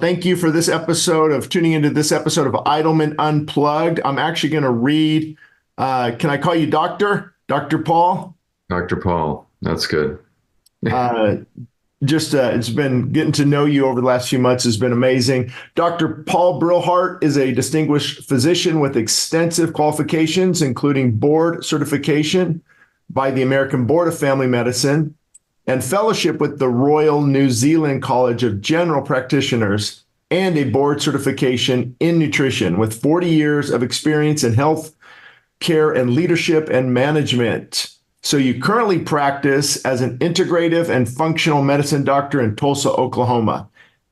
Thank you for this episode of tuning into this episode of Idleman Unplugged. I'm actually going to read, can I call you Doctor? Dr. Paul? Dr. Paul, that's good. Uh, it's been getting to know you over the last few months has been amazing. Dr. Paul Brillhart is a distinguished physician with extensive qualifications, including board certification by the American Board of Family Medicine and fellowship with the Royal New Zealand College of General Practitioners and a board certification in nutrition with 40 years of experience in health care and leadership and management. So you currently practice as an integrative and functional medicine doctor in Tulsa, Oklahoma.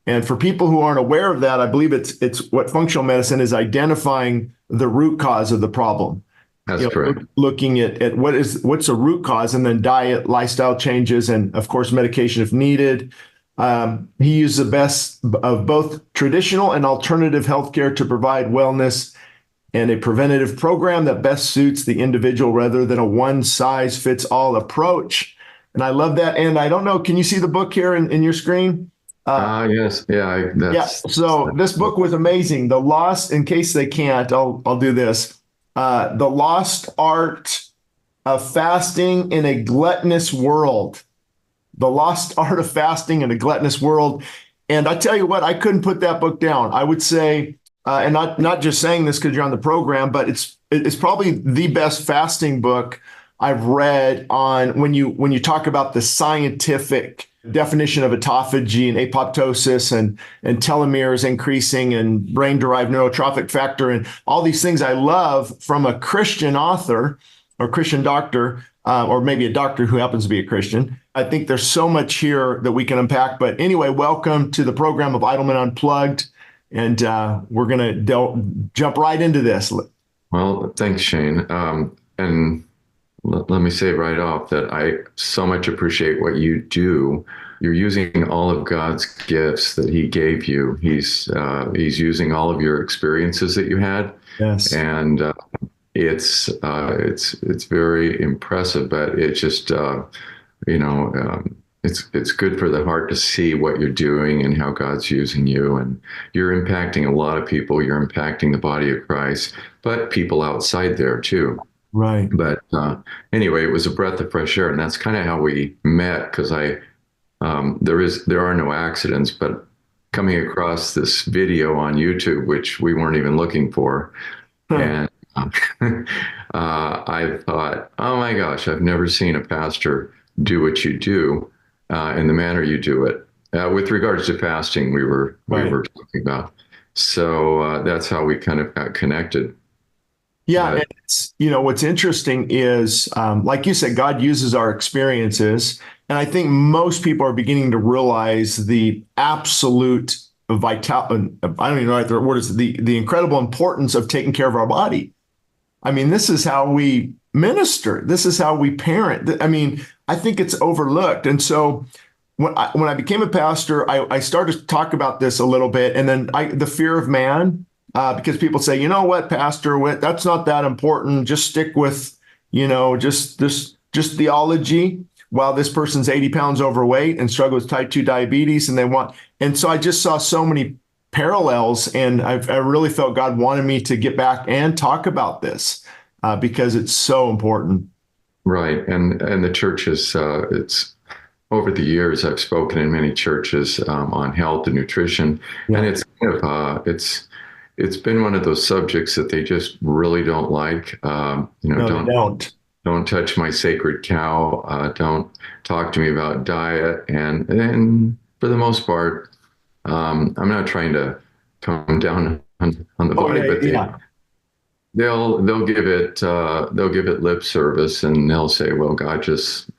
And for people who aren't aware of that, I believe it's what functional medicine is, identifying the root cause of the problem. That's correct. Looking at what's a root cause, and then diet, lifestyle changes, and of course medication if needed. He used the best of both traditional and alternative healthcare to provide wellness and a preventative program that best suits the individual rather than a one-size-fits-all approach. And I love that. And I don't know, can you see the book here in your screen? Yes. Yeah. So this book was amazing. The Lost, in case they can't, I'll do this. The Lost Art of Fasting in a Gluttonous World. The Lost Art of Fasting in a Gluttonous World. And I tell you what, I couldn't put that book down. I would say, and not just saying this because you're on the program, but it's probably the best fasting book I've read on when you talk about the scientific definition of autophagy and apoptosis and telomeres increasing and brain-derived neurotrophic factor and all these things I love from a Christian author or Christian doctor, or maybe a doctor who happens to be a Christian. I think there's so much here that we can unpack. But anyway, welcome to the program of Idleman Unplugged. And we're going to jump right into this. Well, thanks, Shane. And let me say right off that I so much appreciate what you do. You're using all of God's gifts that He gave you. He's using all of your experiences that you had. Yes. And it's very impressive. But it just it's good for the heart to see what you're doing and how God's using you. And you're impacting a lot of people. You're impacting the body of Christ, but people outside there too. Right. But anyway, it was a breath of fresh air. And that's kind of how we met, because there are no accidents, but coming across this video on YouTube, which we weren't even looking for. And I thought, oh my gosh, I've never seen a pastor do what you do in the manner you do it. With regards to fasting, we were talking about. So that's how we kind of got connected. Yeah, and what's interesting is, like you said, God uses our experiences, and I think most people are beginning to realize the absolute vitality. I don't even know the word is the incredible importance of taking care of our body. I mean, this is how we minister. This is how we parent. I mean, I think it's overlooked. And so when I became a pastor, I started to talk about this a little bit. And then the fear of man, because people say, you know what, Pastor, that's not that important. Just stick with, just theology, while this person's 80 pounds overweight and struggles with type 2 diabetes. And so I just saw so many parallels, and I really felt God wanted me to get back and talk about this because it's so important. Right. And the church is, it's over the years, I've spoken in many churches on health and nutrition. Yeah. And it's kind of, it's been one of those subjects that they just really don't like. No, don't touch my sacred cow. Don't talk to me about diet. And for the most part, I'm not trying to come down on the body, but they'll give it lip service, and they'll say, well, God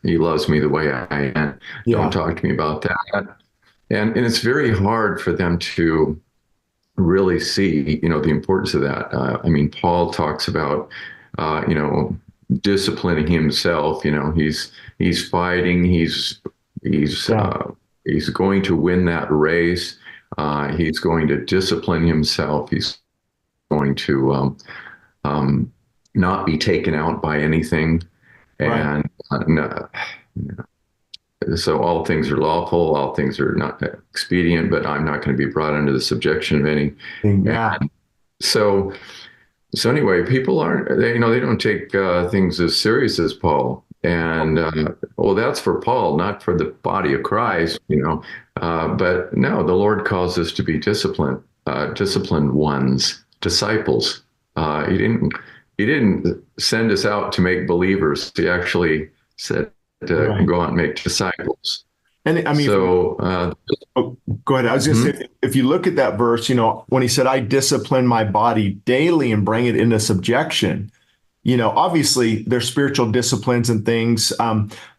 He loves me the way I am. Yeah. Don't talk to me about that. And it's very hard for them to really see, the importance of that. I mean, Paul talks about, disciplining himself. He's fighting. He's going to win that race. He's going to discipline himself. He's going to not be taken out by anything. And so all things are lawful, all things are not expedient, but I'm not going to be brought under the subjection of any. Yeah. And so, so anyway, people aren't, they don't take things as serious as Paul. And well, that's for Paul, not for the body of Christ. But no, the Lord calls us to be disciplined ones, disciples. He didn't send us out to make believers. He actually said to go out and make disciples. And I mean, go ahead. I was going to say, if you look at that verse, when he said, I discipline my body daily and bring it into subjection, obviously there's spiritual disciplines and things.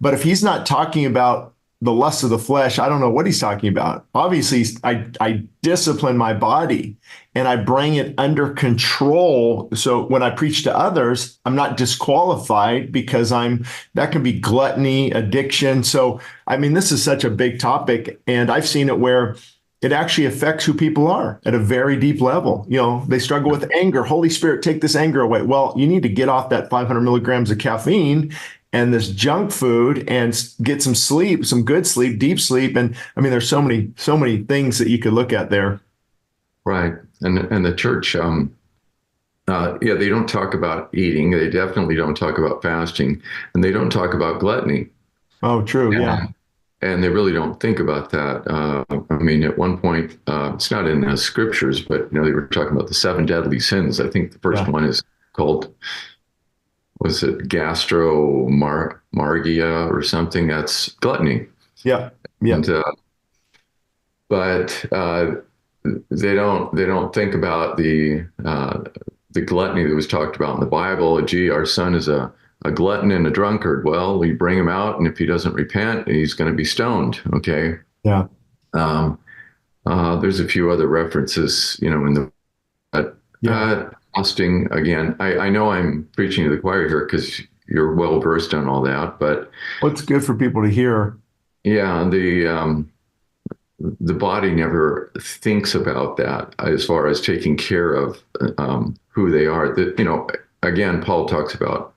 But if he's not talking about the lust of the flesh, I don't know what he's talking about. Obviously, I discipline my body and I bring it under control. So when I preach to others, I'm not disqualified because that can be gluttony, addiction. So, I mean, this is such a big topic, and I've seen it where it actually affects who people are at a very deep level. They struggle with anger. Holy Spirit, take this anger away. Well, you need to get off that 500 milligrams of caffeine and this junk food and get some sleep, some good sleep, deep sleep. And I mean, there's so many things that you could look at there. Right. And the church, they don't talk about eating. They definitely don't talk about fasting, and they don't talk about gluttony. Oh, true. Yeah. And they really don't think about that. I mean, at one point, it's not in the scriptures, but they were talking about the 7 deadly sins. I think the first one is called, was it gastromargia or something? That's gluttony. Yeah. Yeah. And, but they don't think about the gluttony that was talked about in the Bible. Gee, our son is a glutton and a drunkard. Well, we bring him out, and if he doesn't repent, he's going to be stoned. Okay. Yeah. There's a few other references, in the fasting. Again, I know I'm preaching to the choir here because you're well versed on all that, but what's good for people to hear? Yeah, the body never thinks about that as far as taking care of who they are. That again, Paul talks about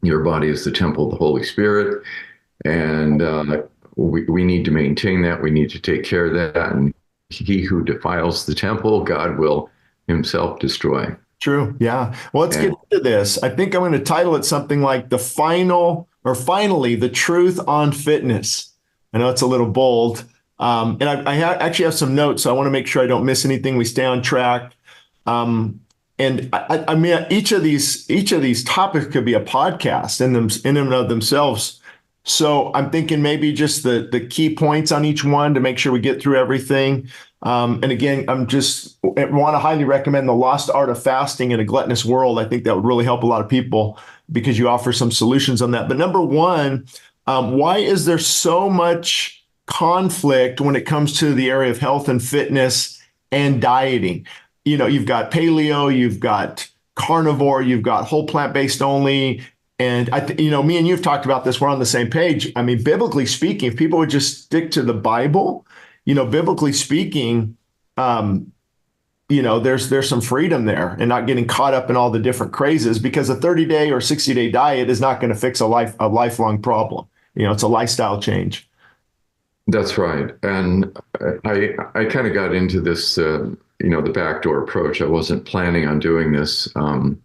your body is the temple of the Holy Spirit, and we need to maintain that. We need to take care of that. And he who defiles the temple, God will himself destroy. True. Yeah. Well, let's get into this. I think I'm going to title it something like finally, the truth on fitness. I know it's a little bold. And I actually have some notes, so I want to make sure I don't miss anything. We stay on track. And I mean, each of these topics could be a podcast in and of themselves. So I'm thinking maybe just the key points on each one to make sure we get through everything. And again, I want to highly recommend The Lost Art of Fasting in a Gluttonous World. I think that would really help a lot of people because you offer some solutions on that. But number one, why is there so much conflict when it comes to the area of health and fitness and dieting? You've got paleo, you've got carnivore, you've got whole plant-based only. And me and you've talked about this. We're on the same page. I mean, biblically speaking, if people would just stick to the Bible, biblically speaking, there's some freedom there and not getting caught up in all the different crazes, because a 30-day or 60-day diet is not going to fix a lifelong problem. It's a lifestyle change. That's right. And I kind of got into this, the backdoor approach. I wasn't planning on doing this. I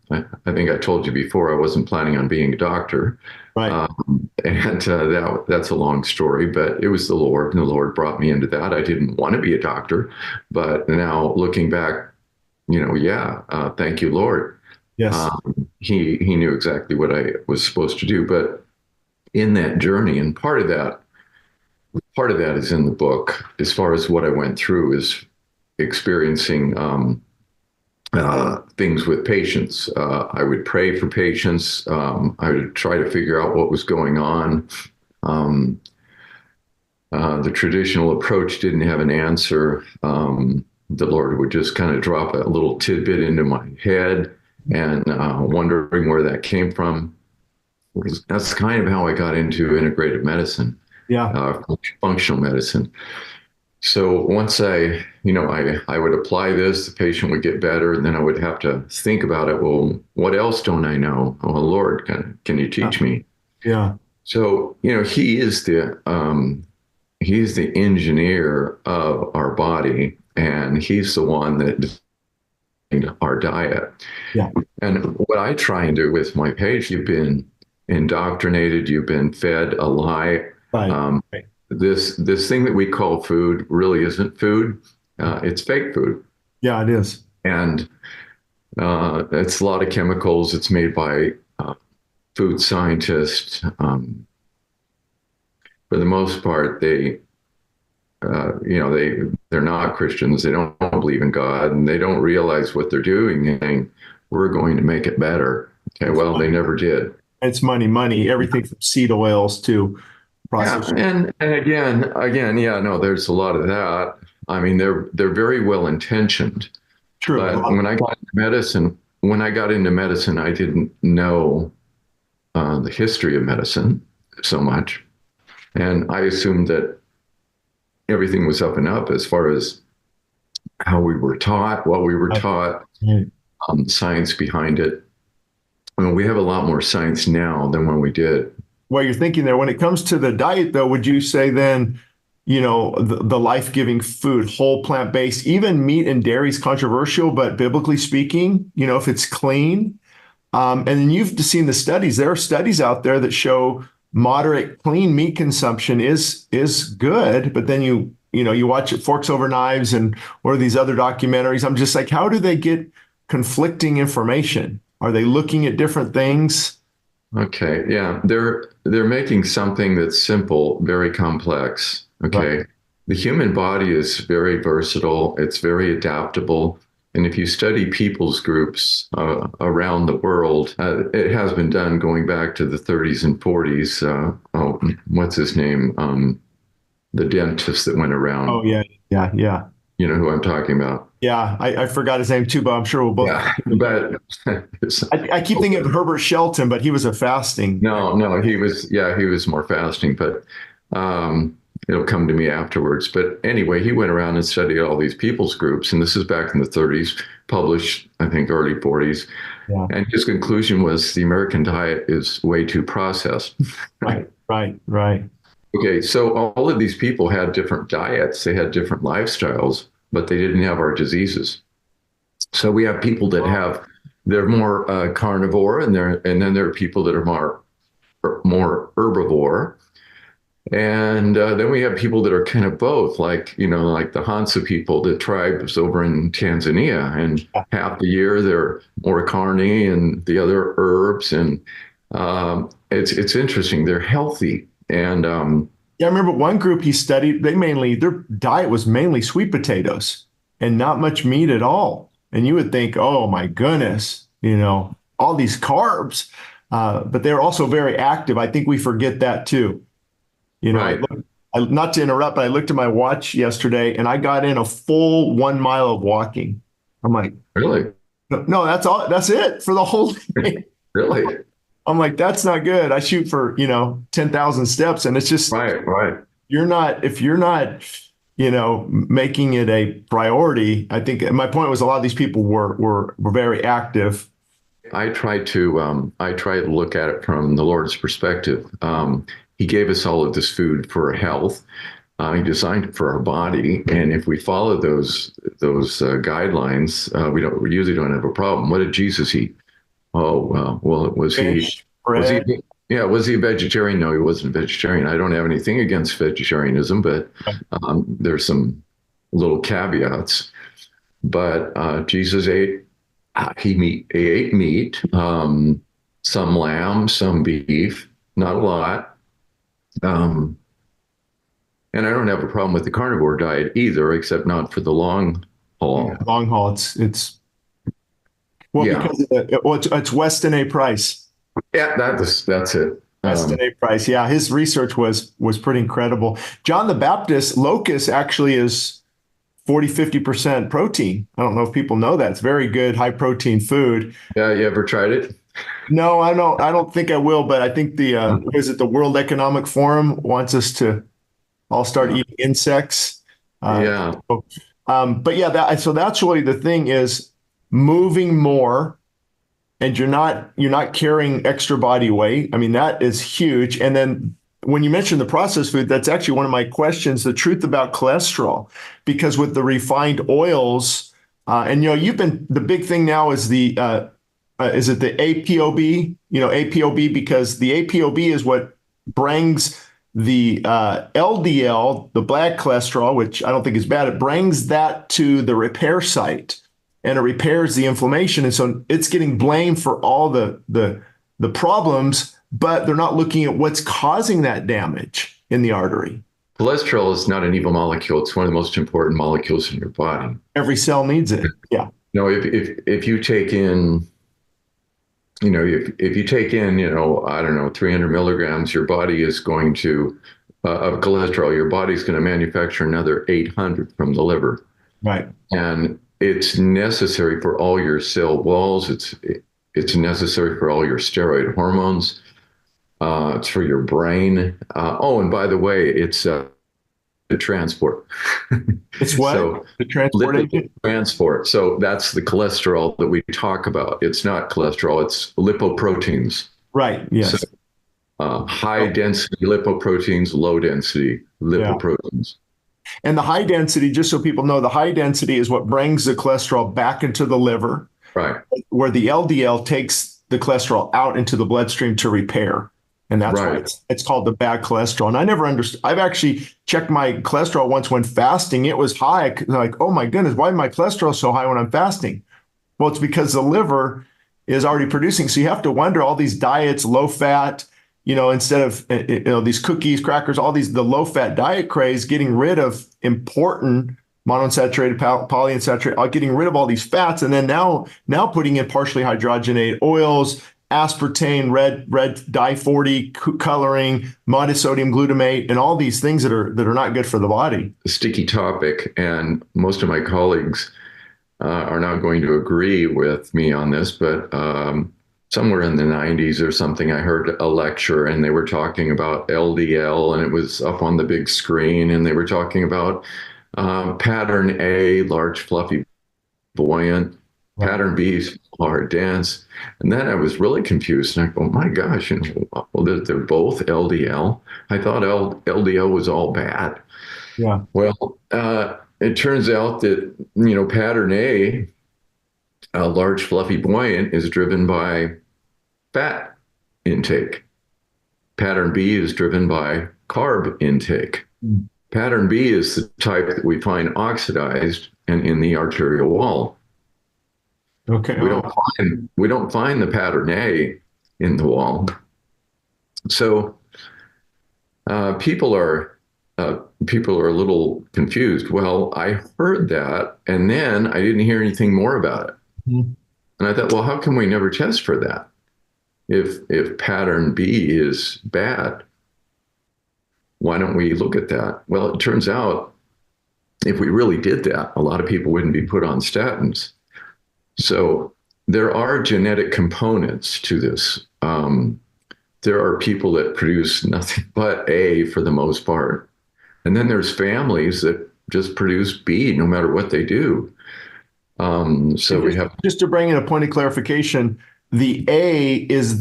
think I told you before, I wasn't planning on being a doctor. Right. And that's a long story, but it was the Lord, and the Lord brought me into that. I didn't want to be a doctor, but now looking back, thank you, Lord. Yes. He knew exactly what I was supposed to do. But in that journey, and part of that is in the book, as far as what I went through is experiencing things with patients. I would pray for patients. I would try to figure out what was going on. The traditional approach didn't have an answer. The Lord would just kind of drop a little tidbit into my head, and wondering where that came from. That's kind of how I got into integrative medicine. Yeah. Functional medicine. So once I would apply this, the patient would get better, and then I would have to think about it. Well, what else don't I know? Oh, Lord, can you teach me? Yeah. So, he's the engineer of our body, and he's the one that designed our diet. Yeah. And what I try and do with my page, you've been indoctrinated, you've been fed a lie. Right. Um, Right. this thing that we call food really isn't food. It's fake food, Yeah, it is. and it's a lot of chemicals. It's made by food scientists. For the most part, they're not Christians. They don't believe in God, and they don't realize what they're doing. And we're going to make it better. Okay, well, they never did. It's money, everything from seed oils to Yeah, processed. and again, yeah, no, there's a lot of that. I mean, they're very well intentioned, True. but when I got into medicine, I didn't know the history of medicine so much, and I assumed that everything was up and up as far as how we were taught, what we were taught, Right. science behind it. I mean, we have a lot more science now than when we did. Well, you're thinking there. When it comes to the diet, though, would you say then, the life-giving food, whole plant-based, even meat and dairy is controversial, but biblically speaking, if it's clean, and then you've seen the studies. There are studies out there that show moderate clean meat consumption is good, but then you watch it Forks Over Knives and or these other documentaries. I'm just like, how do they get conflicting information? Are they looking at different things? Okay, yeah, they're making something that's simple very complex. Okay, Right. the human body is very versatile. It's very adaptable. And if you study people's groups around the world, it has been done going back to the 30s and 40s. What's his name? The dentist that went around. Oh, yeah, yeah, yeah. You know who I'm talking about? Yeah, I forgot his name too, but I'm sure we'll both. Yeah, but I keep thinking of Herbert Shelton, but he was a fasting. no, he was more fasting, but it'll come to me afterwards. But anyway, he went around and studied all these people's groups, and this is back in the 30s, published, I think, early 40s. Yeah. And his conclusion was the American diet is way too processed. Right, right, right. Okay, so all of these people had different diets, they had different lifestyles, but they didn't have our diseases. So we have people that they're more carnivore, and then there are people that are more herbivore, and then we have people that are kind of both, like like the Hansa people, the tribes over in Tanzania, and half the year they're more carny and the other herbs, and it's interesting. They're healthy, and Yeah, I remember one group he studied, their diet was mainly sweet potatoes and not much meat at all. And you would think, oh my goodness, all these carbs. But they're also very active. I think we forget that too. right, Not to interrupt, but I looked at my watch yesterday and I got in a full 1 mile of walking. I'm like, really, no, that's all. That's it for the whole day. really, I'm like, that's not good. I shoot for, 10,000 steps, and it's just, right. if you're not, making it a priority. I think my point was a lot of these people were very active. I try to look at it from the Lord's perspective. He gave us all of this food for health. He designed it for our body, and if we follow those guidelines, we usually don't have a problem. What did Jesus eat? Oh, well, was Fish, he, bread. yeah, was he a vegetarian? No, he wasn't a vegetarian. I don't have anything against vegetarianism, but there's some little caveats. But Jesus he ate meat, some lamb, some beef, not a lot. And I don't have a problem with the carnivore diet either, except not for the long haul. Yeah, long haul. It's well Yeah, because it's Weston A. Price. yeah, that's it. Weston A. Price. Yeah, his research was pretty incredible. John the Baptist locust actually is 40-50% protein. I don't know if people know that. It's very good, high protein food. Yeah, you ever tried it? No, I don't think I will, but I think the World Economic Forum wants us to all start eating insects. Yeah, But yeah, so that's really the thing is moving more and you're not carrying extra body weight. I mean, that is huge. And then when you mention the processed food, that's actually one of my questions, the truth about cholesterol, because with the refined oils, and the big thing now is is it the APOB? APOB, because the APOB is what brings the LDL, the bad cholesterol, which I don't think is bad. It brings that to the repair site, and it repairs the inflammation. And so it's getting blamed for all the problems, but they're not looking at what's causing that damage in the artery. Cholesterol is not an evil molecule. It's one of the most important molecules in your body. Every cell needs it. Yeah. If you take in, if you take in, I don't know, 300 milligrams, your body is going to, of cholesterol, your body's going to manufacture another 800 from the liver. Right. And it's necessary for all your cell walls. It's necessary for all your steroid hormones. It's for your brain. And by the way, it's the transport. It's what? So the transport agent? Transport. So that's the cholesterol that we talk about. It's not cholesterol, it's lipoproteins. Right. Yes. So, high density lipoproteins, low density lipoproteins. Yeah. And the high density, just so people know, the high density is what brings the cholesterol back into the liver. Right. Where the LDL takes the cholesterol out into the bloodstream to repair. And that's why it's called the bad cholesterol. And I never understood. I've actually checked my cholesterol once when fasting. It was high. Like, oh my goodness, why is my cholesterol so high when I'm fasting? Well, it's because the liver is already producing. So you have to wonder, all these diets, low fat, instead of these cookies, crackers, the low fat diet craze, getting rid of important monounsaturated, polyunsaturated, getting rid of all these fats, and then now putting in partially hydrogenated oils, aspartame, red dye 40 coloring, monosodium glutamate, and all these things that are not good for the body. A sticky topic, and most of my colleagues are not going to agree with me on this, but somewhere in the 90s or something, I heard a lecture, and they were talking about LDL, and it was up on the big screen, and they were talking about pattern A, large, fluffy, buoyant, pattern B, hard, dense. And then I was really confused. And I go, my gosh, well, they're both LDL. I thought LDL was all bad. Yeah. Well, it turns out that, pattern A, large, fluffy, buoyant, is driven by fat intake. Pattern B is driven by carb intake. Pattern B is the type that we find oxidized and in the arterial wall. Okay. We don't find the pattern A in the wall. So people are a little confused. Well, I heard that, and then I didn't hear anything more about it. Mm-hmm. And I thought, well, how come we never test for that? If pattern B is bad, why don't we look at that? Well, it turns out if we really did that, a lot of people wouldn't be put on statins. So there are genetic components to this. There are people that produce nothing but A for the most part. And then there's families that just produce B no matter what they do. So we have... Just to bring in a point of clarification, the A is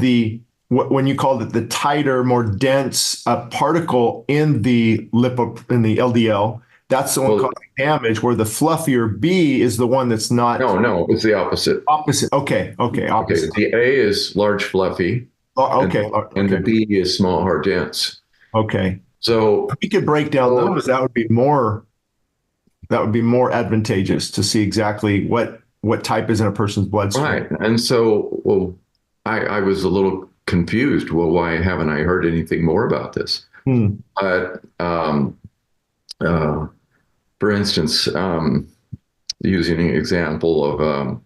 when you call it the tighter, more dense particle in the LDL. That's the one causing damage, where the fluffier B is the one that's not. No, it's the opposite. Opposite. Okay. Opposite. The A is large, fluffy. And the B is small, hard, dense. Okay. So we could break down those. That would be more advantageous to see exactly what type is in a person's bloodstream. Right. And so, I was a little confused. Well, why haven't I heard anything more about this? But for instance, using an example of a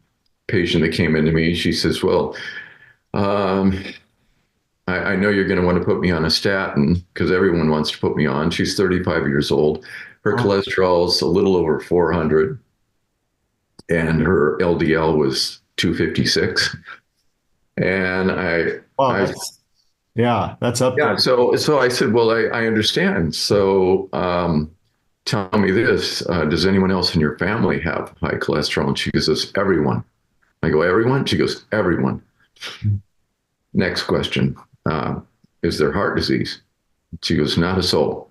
patient that came into me, she says, well, I know you're going to want to put me on a statin because everyone wants to put me on. She's 35 years old. Her cholesterol is a little over 400, and her LDL was 256. And that's up there. So I said, well, I understand. So tell me this, does anyone else in your family have high cholesterol? And she goes, everyone. I go, everyone? She goes, everyone. Next question. Is there heart disease? She goes, not a soul.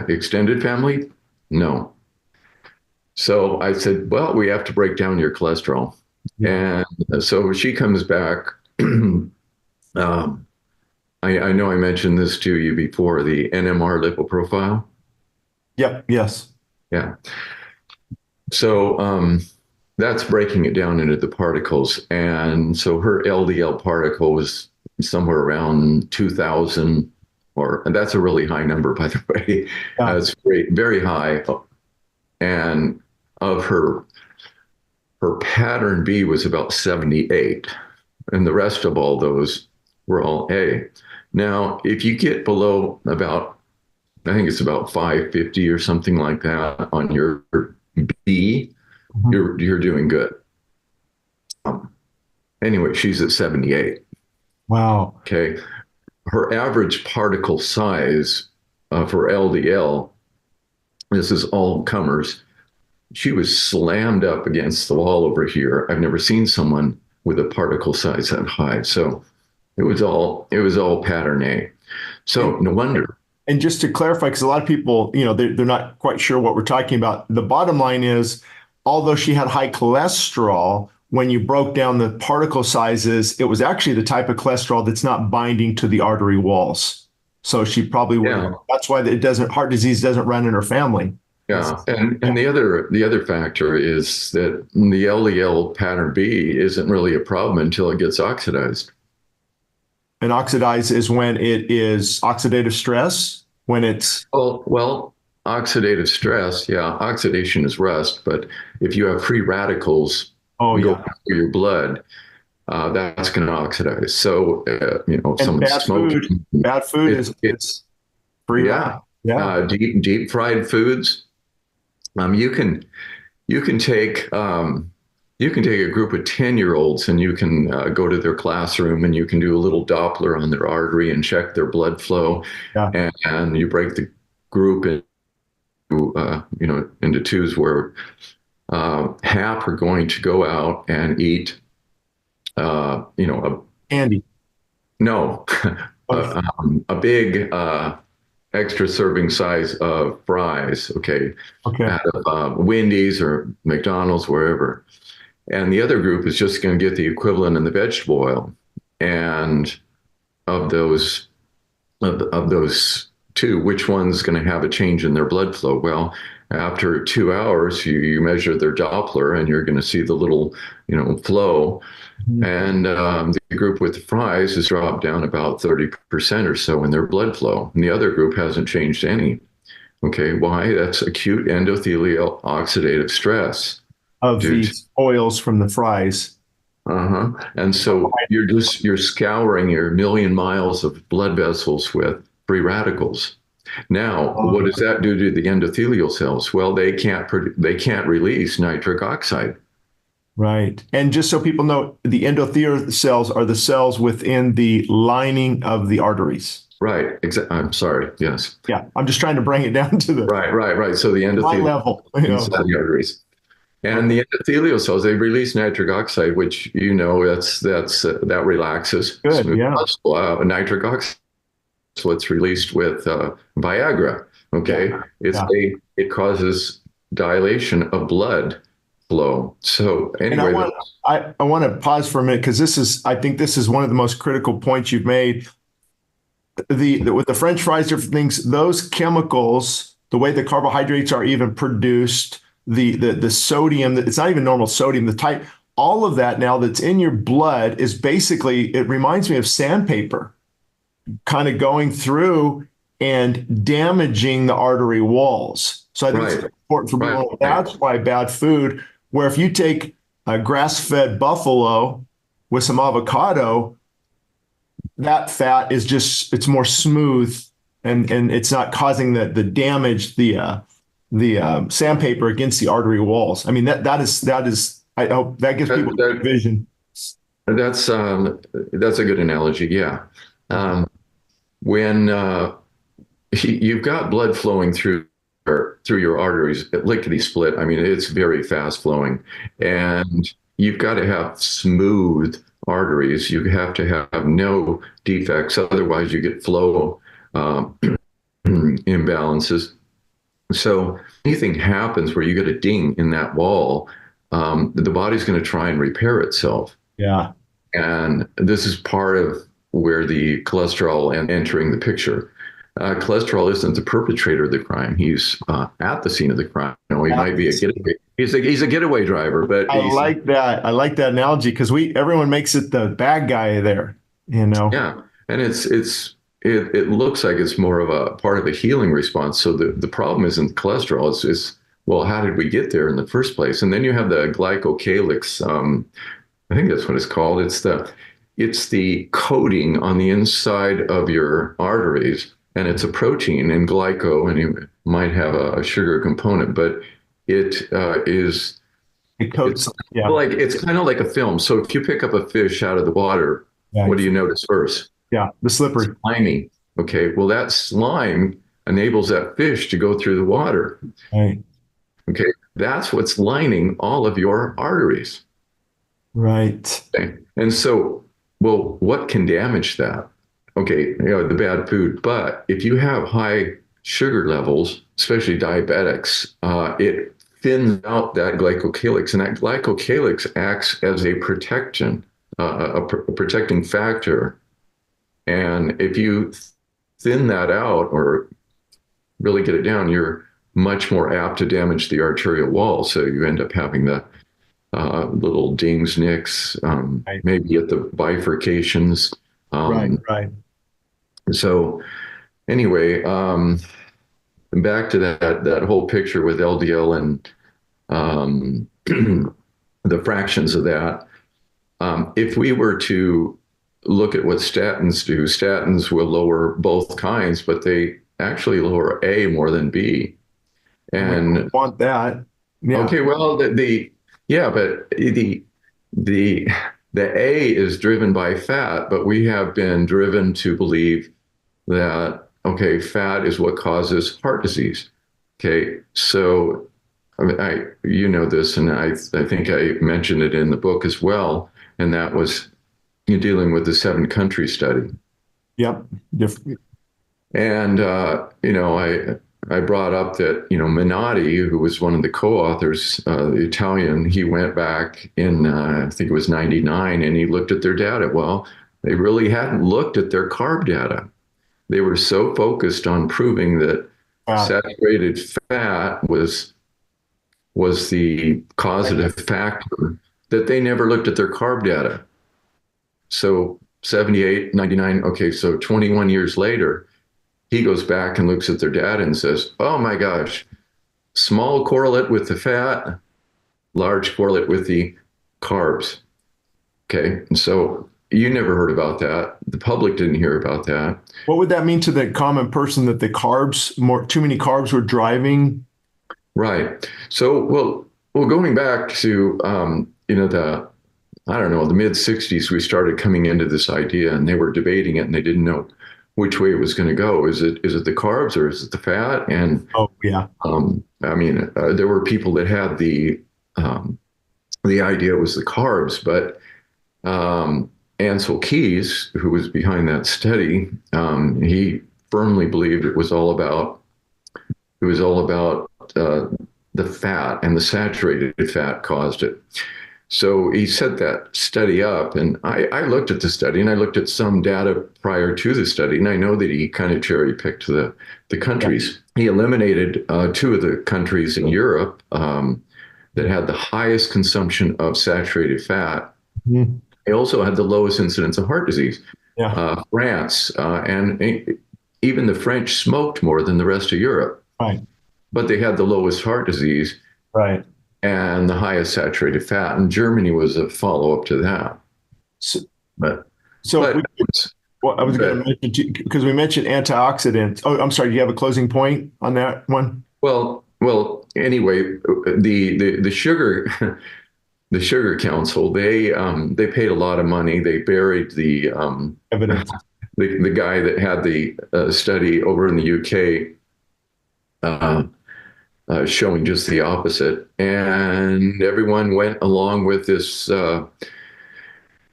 Extended family? No. So I said, well, we have to break down your cholesterol. Yeah. And so she comes back. I know I mentioned this to you before, the NMR lipoprofile. Yep. Yes. Yeah. So that's breaking it down into the particles. And so her LDL particle was somewhere around 2,000, and that's a really high number, by the way. Yeah. It's very, very high. And of her pattern B was about 78. And the rest of all those were all A. Now, if you get below about, I think it's about 550 or something like that on your B, you're doing good. Anyway, she's at 78. Wow. Okay. Her average particle size for LDL, this is all comers, she was slammed up against the wall over here. I've never seen someone with a particle size that high. So it was all pattern A. So no wonder. And just to clarify, because a lot of people, they're not quite sure what we're talking about. The bottom line is, although she had high cholesterol, when you broke down the particle sizes, it was actually the type of cholesterol that's not binding to the artery walls. So she probably would. Yeah. That's why heart disease doesn't run in her family. Yeah, and the other factor is that the LDL pattern B isn't really a problem until it gets oxidized. And oxidized is when it is oxidative stress, when it's well, oxidative stress, yeah, oxidation is rust, but if you have free radicals go through your blood, that's going to oxidize. So some smoking, bad food it's free. Yeah, deep fried foods. You can take a group of 10-year-olds and you can go to their classroom and you can do a little Doppler on their artery and check their blood flow. Yeah. And you break the group into twos where half are going to go out and eat candy. No, a big extra serving size of fries, out of Wendy's or McDonald's, wherever. And the other group is just going to get the equivalent in the vegetable oil. And of those two, which one's going to have a change in their blood flow? Well, after 2 hours, you measure their Doppler and you're going to see the little, flow. Mm-hmm. And the group with the fries has dropped down about 30% or so in their blood flow. And the other group hasn't changed any. Okay, why? That's acute endothelial oxidative stress. Of these oils from the fries. And so you're scouring your million miles of blood vessels with free radicals. Now, what does that do to the endothelial cells? Well, they can't release nitric oxide. Right. And just so people know, the endothelial cells are the cells within the lining of the arteries. Right. I'm sorry. Yes. Yeah. I'm just trying to bring it down to the right. So the endothelial level, inside the arteries. And the endothelial cells, they release nitric oxide, which that relaxes. Good. Yeah. Nitric oxide. So it's released with Viagra. Okay. It causes dilation of blood flow. So anyway, I want to pause for a minute because I think this is one of the most critical points you've made. With the French fries, different things, those chemicals, the way the carbohydrates are even produced, the sodium, it's not even normal sodium, the type, all of that now that's in your blood is basically, it reminds me of sandpaper kind of going through and damaging the artery walls. So I think it's important for people. That's why bad food, where if you take a grass-fed buffalo with some avocado, that fat is it's more smooth and it's not causing the damage, the sandpaper against the artery walls. I mean, that is, I hope that gives people good vision. That's a good analogy. Yeah. When you've got blood flowing through your arteries, lickety split. I mean, it's very fast flowing, and you've got to have smooth arteries. You have to have no defects, otherwise you get flow imbalances. So anything happens where you get a ding in that wall, the body's going to try and repair itself. Yeah. And this is part of where the cholesterol entering the picture. Cholesterol isn't the perpetrator of the crime. He's at the scene of the crime. You know, he might be a getaway. He's a getaway driver, but I like that. I like that analogy because everyone makes it the bad guy there, you know? yeah, and it looks like it's more of a part of a healing response. So the problem isn't cholesterol. It's well, how did we get there in the first place? And then you have the glycocalyx. I think that's what it's called. It's the coating on the inside of your arteries, and it's a protein in glyco, and you might have a sugar component, but it is It coats. it's Yeah. like it's kind of like a film. So if you pick up a fish out of the water, Yeah. what do you notice first? Yeah. The slippery. Slimy. Okay. Well, that slime enables that fish to go through the water. Right. Okay. That's what's lining all of your arteries. Right. Okay. And so, well, what can damage that? Okay, the bad food. But if you have high sugar levels, especially diabetics, it thins out that glycocalyx, and that glycocalyx acts as a protection, a protecting factor. And if you thin that out or really get it down, you're much more apt to damage the arterial wall. So you end up having the little dings, nicks, Right. maybe at the bifurcations. Right. So anyway, back to that whole picture with LDL and the fractions of that. If we were to look at what statins do, statins will lower both kinds, but they actually lower A more than B. And want that. Yeah. okay, well, but the A is driven by fat, but we have been driven to believe that, okay, fat is what causes heart disease. Okay, so I mean, you know this, and I think I mentioned it in the book as well, and that was dealing with the 7-country study. Yep. Different. And I brought up that Menotti, who was one of the co-authors, the Italian, he went back in I think it was '99, and he looked at their data. Well, they really hadn't looked at their carb data. They were so focused on proving that saturated fat was the causative factor that they never looked at their carb data. So 78, 99, okay, so 21 years later, he goes back and looks at their data and says, oh my gosh, small correlate with the fat, large correlate with the carbs. Okay, and so you never heard about that. The public didn't hear about that. What would that mean to the common person, that the too many carbs were driving? Right. So, well, going back to, the mid 60s, we started coming into this idea, and they were debating it, and they didn't know which way it was going to go. Is it the carbs or is it the fat? And there were people that had the idea it was the carbs, but Ansel Keys, who was behind that study, he firmly believed it was all about the fat, and the saturated fat caused it. So he set that study up, and I looked at the study, and I looked at some data prior to the study, and I know that he kind of cherry picked the countries. Yeah. He eliminated 2 of the countries in Europe that had the highest consumption of saturated fat. Mm-hmm. They also had the lowest incidence of heart disease. Yeah. France, and even the French smoked more than the rest of Europe. Right. But they had the lowest heart disease. Right. And the highest saturated fat. And Germany was a follow-up to that. I was going to mention, because we mentioned antioxidants. Oh, I'm sorry. Do you have a closing point on that one? Well. Anyway, the sugar the Sugar Council, they paid a lot of money. They buried the evidence. The guy that had the study over in the UK. Showing just the opposite, and everyone went along with this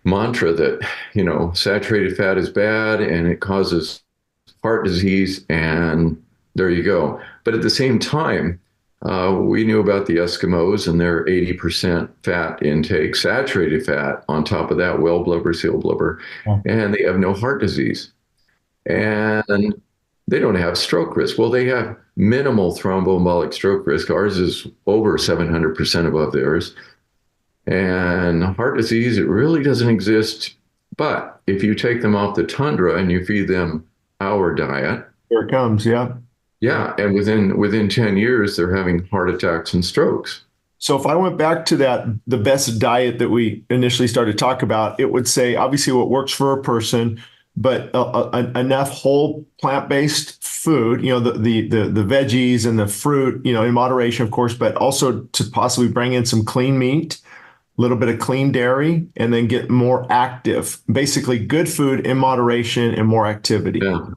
mantra that, saturated fat is bad and it causes heart disease, and there you go. But at the same time, we knew about the Eskimos and their 80% fat intake, saturated fat, on top of that, whale blubber, seal blubber, Yeah. and they have no heart disease. And they don't have stroke risk. Well, they have minimal thromboembolic stroke risk. Ours is over 700% above theirs. And heart disease, it really doesn't exist. But if you take them off the tundra and you feed them our diet, Here it comes. Yeah. yeah, and within 10 years, they're having heart attacks and strokes. So if I went back to the best diet that we initially started to talk about, it would say obviously what works for a person, but enough whole plant-based food, the veggies and the fruit, in moderation, of course, but also to possibly bring in some clean meat, a little bit of clean dairy, and then get more active. Basically, good food in moderation and more activity. Yeah,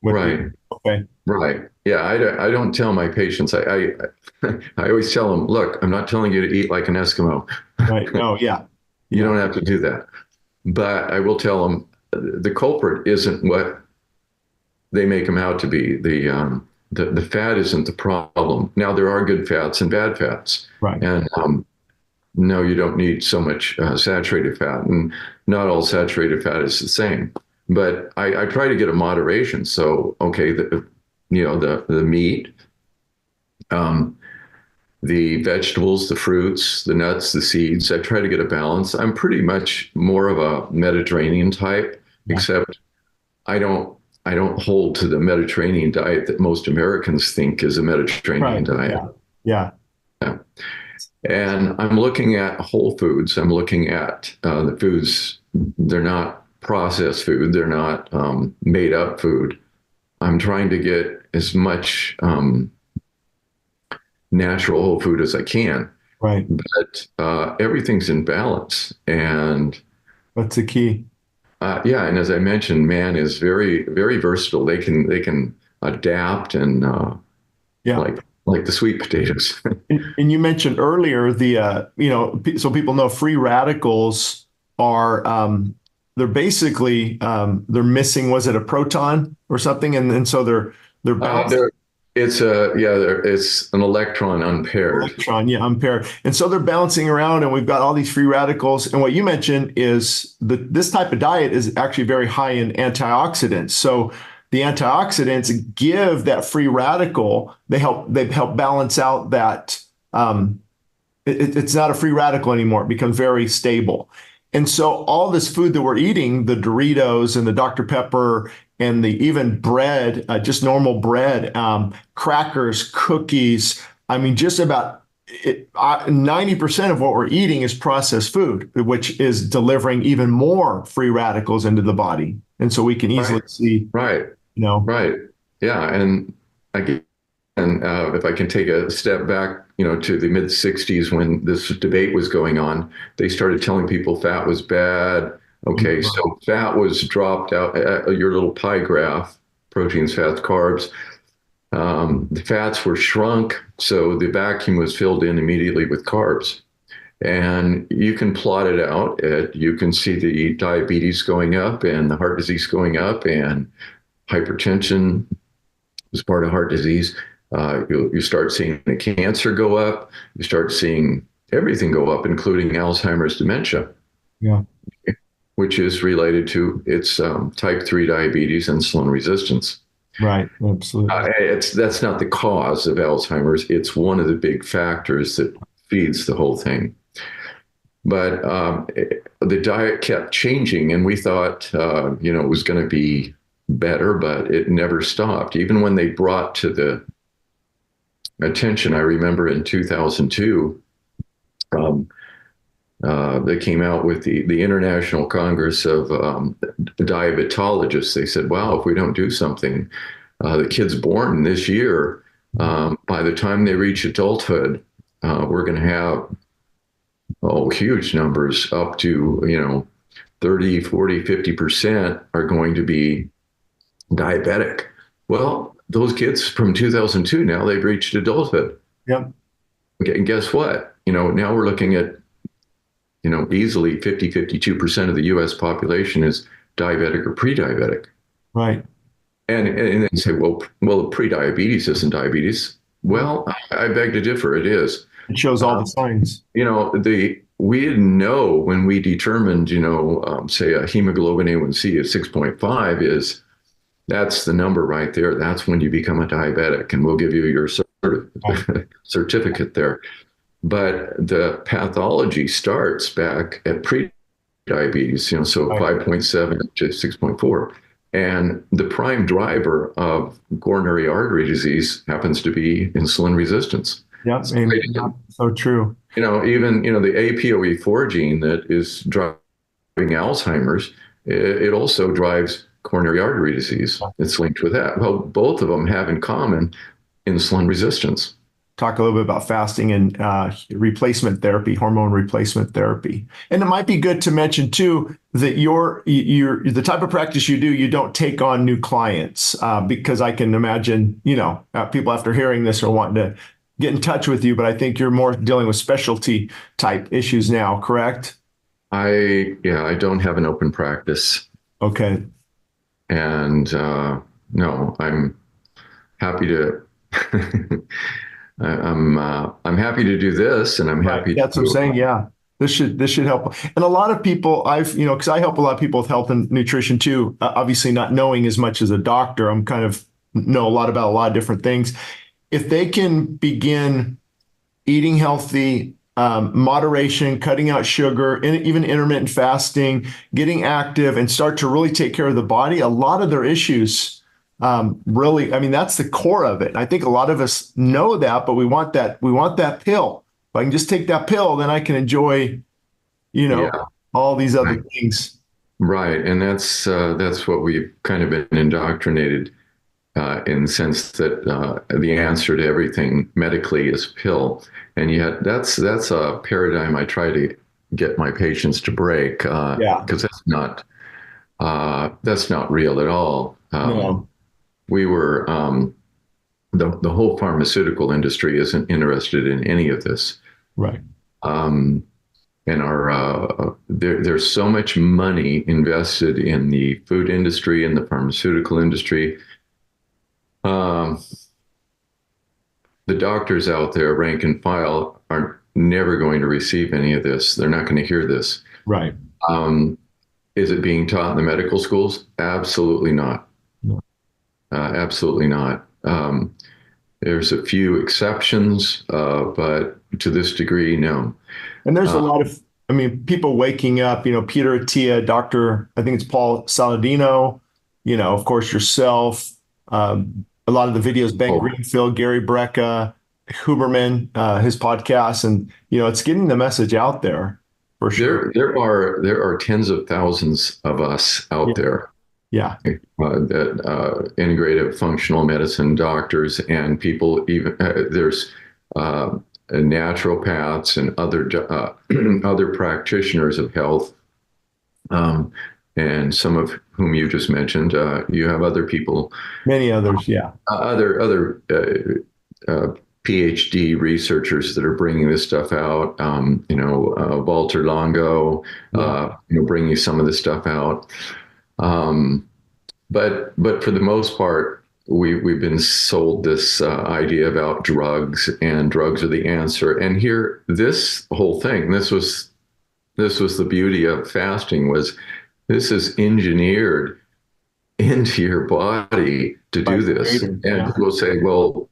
right. Okay. Right. Yeah, I don't tell my patients. I always tell them, look, I'm not telling you to eat like an Eskimo. Right. Oh, yeah. You don't have to do that. But I will tell them the culprit isn't what they make them out to be. The fat isn't the problem. Now, there are good fats and bad fats. Right. And no, you don't need so much saturated fat. And not all saturated fat is the same. But I try to get a moderation. So, okay, the meat, the vegetables, the fruits, the nuts, the seeds. I try to get a balance. I'm pretty much more of a Mediterranean type, except I don't hold to the Mediterranean diet that most Americans think is a Mediterranean diet. Yeah. And I'm looking at whole foods. I'm looking at the foods. They're not processed food. They're not made up food. I'm trying to get as much natural whole food as I can. Right. But everything's in balance. And that's the key. Yeah. And as I mentioned, man is very, very versatile. They can adapt and like the sweet potatoes. And you mentioned earlier so people know free radicals are they're basically they're missing, was it a proton or something? And so they're it's an electron unpaired. Unpaired. And so they're bouncing around, and we've got all these free radicals. And what you mentioned is that this type of diet is actually very high in antioxidants. So the antioxidants give that free radical. They help balance out that it's not a free radical anymore. It becomes very stable. And so all this food that we're eating, the Doritos and the Dr. Pepper and the even bread, just normal bread, crackers, cookies. I mean, just about 90% of what we're eating is processed food, which is delivering even more free radicals into the body. And so we can easily see. Right. Right. Yeah. And again, if I can take a step back, to the mid 60s when this debate was going on, they started telling people fat was bad. Okay, so fat was dropped out, your little pie graph, proteins, fats, carbs. The fats were shrunk, so the vacuum was filled in immediately with carbs. And you can plot it out. You can see the diabetes going up and the heart disease going up, and hypertension is part of heart disease. You start seeing the cancer go up. You start seeing everything go up, including Alzheimer's dementia. Yeah. Which is related to its type 3 diabetes, insulin resistance. Right, absolutely. That's not the cause of Alzheimer's. It's one of the big factors that feeds the whole thing. But the diet kept changing, and we thought, it was going to be better, but it never stopped. Even when they brought to the attention, I remember in 2002, they came out with the International Congress of Diabetologists. They said, wow, if we don't do something, the kids born this year, by the time they reach adulthood, we're going to have huge numbers, up to 30, 40, 50% are going to be diabetic. Well, those kids from 2002, now they've reached adulthood. Yep. Okay, and guess what? Now we're looking at easily 52% of the US population is diabetic or pre-diabetic. Right. And they say, well, pre-diabetes isn't diabetes. Well, I beg to differ. It is. It shows all the signs. We didn't know when we determined, say a hemoglobin A1C of 6.5 that's the number right there. That's when you become a diabetic, and we'll give you your certificate there. But the pathology starts back at pre-diabetes, so 5.7 to 6.4. And the prime driver of coronary artery disease happens to be insulin resistance. Yeah, so true. Even, the APOE4 gene that is driving Alzheimer's, it also drives coronary artery disease. It's linked with that. Well, both of them have in common insulin resistance. Talk a little bit about fasting and replacement therapy, hormone replacement therapy. And it might be good to mention too that you're the type of practice you do, you don't take on new clients because I can imagine, people after hearing this are wanting to get in touch with you, but I think you're more dealing with specialty type issues now, correct? I don't have an open practice. Okay. And no, I'm happy to. I'm happy to do this, and I'm happy. That's what I'm saying. Yeah, this should help. And a lot of people, because I help a lot of people with health and nutrition too. Obviously, not knowing as much as a doctor, I'm kind of know a lot about a lot of different things. If they can begin eating healthy, moderation, cutting out sugar, and even intermittent fasting, getting active, and start to really take care of the body, a lot of their issues. Really, that's the core of it. I think a lot of us know that, but we want that pill. If I can just take that pill, then I can enjoy, all these other things. Right. And that's what we've kind of been indoctrinated in the sense that the answer to everything medically is pill. And yet that's a paradigm I try to get my patients to break because that's not real at all. No. We were the whole pharmaceutical industry isn't interested in any of this, right? And there's so much money invested in the food industry and the pharmaceutical industry. The doctors out there, rank and file, are never going to receive any of this. They're not going to hear this, right? Is it being taught in the medical schools? Absolutely not. Absolutely not. There's a few exceptions, but to this degree, no. And there's a lot of, people waking up, Peter Attia, Dr. I think it's Paul Saladino, of course, yourself, a lot of the videos, Ben Greenfield, Gary Brecka, Huberman, his podcast, and, it's getting the message out there for sure. There are tens of thousands of us out there. Yeah. That integrative functional medicine doctors and people, even there's naturopaths and other practitioners of health, and some of whom you just mentioned. You have other people, many others, other PhD researchers that are bringing this stuff out. Walter Longo, bringing some of this stuff out. But for the most part, we've been sold this idea about drugs, and drugs are the answer. And here, this whole thing, this was the beauty of fasting, was this is engineered into your body to do this. And people say, well,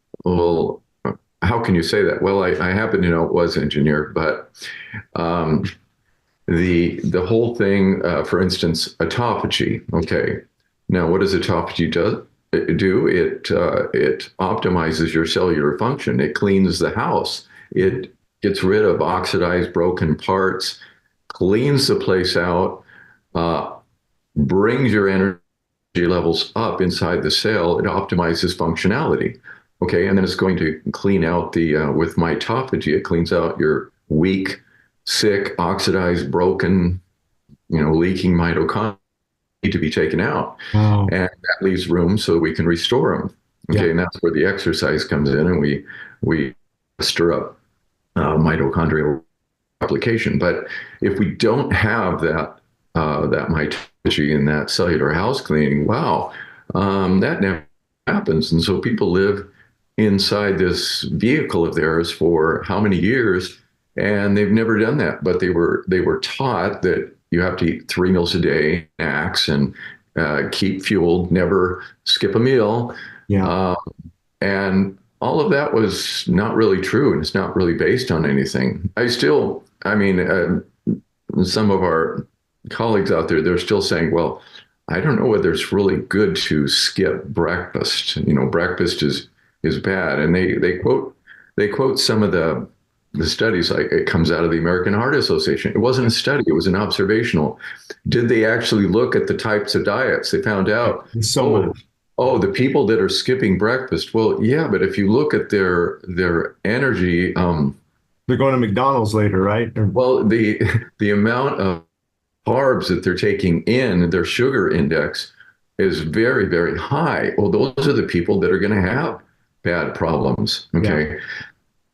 how can you say that? Well, I happen to know it was engineered, but the whole thing, for instance, autophagy. Okay. Now, what does autophagy do? It optimizes your cellular function. It cleans the house. It gets rid of oxidized, broken parts, cleans the place out, brings your energy levels up inside the cell. It optimizes functionality. Okay, and then it's going to clean out with mitophagy, it cleans out your weak, sick, oxidized, broken, leaking mitochondria need to be taken out. Wow. And that leaves room so we can restore them. Okay, and that's where the exercise comes in, and we stir up mitochondrial application. But if we don't have that mitochondria and that cellular house cleaning, wow, that never happens. And so people live inside this vehicle of theirs for how many years, and they've never done that. But they were taught that you have to eat 3 meals a day, max, and keep fueled, never skip a meal. Yeah. And all of that was not really true, and it's not really based on anything. I mean, some of our colleagues out there, they're still saying, well, I don't know whether it's really good to skip breakfast. Breakfast is bad. And they quote some of the studies, like it comes out of the American Heart Association. It wasn't a study, it was an observational. Did they actually look at the types of diets? They found out, the people that are skipping breakfast, well, yeah, but if you look at their energy, they're going to McDonald's later, right? Well, the amount of carbs that they're taking in, their sugar index is very, very high. Well, those are the people that are going to have bad problems. Okay.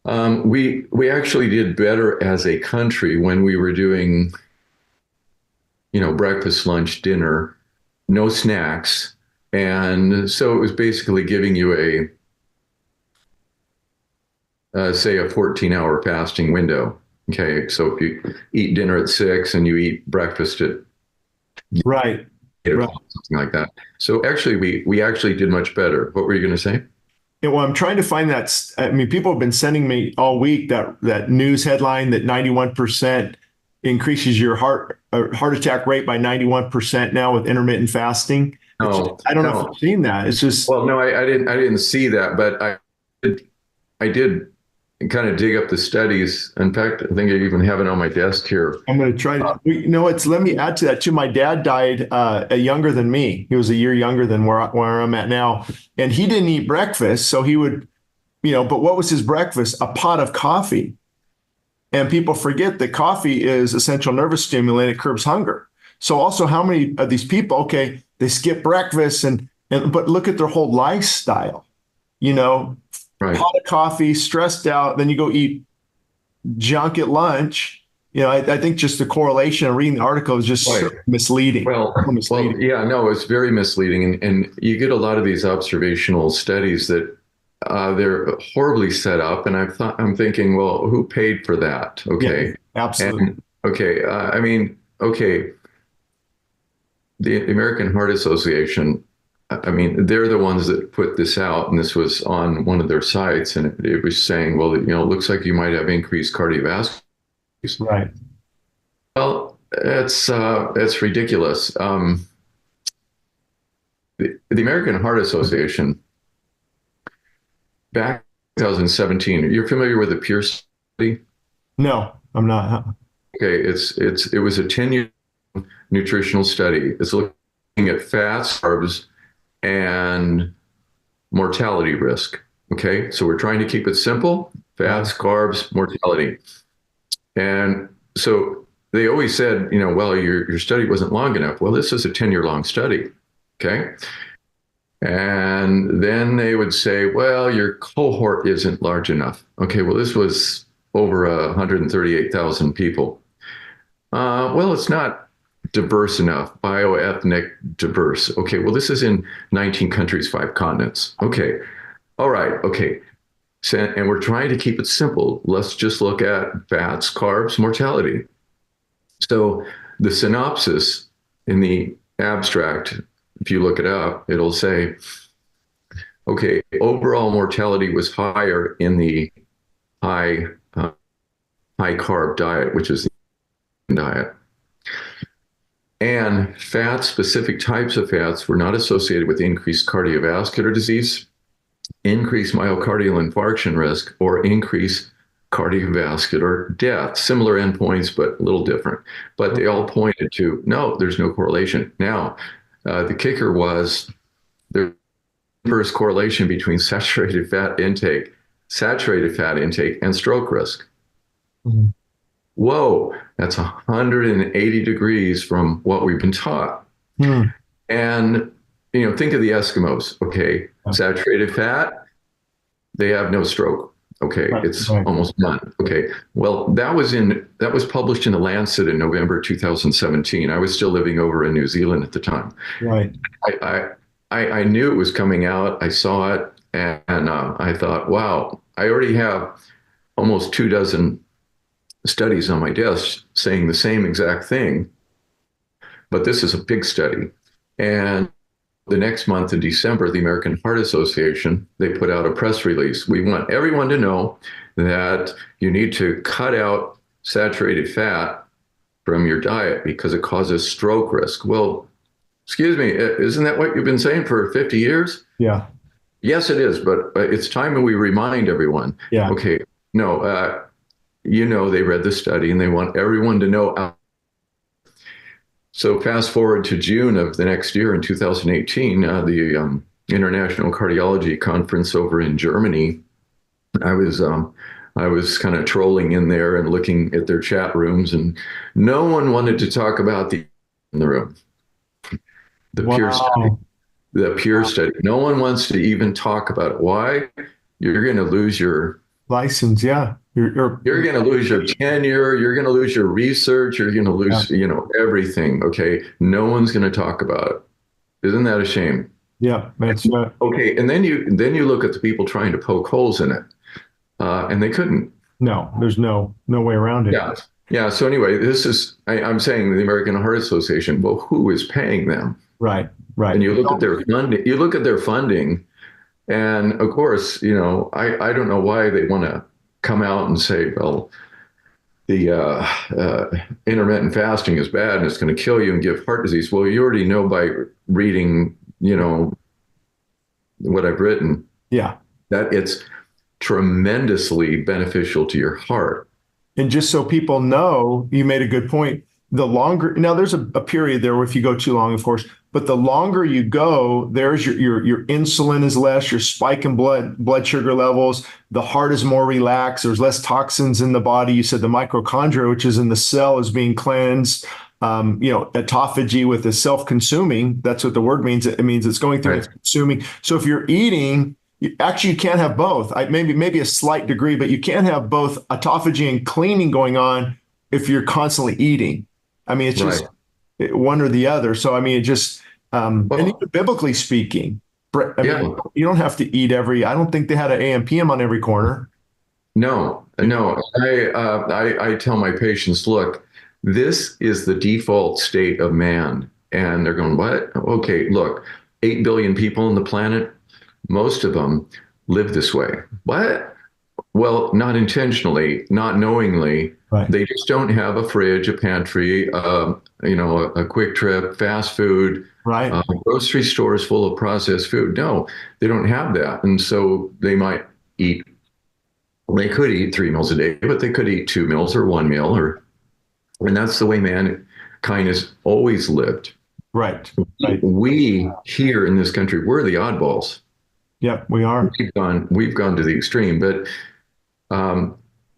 Yeah. We actually did better as a country when we were doing, breakfast, lunch, dinner, no snacks. And so it was basically giving you say a 14-hour fasting window. Okay, so if you eat dinner at 6 and you eat breakfast at right, 8 o'clock, something like that. So actually, we actually did much better. What were you going to say? Yeah, well, I'm trying to find that. I mean, people have been sending me all week that news headline that 91% increases your heart attack rate by 91% now with intermittent fasting. No, I don't know if you've seen that. It's just, well, no, I didn't see that, but I did kind of dig up the studies. In fact, I think I even have it on my desk here. I'm going to try to, let me add to that too. My dad died younger than me. He was a year younger than where I'm at now. And he didn't eat breakfast. So he would, but what was his breakfast? A pot of coffee. And people forget that coffee is a central nervous stimulant. It curbs hunger. So also how many of these people, okay, they skip breakfast but look at their whole lifestyle, Right. Pot of coffee, stressed out, then you go eat junk at lunch. I think just the correlation of reading the article is just misleading. Well, yeah, no, it's very misleading. And you get a lot of these observational studies that they're horribly set up. And I'm thinking, well, who paid for that? Okay. Yeah, absolutely. And, the American Heart Association, they're the ones that put this out, and this was on one of their sites, and it was saying, well, it looks like you might have increased cardiovascular. Right. Well, it's ridiculous. The American Heart Association, back in 2017, you're familiar with the Peer study? No, I'm not. Okay, it was a 10-year nutritional study. It's looking at fats, carbs, and mortality risk. Okay, so we're trying to keep it simple: fats, carbs, mortality. And so they always said, well, your study wasn't long enough. Well, this is a 10-year-long study. Okay. And then they would say, well, your cohort isn't large enough. Okay, well, this was over 138,000 people. Well, it's not diverse enough, bioethnic diverse. Okay, well, this is in 19 countries, 5 continents. Okay, all right, okay. So, and we're trying to keep it simple. Let's just look at fats, carbs, mortality. So the synopsis in the abstract, if you look it up, it'll say, okay, overall mortality was higher in the high carb diet, which is the diet. And fats, specific types of fats, were not associated with increased cardiovascular disease, increased myocardial infarction risk, or increased cardiovascular death. Similar endpoints, but a little different. But they all pointed to, no, there's no correlation. Now, the kicker was there's inverse correlation between saturated fat intake, and stroke risk. Mm-hmm. Whoa, that's 180 degrees from what we've been taught. Mm. And, think of the Eskimos, okay? Saturated fat, they have no stroke. Okay, Right, it's right, almost done. Okay, well, that was published in the Lancet in November 2017. I was still living over in New Zealand at the time. right. I I knew it was coming out. I saw it, and I thought, wow, I already have almost 2 dozen studies on my desk saying the same exact thing, but this is a big study. And the next month in December, the American Heart Association, they put out a press release. We want everyone to know that you need to cut out saturated fat from your diet because it causes stroke risk. Well, excuse me, isn't that what you've been saying for 50 years? Yeah, Yes, it is, but it's time we remind everyone. yeah. Okay, no, they read the study and they want everyone to know. So fast forward to June of the next year in 2018, the International Cardiology Conference over in Germany. I was I was kind of trolling in there and looking at their chat rooms, and no one wanted to talk about the in the room, the pure study, Wow. the pure study. No one wants to even talk about it. Why? You're going to lose your License, yeah. you're going to lose your tenure. You're going to lose your research. You're going to Yeah, lose, everything. Okay. No one's going to talk about it. Isn't that a shame? yeah. That's Okay. And then you look at the people trying to poke holes in it, and they couldn't. no. There's no way around it. Yeah. Yeah. So anyway, I'm saying the American Heart Association. Well, who is paying them? Right, right. And you look at their funding. You look at their funding, and of course, I don't know why they want to come out and say, well, the intermittent fasting is bad and it's going to kill you and give heart disease. Well, you already know by reading, what I've written, Yeah. that it's tremendously beneficial to your heart. And just so people know, you made a good point. The longer now, there's a period there where if you go too long, of course, but the longer you go, there's your insulin is less, your spike in blood sugar levels, the heart is more relaxed, there's less toxins in the body. You said the mitochondria, which is in the cell, is being cleansed. Autophagy with the self-consuming, that's what the word means. It means it's going through and Right. it's consuming. So if you're eating, actually, you can't have both. Maybe a slight degree, but you can't have both autophagy and cleaning going on if you're constantly eating. I mean, it's just Right. one or the other. So I mean, it just and Well, even biblically speaking, I mean, yeah. you don't have to eat every. I don't think they had an AM PM on every corner. No, no. I tell my patients, look, this is the default state of man. And they're going, what? Okay, look, 8 billion people on the planet, most of them live this way. What? Well, not intentionally, not knowingly. Right. They just don't have a fridge, a pantry, a quick trip, fast food, Right. grocery stores full of processed food. No, they don't have that. And so eat they could eat 3 meals a day, but they could eat 2 meals or 1 meal, and that's the way mankind has always lived. Right. Right. We here in this country, we're the oddballs. Yep. We are. We've gone to the extreme, but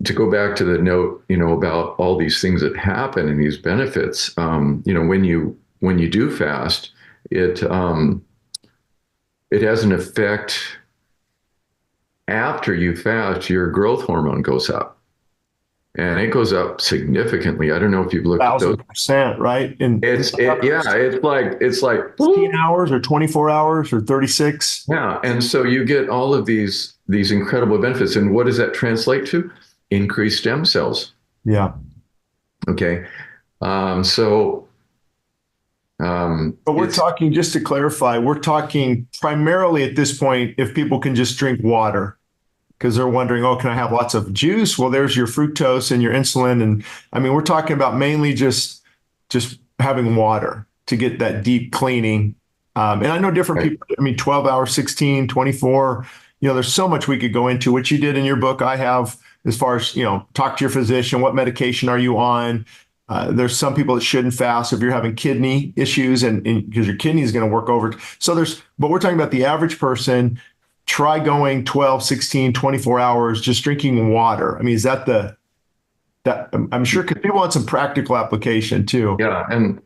to go back to the note, about all these things that happen and these benefits, when you do fast, it has an effect. After you fast, your growth hormone goes up, and it goes up significantly. I don't know if you've looked at those. 1,000%, right? And Yeah, it's like 16 hours or 24 hours or 36. yeah, and so you get all of these incredible benefits, and what does that translate to? Increased stem cells. Yeah. Okay, so But we're talking, just to clarify, we're talking primarily at this point, if people can just drink water, because they're wondering, oh, can I have lots of juice? Well, there's your fructose and your insulin. And I mean, we're talking about mainly just having water to get that deep cleaning. And I know different right. people, I mean, 12 hours, 16, 24, there's so much we could go into, which you did in your book. I have, as far as, talk to your physician, what medication are you on? There's some people that shouldn't fast if you're having kidney issues and because your kidney is going to work over. So but we're talking about the average person. Try going 12, 16, 24 hours, just drinking water. I mean, is that I'm sure because people want some practical application too. Yeah, and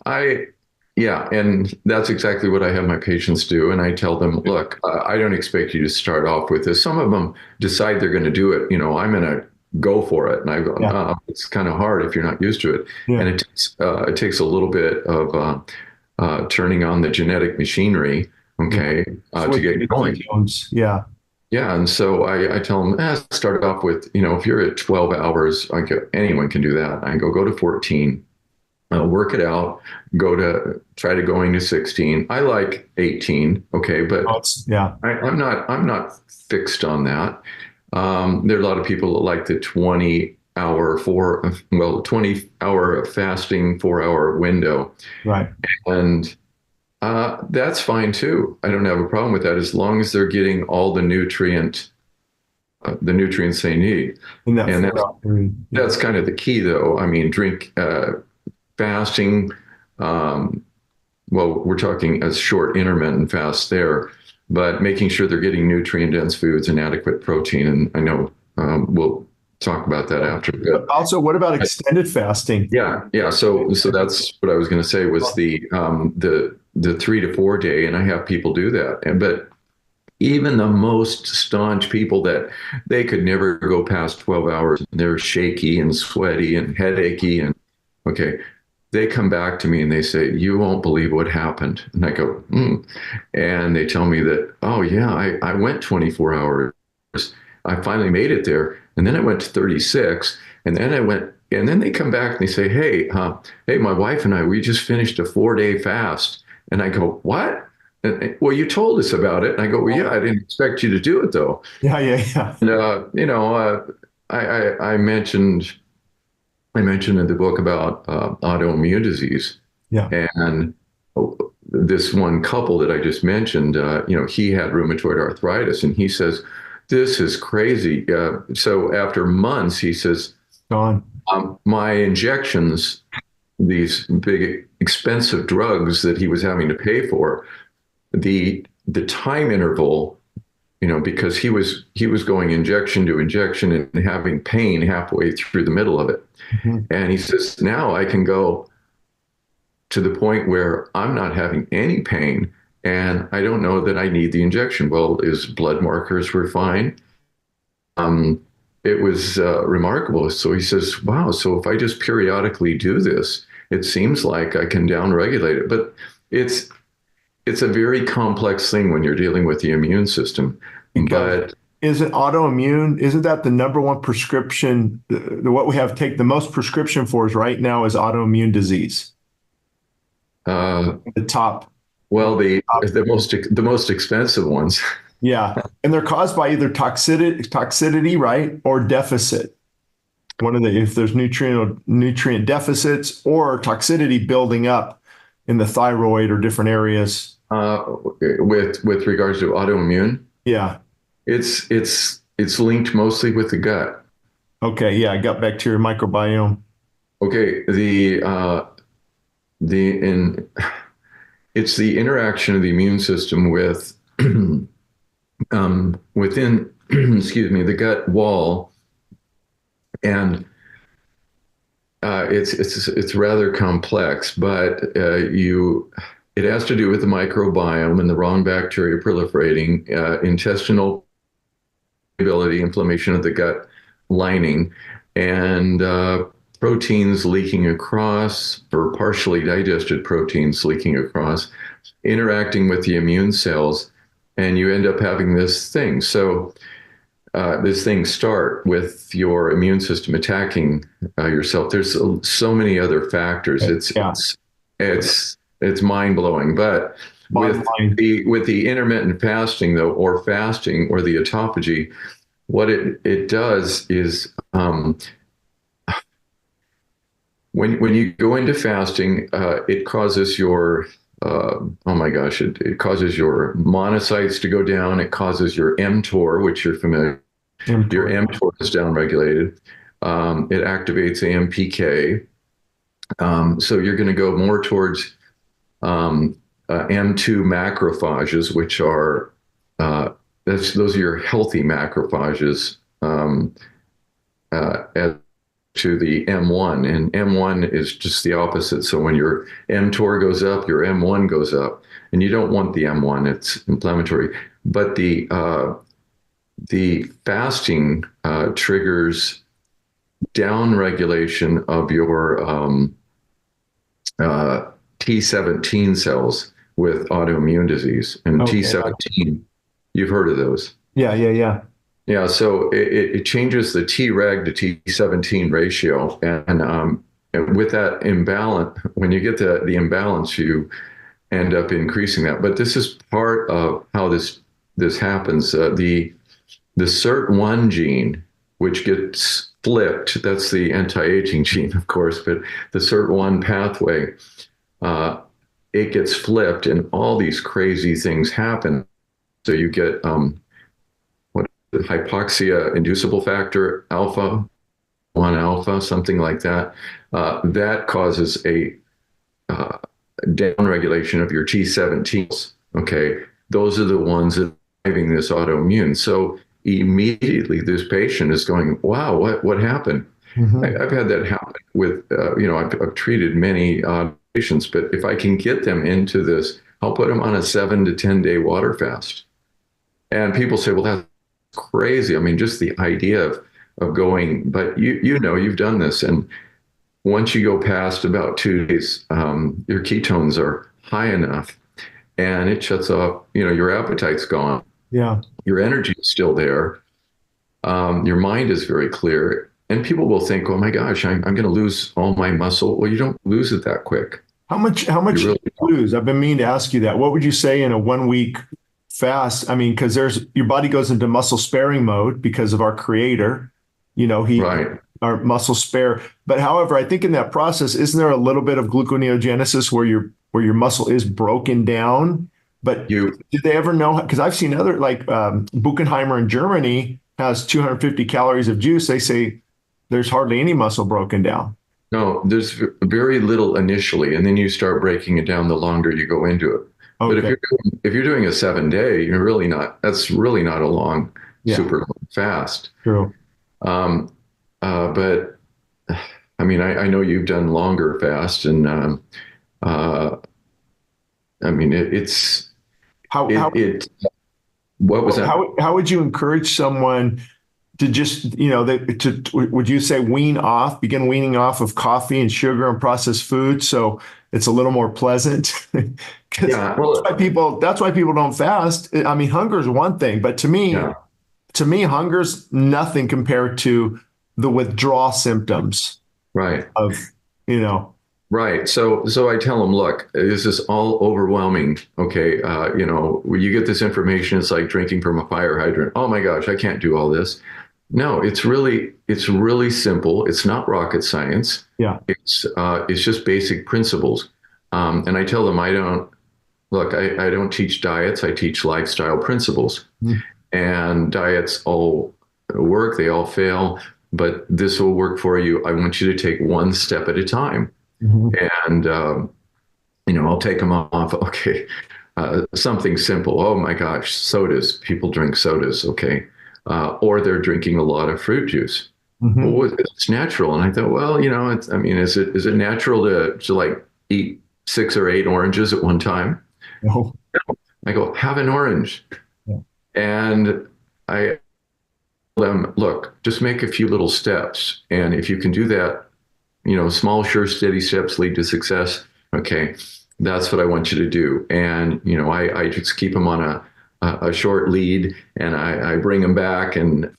Yeah, and that's exactly what I have my patients do. And I tell them, look, I don't expect you to start off with this. Some of them decide they're going to do it. I'm going to go for it. And I go, Yeah. no, it's kind of hard if you're not used to it. And Yeah. it takes a little bit of turning on the genetic machinery, Yeah. okay, to Switch get to going. ketones. Yeah. Yeah, and so I tell them, start off with, if you're at 12 hours, anyone can do that. I go to 14, work it out, try to going to 16. I like 18, okay, Oh, but yeah. I'm not fixed on that. There are a lot of people that like the 20-hour fasting, 4-hour window, Right. and that's fine too. I don't have a problem with that as long as they're getting all the nutrients they need. In that And 4 hour period. Yeah. that's kind of the key, though. I mean, fasting. Um, well, we're talking a short intermittent fast there, but making sure they're getting nutrient dense foods and adequate protein. And I know we'll talk about that after. But also, what about extended fasting? Yeah. So that's what I was going to say was the 3 to 4 day, and I have people do that. But even the most staunch people that they could never go past 12 hours, they're shaky and sweaty and headachy, and okay, they come back to me and they say, "You won't believe what happened." And I go, and they tell me that, "Oh yeah, I went 24 hours. I finally made it there, and then I went to 36, and then I went." And then they come back and they say, "Hey, my wife and I, we just finished a 4-day fast." And I go, "What?" And, well, you told us about it. And I go, "Well, yeah, I didn't expect you to do it though." Yeah. Yeah. Yeah. And I mentioned in the book about autoimmune disease, Yeah. and this one couple that I just mentioned, he had rheumatoid arthritis, and he says, "This is crazy." So after months, he says, Gone. "My injections, these big expensive drugs that he was having to pay for, the time interval." Because he was going injection to injection and having pain halfway through the middle of it. Mhm. And he says, now I can go to the point where I'm not having any pain and I don't know that I need the injection. Well, his blood markers were fine. Um, it was remarkable. So he says, wow, so if I just periodically do this, it seems like I can downregulate it. But it's it's a very complex thing when you're dealing with the immune system. Because But is it autoimmune? Isn't that the number one prescription? What we have take the most prescription for is right now is autoimmune disease. uh, The top. well, the top the most expensive ones. Yeah. And they're caused by either toxicity, right? Or deficit. One of the, if there's nutrient deficits or toxicity building up in the thyroid or different areas. With regards to autoimmune, Yeah. it's linked mostly with the gut. Okay. Yeah. Gut bacteria microbiome. Okay, the in it's the interaction of the immune system with within excuse me, the gut wall, and it's rather complex, but it has to do with the microbiome and the wrong bacteria proliferating, intestinal ability, inflammation of the gut lining, and proteins leaking across, or partially digested proteins leaking across, interacting with the immune cells, and you end up having this thing. So this thing start with your immune system attacking yourself. There's so many other factors. Yeah. It's mind blowing. But Bottom line. with the intermittent fasting though, or fasting or the autophagy, what it does is when you go into fasting, it causes your oh my gosh, it causes your monocytes to go down. It causes your mTOR, which you're familiar. Your mTOR is downregulated. It activates AMPK. So you're going to go more towards M2 macrophages, which are those are your healthy macrophages. to the M1, and M1 is just the opposite. So when your mTOR goes up, your M1 goes up, and you don't want the M1; it's inflammatory. But the fasting triggers down regulation of your T17 cells with autoimmune disease, and Okay. T17. You've heard of those. Yeah. Yeah, so it changes the Treg to T17 ratio, and with that imbalance, when you get the imbalance, you end up increasing that. But this is part of how this happens. The SIRT1 gene, which gets flipped, that's the anti-aging gene, of course, but the SIRT1 pathway, it gets flipped, and all these crazy things happen. So you get hypoxia inducible factor alpha, 1 alpha, something like that. That causes a down regulation of your T17s. Okay, those are the ones that are driving this autoimmune. So immediately, this patient is going, "Wow, what happened?" I've had that happen with, I've treated many patients, but if I can get them into this, I'll put them on a 7 to 10 day water fast. And people say, "Well, that's crazy." I mean, just the idea of going, but you've done this, and once you go past about 2 days, your ketones are high enough, and it shuts off. Your appetite's gone. Yeah. Your energy is still there. Your mind is very clear, and people will think, "Oh my gosh, I'm going to lose all my muscle." Well, you don't lose it that quick. How much do you lose? I've been meaning to ask you that. What would you say in a 1 week fast? I mean, because your body goes into muscle sparing mode because of our creator. Right. Our muscle spare. But however, I think in that process, isn't there a little bit of gluconeogenesis where your muscle is broken down? But did they ever know? Because I've seen other, like Buchenheimer in Germany has 250 calories of juice. They say there's hardly any muscle broken down. No, there's very little initially, and then you start breaking it down the longer you go into it. Okay. But if you're doing a 7 day, you're really not. That's really not a long, super long fast. True. But I mean, I know you've done longer fast, and I mean, what was that? How would you encourage someone to just, would you say begin weaning off of coffee and sugar and processed food so it's a little more pleasant? Yeah, well, that's why people don't fast. I mean, hunger is one thing, but to me, hunger's nothing compared to the withdrawal symptoms. Right. Right. So I tell them, look, this is all overwhelming. Okay. When you get this information, it's like drinking from a fire hydrant. Oh my gosh, I can't do all this. No, it's really simple. It's not rocket science. Yeah. It's just basic principles. And I tell them, I don't teach diets. I teach lifestyle principles. And diets all work. They all fail, but this will work for you. I want you to take one step at a time. And, I'll take them off. Okay. Something simple. Oh my gosh, sodas. People drink sodas. Okay. Or they're drinking a lot of fruit juice. Well, it's natural. And I thought, well, is it natural to like eat 6 or 8 oranges at one time? No. I go, have an orange. Yeah. And I tell them, look, just make a few little steps. And if you can do that, small, sure, steady steps lead to success. Okay, that's what I want you to do. And, I just keep them on a short lead, and I bring them back, and,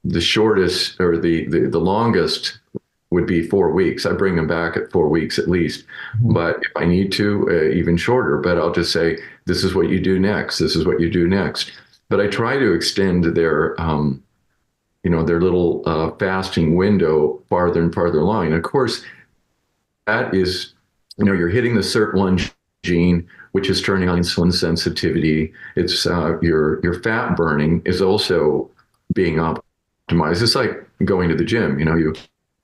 the shortest or the longest would be 4 weeks. I bring them back at 4 weeks at least. But if I need to, even shorter, but I'll just say, this is what you do next. This is what you do next. But I try to extend their little fasting window farther and farther along. And of course, that is, you're hitting the SIRT1 gene, which is turning on insulin sensitivity. It's your fat burning is also being optimized. It's like going to the gym.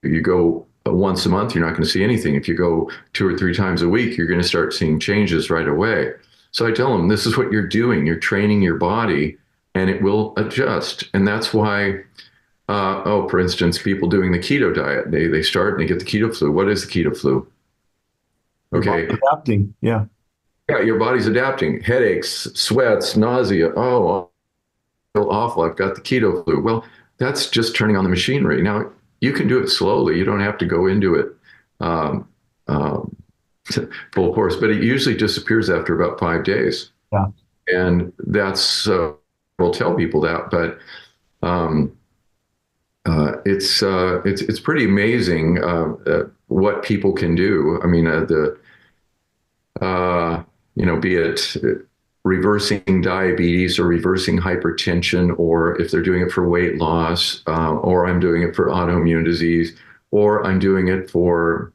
You go once a month, you're not going to see anything. If you go 2 or 3 times a week, you're going to start seeing changes right away. So I tell them, this is what you're doing. You're training your body, and it will adjust. And that's why For instance, people doing the keto diet, they start and they get the keto flu. What is the keto flu? Your body Okay. adapting. Yeah. Yeah, your body's adapting. Headaches, sweats, nausea. Oh, I feel awful. I've got the keto flu. Well, that's just turning on the machinery. Now, you can do it slowly. You don't have to go into it um, um, full force, but it usually disappears after about 5 days. Yeah. And that's, we'll tell people that, but um, it's pretty amazing what people can do. I mean, be it reversing diabetes or reversing hypertension, or if they're doing it for weight loss, or I'm doing it for autoimmune disease, or I'm doing it for,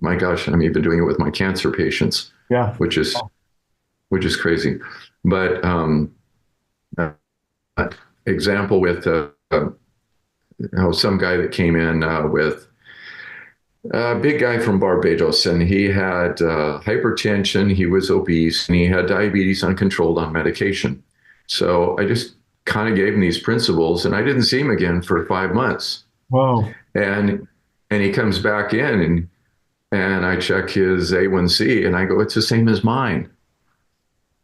my gosh, I'm even doing it with my cancer patients, Yeah. which is crazy. But example with some guy that came in with a big guy from Barbados, and he had hypertension, he was obese, and he had diabetes uncontrolled on medication. So I just kind of gave him these principles, and I didn't see him again for 5 months. Whoa. And he comes back in, and I check his A1C, and I go, it's the same as mine.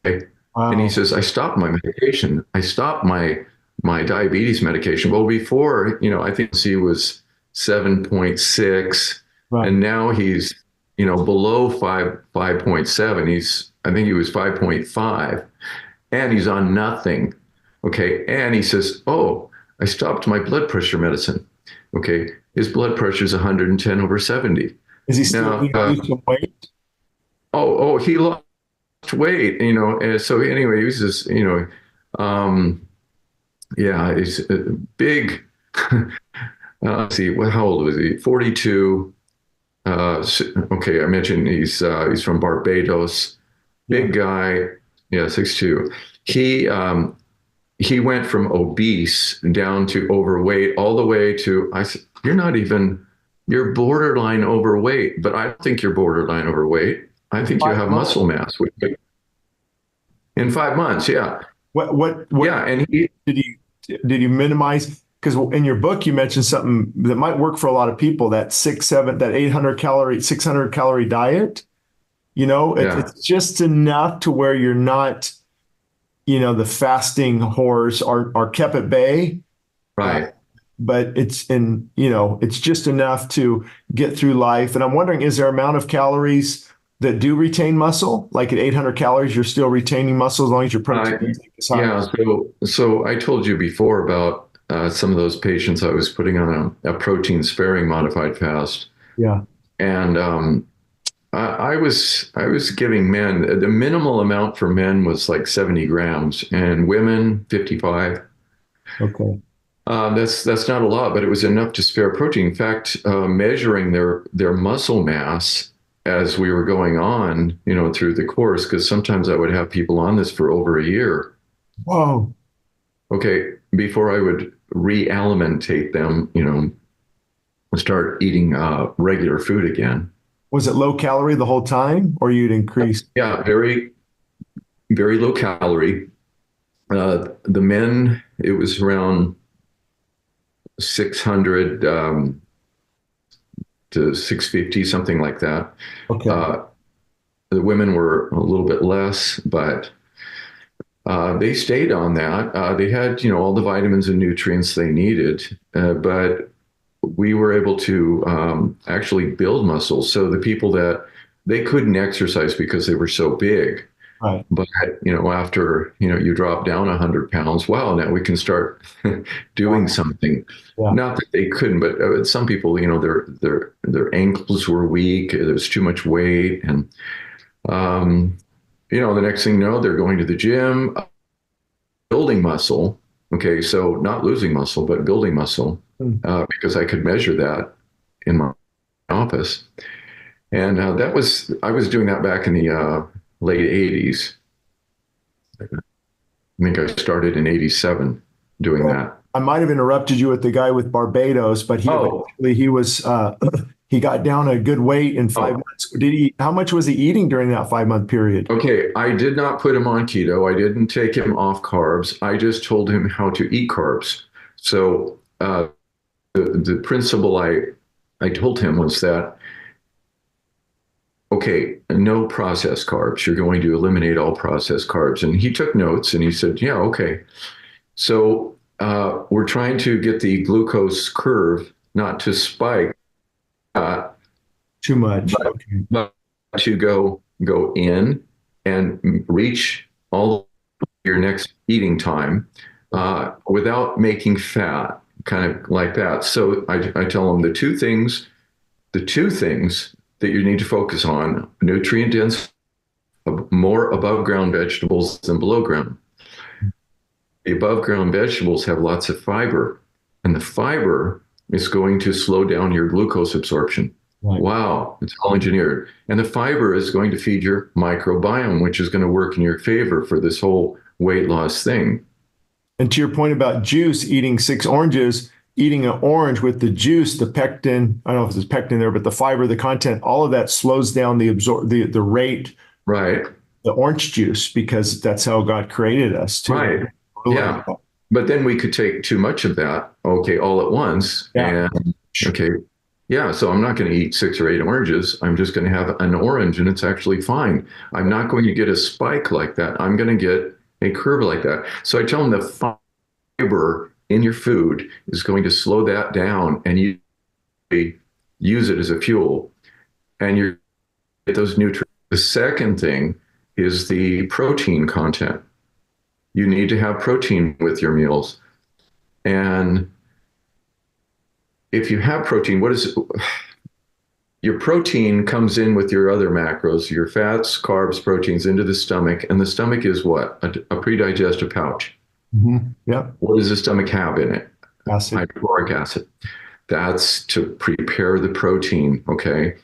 Okay? Wow. And he says, I stopped my medication. I stopped my diabetes medication. Well, before, I think he was 7.6. Right. And now he's, below 5.7. I think he was 5.5, and he's on nothing. Okay. And he says, oh, I stopped my blood pressure medicine. Okay. His blood pressure is 110/70. Is he still losing some weight? He lost weight, and so anyway, he was just, yeah, he's big. Let's see, how old was he? 42. Okay, I mentioned he's from Barbados. Big guy. Yeah, 6'2". He went from obese down to overweight all the way to, I said, you're borderline overweight, but I don't think you're borderline overweight. I think you have muscle mass. In 5 months, yeah. What Yeah, and did you minimize? Because in your book, you mentioned something that might work for a lot of people, that 800 calorie, 600 calorie diet. It's just enough to where you're not, the fasting whores are kept at bay. Right. But it's just enough to get through life. And I'm wondering, is there an amount of calories that do retain muscle? Like at 800 calories, you're still retaining muscle as long as your protein is high. Yeah. So I told you before about some of those patients I was putting on a protein sparing modified fast. Yeah. And I was giving men, the minimal amount for men was like 70 grams, and women 55. Okay. That's not a lot, but it was enough to spare protein. In fact, measuring their muscle mass as we were going on, through the course, because sometimes I would have people on this for over a year. Whoa. Okay, before I would realimentate them, start eating regular food again. Was it low calorie the whole time, or you'd increase? Yeah, very, very low calorie. The men, it was around 600 to 650, something like that. Okay. The women were a little bit less, but they stayed on that. They had, all the vitamins and nutrients they needed, but we were able to actually build muscle. So the people that they couldn't exercise because they were so big. Right. But, after, you drop down 100 pounds, wow, now we can start doing something. Yeah. Not that they couldn't, but some people, their ankles were weak. There was too much weight. And, the next thing you know, they're going to the gym, building muscle. Okay. So not losing muscle, but building muscle, because I could measure that in my office. And I was doing that back in the late 80s. I think I started in 87 doing that. I might have interrupted you with the guy with Barbados, but he was he got down a good weight in 5 months. How much was he eating during that 5-month period? Okay, I did not put him on keto. I didn't take him off carbs. I just told him how to eat carbs. So the principle I told him was that, okay, no processed carbs. You're going to eliminate all processed carbs. And he took notes and he said, yeah, okay. So we're trying to get the glucose curve not to spike Too much. but, Okay. but to go in and reach all your next eating time without making fat, kind of like that. So I tell them the two things that you need to focus on: nutrient dense, more above ground vegetables than below ground. The above ground vegetables have lots of fiber, and the fiber is going to slow down your glucose absorption. Right. Wow, it's all engineered. And the fiber is going to feed your microbiome, which is going to work in your favor for this whole weight loss thing. And to your point about juice, eating 6 oranges, eating an orange with the juice, the pectin, I don't know if there's pectin there, but the fiber, the content, all of that slows down the rate, Right. the orange juice, because that's how God created us too. Right. Yeah. But then we could take too much of that, okay, all at once. Yeah. And okay, yeah, so I'm not going to eat 6 or 8 oranges. I'm just going to have an orange and it's actually fine. I'm not going to get a spike like that. I'm going to get a curve like that. So I tell them the fiber in your food is going to slow that down and you use it as a fuel and you get those nutrients. The second thing is the protein content. You need to have protein with your meals. And if you have protein, your protein comes in with your other macros, your fats, carbs, proteins into the stomach. And the stomach is what? A pre-digestive pouch. Mm-hmm. Yeah. What does the stomach have in it? Acid. Hydrochloric acid. That's to prepare the protein, okay?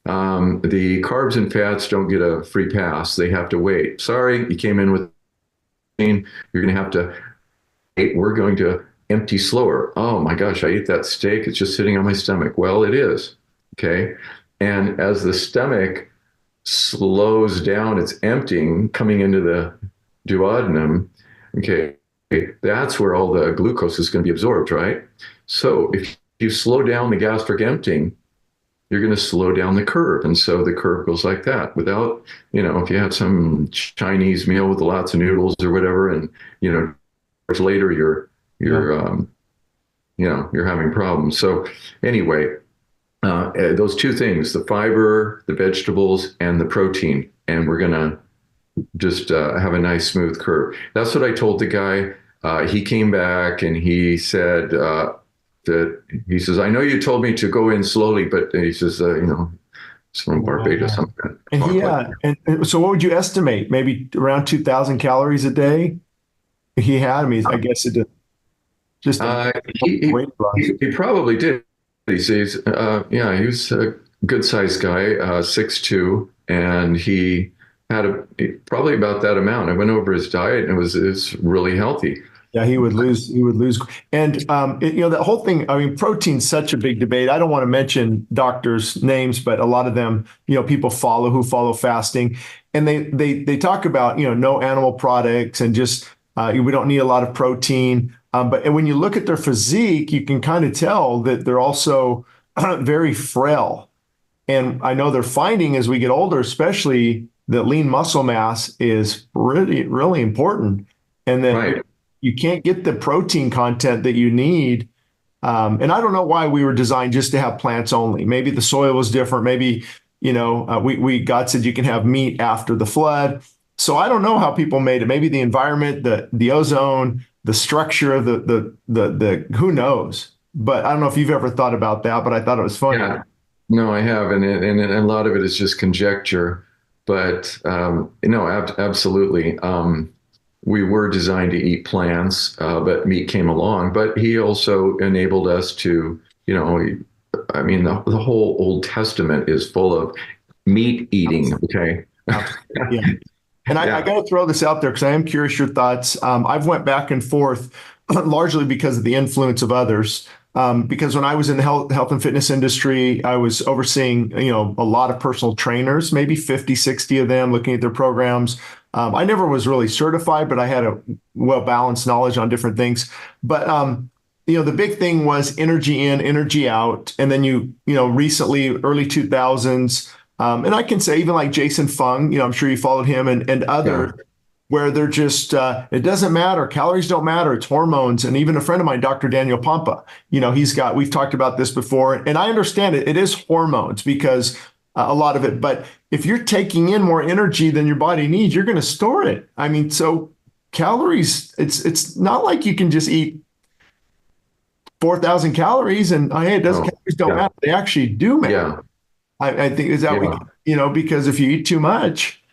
The carbs and fats don't get a free pass. They have to wait. Sorry, you came in with you're going to have to wait. We're going to empty slower. Oh my gosh, I ate that steak. It's just sitting on my stomach. Well, it is. Okay. And as the stomach slows down, it's emptying, coming into the duodenum. Okay. That's where all the glucose is going to be absorbed, right? So if you slow down the gastric emptying, you're going to slow down the curve. And so the curve goes like that without, if you have some Chinese meal with lots of noodles or whatever, and, hours later you're having problems. So anyway, those two things, the fiber, the vegetables, and the protein, and we're going to just have a nice smooth curve. That's what I told the guy. He came back and he said, he says, I know you told me to go in slowly, but he says, it's from Barbados. And so what would you estimate? Maybe around 2,000 calories a day he had? I mean, I guess it just he probably did. He says, he was a good sized guy, 6'2", and he had probably about that amount. I went over his diet and it was really healthy. Yeah, he would lose. And, the whole thing, I mean, protein's such a big debate. I don't want to mention doctors' names, but a lot of them, people who follow fasting. And they talk about, no animal products and just, we don't need a lot of protein. And when you look at their physique, you can kind of tell that they're also very frail. And I know they're finding as we get older, especially, that lean muscle mass is really, really important. And then right. You can't get the protein content that you need. And I don't know why we were designed just to have plants only. Maybe the soil was different. Maybe, God said you can have meat after the flood. So I don't know how people made it. Maybe the environment, the ozone, the structure of the who knows? But I don't know if you've ever thought about that, but I thought it was funny. Yeah. No, I have. And a lot of it is just conjecture. But no, absolutely. We were designed to eat plants, but meat came along. But he also enabled us to, the whole Old Testament is full of meat eating. Okay. Yeah. And I got to throw this out there because I am curious your thoughts. I've went back and forth largely because of the influence of others. Because when I was in the health and fitness industry, I was overseeing, a lot of personal trainers, maybe 50, 60 of them, looking at their programs. I never was really certified, but I had a well-balanced knowledge on different things. But the big thing was energy in, energy out. And then recently, early 2000s, and I can say even like Jason Fung, I'm sure you followed him and others, Yeah. where they're just, it doesn't matter. Calories don't matter. It's hormones. And even a friend of mine, Dr. Daniel Pompa, we've talked about this before. And I understand it. It is hormones because a lot of it. But if you're taking in more energy than your body needs, you're going to store it. I mean, so calories, it's not like you can just eat 4,000 calories and hey, it doesn't, Oh, calories don't yeah. matter. They actually do matter. Yeah. I think is that Yeah. because if you eat too much.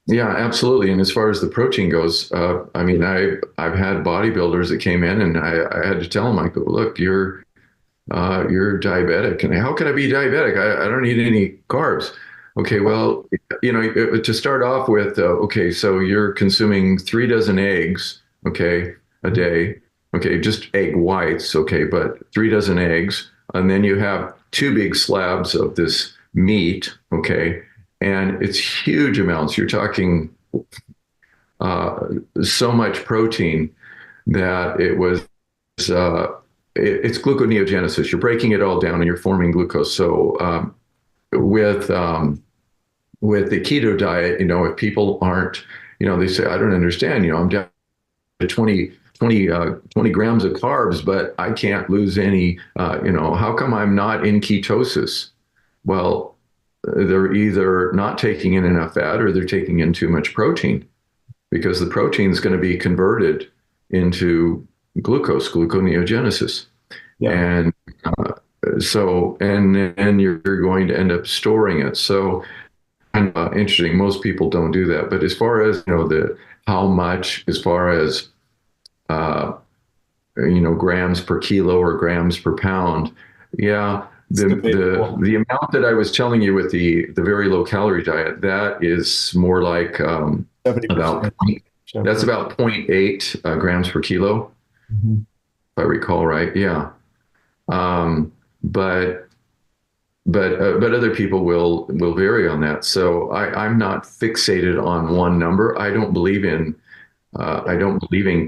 Yeah, absolutely. And as far as the protein goes, I mean, I've had bodybuilders that came in, and I had to tell them, I go, look, you're diabetic, and how can I be diabetic? I don't eat any carbs. Okay, well, to start off with, okay, so you're consuming 3 dozen eggs, okay, a day, okay, just egg whites, okay, but 3 dozen eggs, and then you have two big slabs of this meat, okay, and it's huge amounts. You're talking uh, so much protein that it's gluconeogenesis. You're breaking it all down and you're forming glucose. So with with the keto diet, if people aren't, they say, I don't understand. I'm down to 20 grams of carbs, but I can't lose any. How come I'm not in ketosis? Well, they're either not taking in enough fat or they're taking in too much protein, because the protein is going to be converted into gluconeogenesis. Yeah. And and you're going to end up storing it. So interesting. Most people don't do that. But as far as, the how much, as far as, uh, grams per kilo or grams per pound, yeah, the amount that I was telling you with the very low calorie diet, that is more like about 70%. that's about 0.8 grams per kilo, Mhm. if I recall right. Yeah. Um, but but other people will vary on that. So I'm not fixated on one number. I don't believe in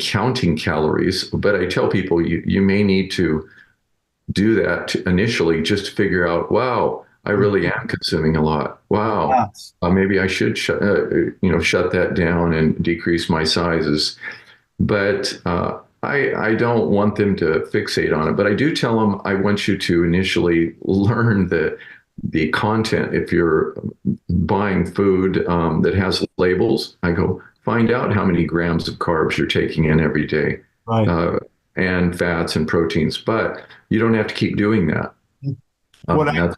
counting calories, but I tell people you may need to do that initially, just to figure out, wow, I really am consuming a lot. Wow, Yes. maybe I should shut that down and decrease my sizes. But I don't want them to fixate on it. But I do tell them, I want you to initially learn the content. If you're buying food that has labels, I go, find out how many grams of carbs you're taking in every day, Right. and fats and proteins. But you don't have to keep doing that. What That's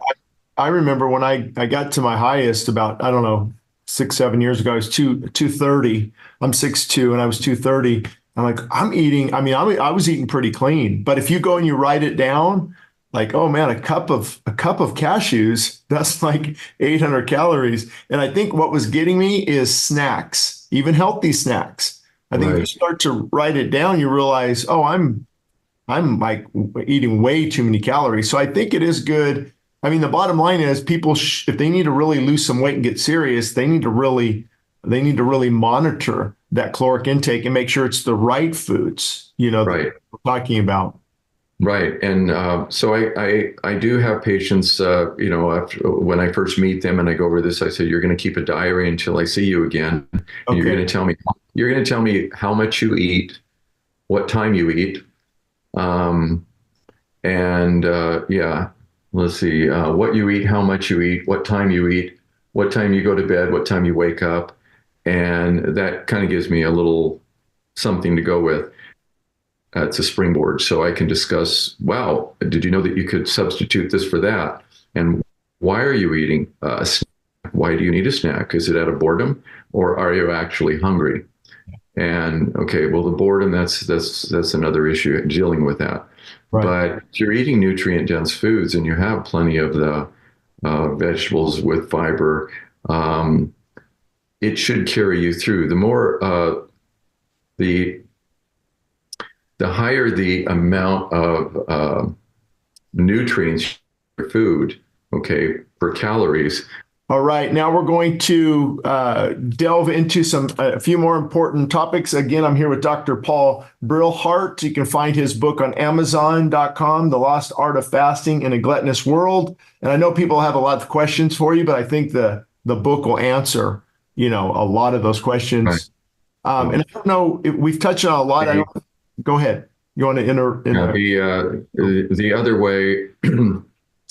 I remember when I got to my highest about, I don't know, 6, 7 years ago, I was 230. I'm 6'2" and I was 230. I'm like, I'm eating, I was eating pretty clean. But if you go and you write it down, like, oh man, a cup of cashews, that's like 800 calories. And I think what was getting me is snacks, even healthy snacks. I think if you right. start to write it down, you realize, oh, I'm like eating way too many calories. So I think it is good. I mean, the bottom line is people, if they need to really lose some weight and get serious, they need to really monitor that caloric intake and make sure it's the right foods, that Right. we're talking about. Right. And so I do have patients, after, when I first meet them and I go over this, I say, you're going to keep a diary until I see you again. And Okay. you're going to tell me how much you eat, what time you eat. Um, and yeah, let's see, what you eat, how much you eat, what time you eat, what time you go to bed, what time you wake up. And that kind of gives me a little something to go with. It's a springboard, so I can discuss, wow, did you know that you could substitute this for that? And why are you eating a snack? Why do you need a snack? Is it out of boredom, or are you actually hungry? And okay, well, the boredom, that's another issue, dealing with that. Right. But if you're eating nutrient dense foods and you have plenty of the vegetables with fiber, um, it should carry you through. The the higher the amount of nutrients in your food, okay, per calories, All right, now we're going to delve into a few more important topics. Again, I'm here with Dr. Paul Brillhart. You can find his book on Amazon.com, The Lost Art of Fasting in a Gluttonous World. And I know people have a lot of questions for you, but I think the book will answer, a lot of those Right. questions. And I don't know, we've touched on a lot. Go ahead. You want to The other way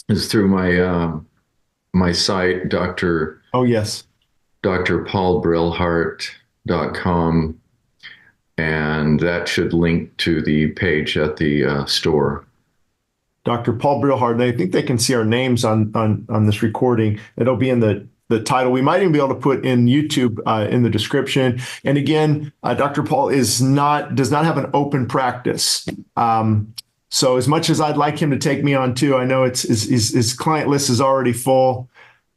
is through my site, Oh, yes. drpaulbrillhart.com, and that should link to the page at the store. Dr. Paul Brillhart, and I think they can see our names on this recording. It'll be in the title. We might even be able to put in YouTube in the description. And again, Dr. Paul does not have an open practice. So as much as I'd like him to take me on too, I know his client list is already full.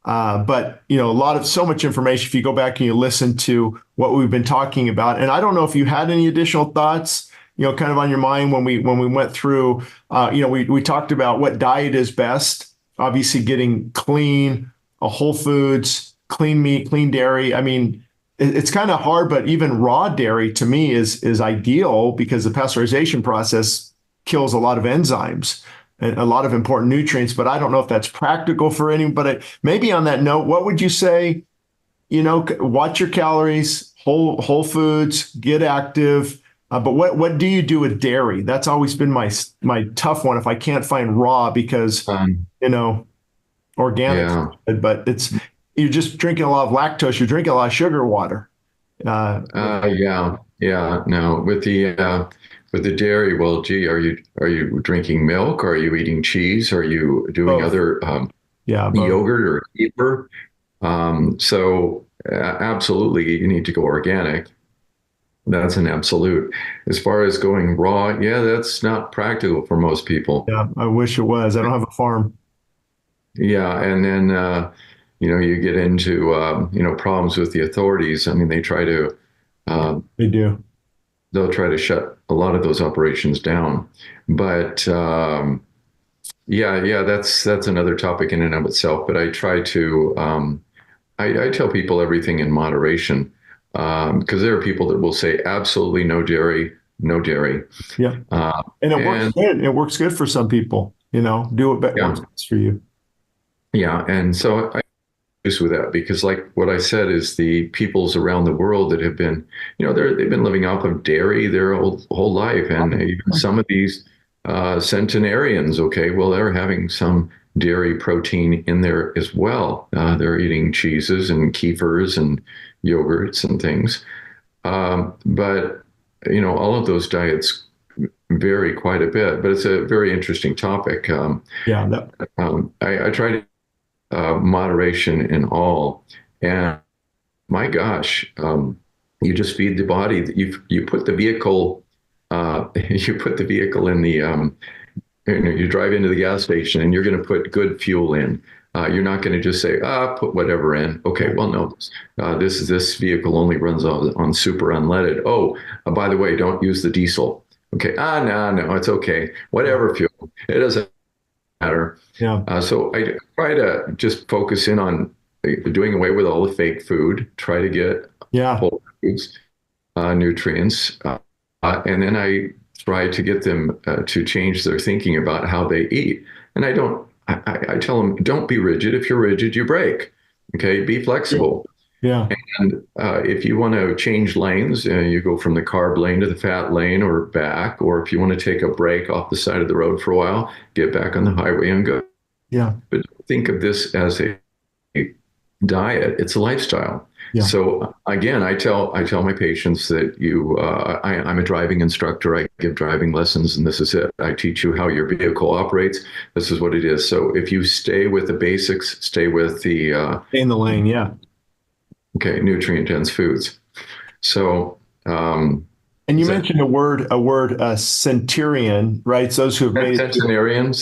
But so much information if you go back and you listen to what we've been talking about. And I don't know if you had any additional thoughts, kind of on your mind when we went through, we talked about what diet is best, obviously getting clean, whole foods, clean meat, clean dairy. I mean, it's kind of hard, but even raw dairy to me is ideal because the pasteurization process kills a lot of enzymes and a lot of important nutrients, but I don't know if that's practical for anybody. Maybe on that note, what would you say, watch your calories, whole foods, get active. But what do you do with dairy? That's always been my tough one if I can't find raw because, organic, Yeah. but you're just drinking a lot of lactose. You're drinking a lot of sugar water. Yeah. No, with the dairy, well, gee, are you drinking milk? Are you eating cheese? Are you doing Both. other Both. yogurt or kefir? So absolutely, you need to go organic. That's an absolute. As far as going raw, yeah, that's not practical for most people. Yeah, I wish it was. I don't have a farm. Yeah, and then you get into problems with the authorities. I mean, they try to They do. they'll try to shut a lot of those operations down. But yeah, that's another topic in and of itself. But I try to I tell people everything in moderation because there are people that will say absolutely no dairy, no dairy. Yeah, and it works good. It works good for some people. Do what works best for you. Yeah, and so I with that because like what I said is the peoples around the world that have been, they've been living off of dairy their whole life. And even some of these centenarians, okay, well, they're having some dairy protein in there as well. They're eating cheeses and kefirs and yogurts and things. But, all of those diets vary quite a bit, but it's a very interesting topic. I try to moderation in all. And my gosh, you just feed the body. You put the vehicle, in the, you drive into the gas station and you're going to put good fuel in. You're not going to just say, put whatever in. Okay, well, no, this vehicle only runs on super unleaded. Oh, by the way, don't use the diesel. Okay, no, it's okay. Whatever fuel, it doesn't matter. Yeah. So I try to just focus in on doing away with all the fake food, try to get whole foods, nutrients, and then I try to get them to change their thinking about how they eat. And I tell them, don't be rigid. If you're rigid, you break. Okay, be flexible. Yeah. And if you want to change lanes, you go from the carb lane to the fat lane or back, or if you want to take a break off the side of the road for a while, get back on the highway and go. Yeah. But think of this as a diet. It's a lifestyle. Yeah. So again, I tell my patients that I'm a driving instructor. I give driving lessons, and this is it. I teach you how your vehicle operates. This is what it is. So if you stay with the basics, stay with the stay in the lane. Yeah. Okay, nutrient dense foods. So, and you mentioned a word, centurion, right? Those who have made centenarian.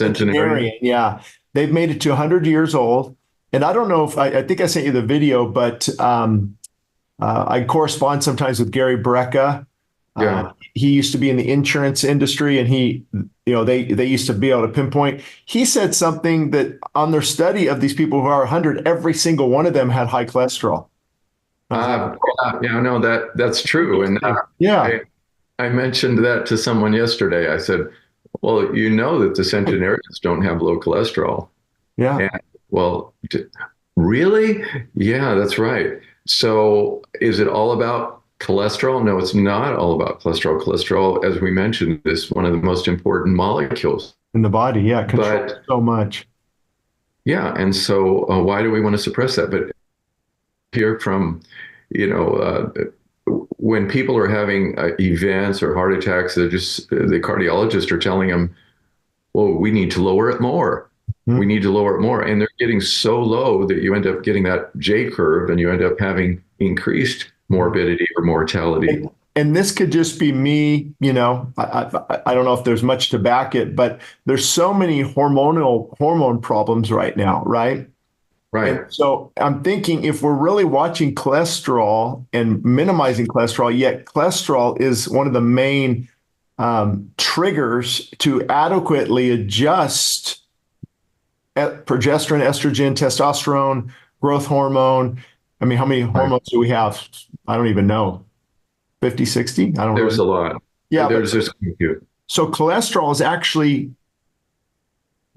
Yeah, they've made it to 100 years old. And I don't know if I think I sent you the video, but I correspond sometimes with Gary Brecka, Yeah. He used to be in the insurance industry, and they used to be able to pinpoint. He said something that on their study of these people who are 100, every single one of them had high cholesterol. I was like, Yeah, no, that's true. And yeah, I mentioned that to someone yesterday. I said, well, you know that the centenarians don't have low cholesterol. yeah. And well, really? Yeah, that's right. So is it all about cholesterol? No, it's not all about cholesterol. Cholesterol, as we mentioned, is one of the most important molecules. In the body, yeah, controls But so much. yeah, and so why do we want to suppress that? But hear from, you know, when people are having events or heart attacks, the cardiologists are telling them, well, we need to lower it more. We Mhm. need to lower it more. And they're getting so low that you end up getting that J curve and you end up having increased morbidity or mortality. And this could just be me, I don't know if there's much to back it, but there's so many hormone problems right now, right? And Right. so I'm thinking if we're really watching cholesterol and minimizing cholesterol, yet cholesterol is one of the main triggers to adequately adjust progesterone, estrogen, testosterone, growth hormone. I mean, how many Right. hormones do we have? I don't even know. 50, 60? I don't There's really. a lot. Yeah, but There's this compute. so cholesterol is actually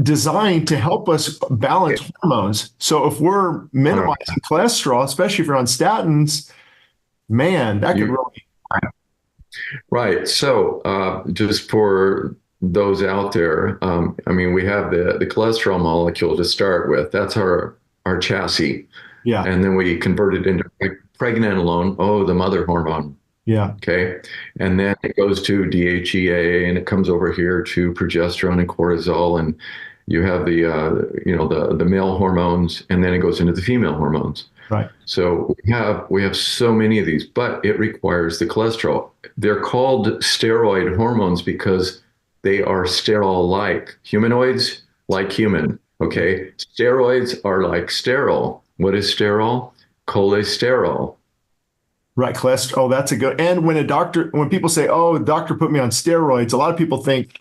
designed to help us balance hormones. So if we're minimizing cholesterol, especially if you're on statins, man, that could You, really. right. So just for those out there, I mean, we have the cholesterol molecule to start with. That's our chassis. Yeah, And then we convert it into pregnenolone, oh, the mother hormone. yeah, Okay. And then it goes to DHEA and it comes over here to progesterone and cortisol. And you have the male hormones, and then it goes into the female hormones. right. So we have so many of these, but it requires the cholesterol. They're called steroid hormones because they are sterile-like. Humanoids like human. Okay. Steroids are like sterile. What is sterile? Cholesterol. Right, cholesterol. Oh, that's a good. And when people say, "Oh, the doctor put me on steroids," a lot of people think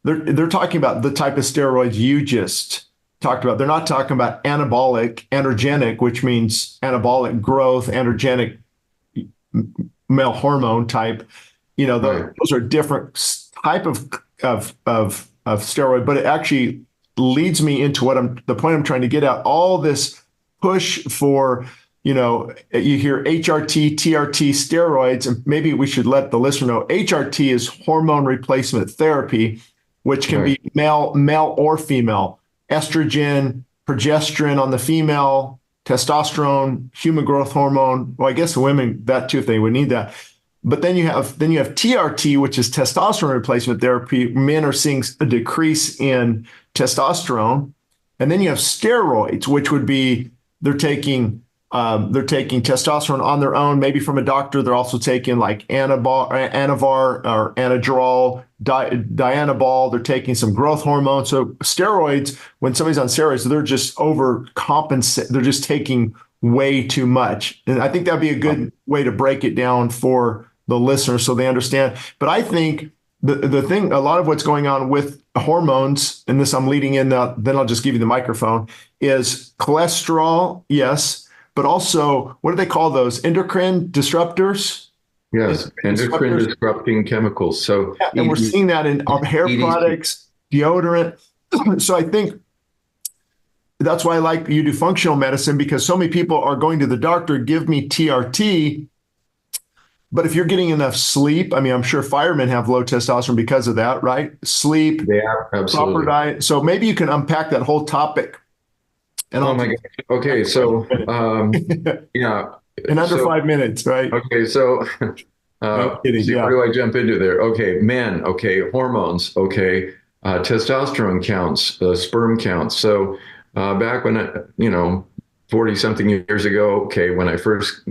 they're talking about the type of steroids you just talked about. They're not talking about anabolic, androgenic, which means anabolic growth, androgenic male hormone type. Right. Those are different type of steroid, but it actually leads me into the point I'm trying to get at. All this push for, you hear HRT, TRT, steroids, and maybe we should let the listener know HRT is hormone replacement therapy, which can Right. be male or female. Estrogen, progesterone on the female, testosterone, human growth hormone. Well, I guess the women, that too, if they would need that. But then you have TRT, which is testosterone replacement therapy. Men are seeing a decrease in testosterone, and then you have steroids, which would be they're taking testosterone on their own, maybe from a doctor. They're also taking like Anavar or Anadrol, Dianabol. They're taking some growth hormone. So steroids, when somebody's on steroids, they're just overcompensate. They're just taking way too much. And I think that'd be a good way to break it down for the listener so they understand. But I think the thing, a lot of what's going on with hormones, and this I'm leading in, then I'll just give you the microphone, is cholesterol, yes, but also, what do they call those? Endocrine disruptors? Yes. Endocrine Disruptors. disrupting chemicals. So Yeah, and we're seeing that in our hair EDC. products, deodorant. So I think that's why I like you do functional medicine, because so many people are going to the doctor, give me TRT. But if you're getting enough sleep, I mean, I'm sure firemen have low testosterone because of that, right? Sleep, Yeah, proper absolutely. diet. So maybe you can unpack that whole topic. And Oh I'll my God. Okay. So, yeah. in under So, 5 minutes, right? okay. So, No kidding. see, Yeah. where do I jump into there? Okay. Men. Okay. Hormones. Okay. Testosterone counts, sperm counts. So, back when 40 something years ago, okay, when I first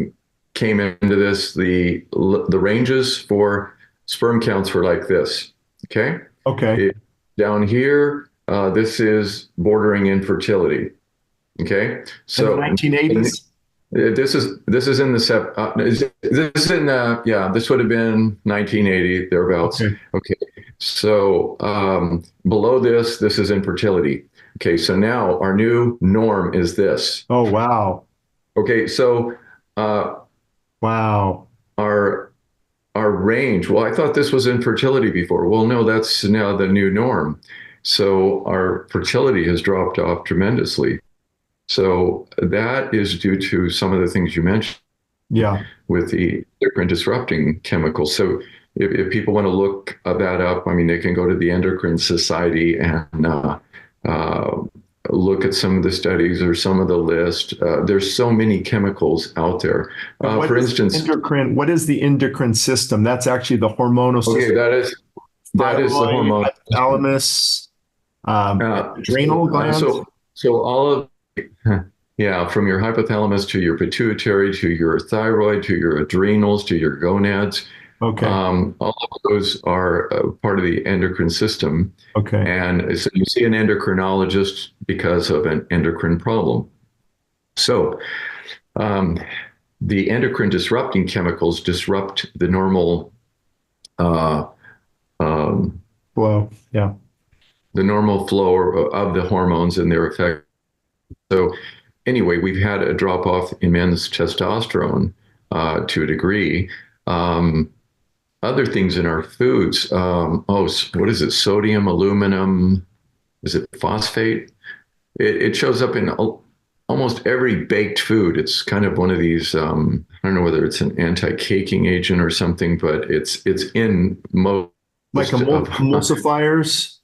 came into this, the ranges for sperm counts were like this. Okay. Okay. Down here, this is bordering infertility. Okay. In the So, 1980s. This is in the this is in yeah, this would have been 1980 thereabouts. Okay. Okay, so below this is infertility. Okay, so now our new norm is this. Oh, wow. Okay, so uh, Wow. our our range. Well, I thought this was infertility before. Well, no, that's now the new norm. So our fertility has dropped off tremendously. So that is due to some of the things you mentioned Yeah. with the endocrine disrupting chemicals. So if people want to look that up, I mean, they can go to the Endocrine Society and uh, look at some of the studies or some of the list. There's so many chemicals out there. For instance, endocrine? What is the endocrine system? That's actually the hormonal okay, system. that is the Thyroid, hormone. hypothalamus, adrenal So, glands. so all of yeah, from your hypothalamus to your pituitary to your thyroid to your adrenals to your gonads, Okay. all of those are part of the endocrine system. Okay. And so you see an endocrinologist because of an endocrine problem. So um, the endocrine disrupting chemicals disrupt the normal uh, um, Well, yeah. the normal flow of the hormones and their effect. So anyway, we've had a drop off in men's testosterone to a degree. Other things in our foods. What is it? Sodium, aluminum. Is it phosphate? It shows up in almost every baked food. It's kind of one of these. I don't know whether it's an anti-caking agent or something, but it's in most. Like emulsifiers,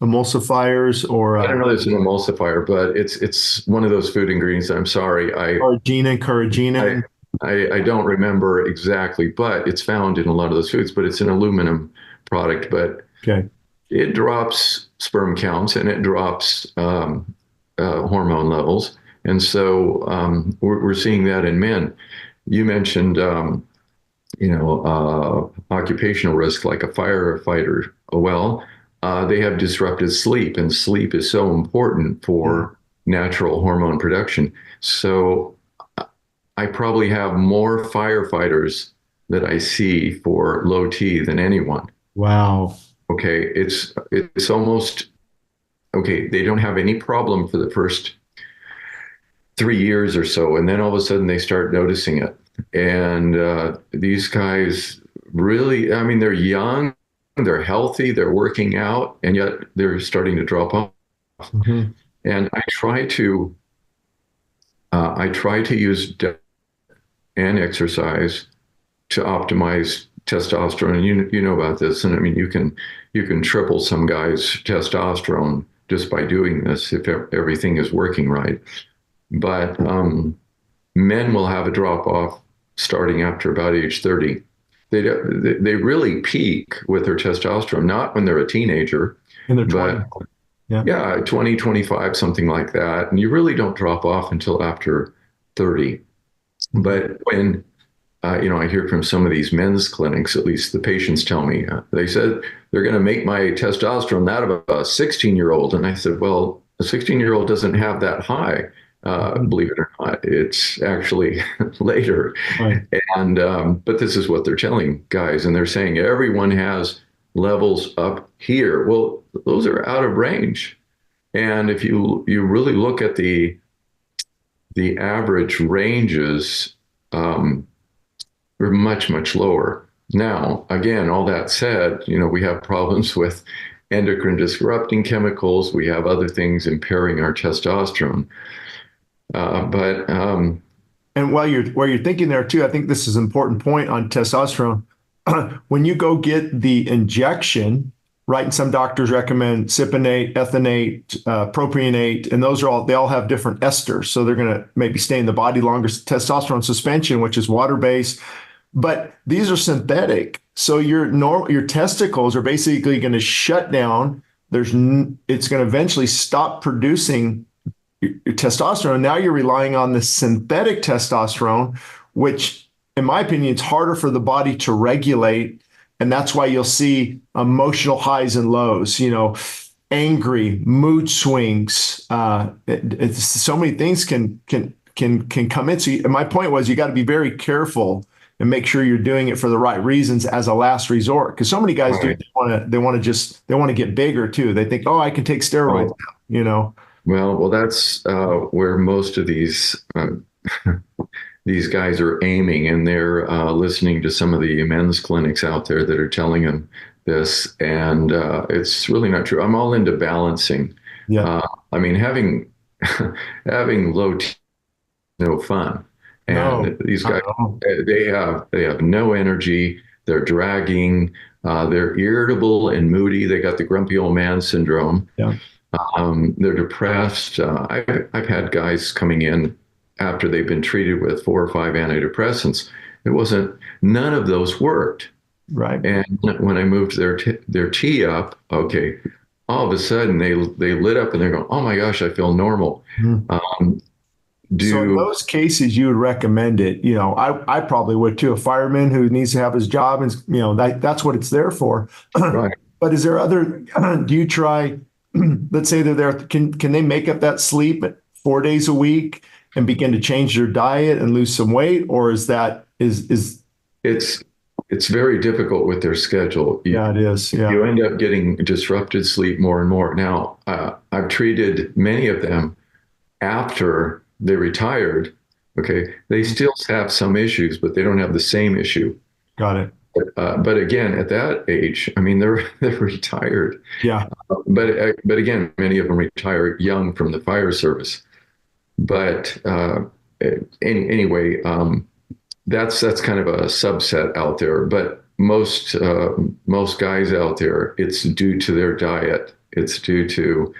or I don't know if it's an emulsifier, but it's one of those food ingredients. I'm sorry, arginine, carrageenan. I don't remember exactly, but it's found in a lot of those foods. But it's an aluminum product, but Okay. it drops sperm counts and it drops hormone levels, and so we're seeing that in men. You mentioned occupational risk like a firefighter. Well, they have disrupted sleep, and sleep is so important for natural hormone production. So I probably have more firefighters that I see for low T than anyone. Wow. Okay, it's almost okay. They don't have any problem for the first 3 years or so, and then all of a sudden they start noticing it. And these guys really, I mean, they're young, they're healthy, they're working out, and yet they're starting to drop off. Mm-hmm. And I try to use diet and exercise to optimize testosterone. And you know about this, and I mean, you can triple some guys' testosterone just by doing this if everything is working right. But men will have a drop off starting after about age 30. They really peak with their testosterone, not when they're a teenager, In their but 20s. Yeah. yeah, 20, 25, something like that. And you really don't drop off until after 30. But when, I hear from some of these men's clinics, at least the patients tell me, they said they're going to make my testosterone that of a 16-year-old. And I said, well, a 16-year-old doesn't have that high. Believe it or not, it's actually later. Right. And but this is what they're telling guys, and they're saying everyone has levels up here. Well, those are out of range. And if you really look at the average ranges, we're much lower. Now, again, all that said, we have problems with endocrine disrupting chemicals. We have other things impairing our testosterone. And while you're thinking there too, I think this is an important point on testosterone. When you go get the injection, right? And some doctors recommend cypionate, ethionate, propionate, and they all have different esters. So they're going to maybe stay in the body longer. Testosterone suspension, which is water-based, but these are synthetic. So your testicles are basically going to shut down. It's going to eventually stop producing your testosterone. Now you're relying on the synthetic testosterone, which in my opinion, it's harder for the body to regulate. And that's why you'll see emotional highs and lows, angry, mood swings. So many things can can come in. So my point was, you got to be very careful and make sure you're doing it for the right reasons as a last resort. Because so many guys do, Right. they want to get bigger too. They think, oh, I can take steroids Oh, now, you know. well, that's where most of these guys are aiming, and they're listening to some of the men's clinics out there that are telling them this, and it's really not true. I'm all into balancing. Yeah. Uh, I mean, having having low T no fun, No, and these not guys, at all. they have no energy. They're dragging. They're irritable and moody. They got the grumpy old man syndrome. Yeah. They're depressed. I've had guys coming in after they've been treated with 4 or 5 antidepressants. It wasn't, none of those worked. Right. And when I moved their tea up, okay, all of a sudden they lit up and they're going, oh my gosh, I feel normal. Mhm. Um, So in do those cases, you would recommend it. You know, I probably would too. A fireman who needs to have his job, and you know that's what it's there for. right. But is there other? Do you try? Let's say they're there. Can they make up that sleep 4 days a week and begin to change their diet and lose some weight, or is that is It's it's very difficult with their schedule. yeah, it is. You Yeah. end up getting disrupted sleep more and more. Now, I've treated many of them after they retired. Okay, they still have some issues, but they don't have the same issue. Got it. But again, at that age, I mean, they're they're retired. Yeah. But again, many of them retire young from the fire service. But anyway, that's kind of a subset out there. But most guys out there, it's due to their diet. It's due to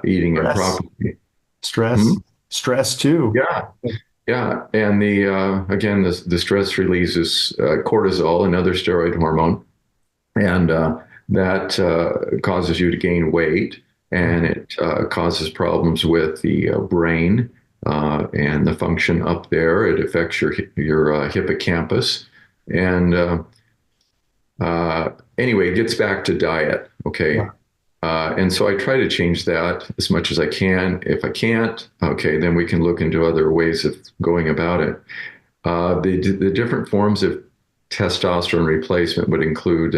eating Stress. improperly. Stress. Hmm? Stress too. Yeah, yeah. And the again, the stress releases cortisol, another steroid hormone, and that causes you to gain weight, and it causes problems with the brain and the function up there. It affects your hippocampus, and anyway, it gets back to diet. Okay. Yeah. And so I try to change that as much as I can. If I can't, okay, then we can look into other ways of going about it. The different forms of testosterone replacement would include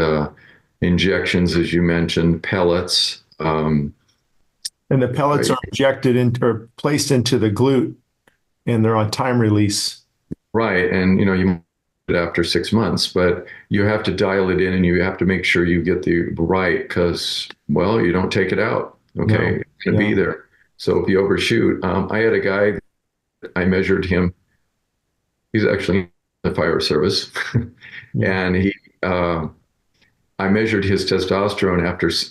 injections, as you mentioned, pellets. And the pellets Right. are injected into or placed into the glute, and they're on time release. Right. And, you might do it after 6 months, but you have to dial it in and you have to make sure you get the right because, well, you don't take it out. Okay. No. It's going to Yeah. be there. So if you overshoot, I had a guy, I measured him. He's actually in the fire service. Yeah. And I measured his testosterone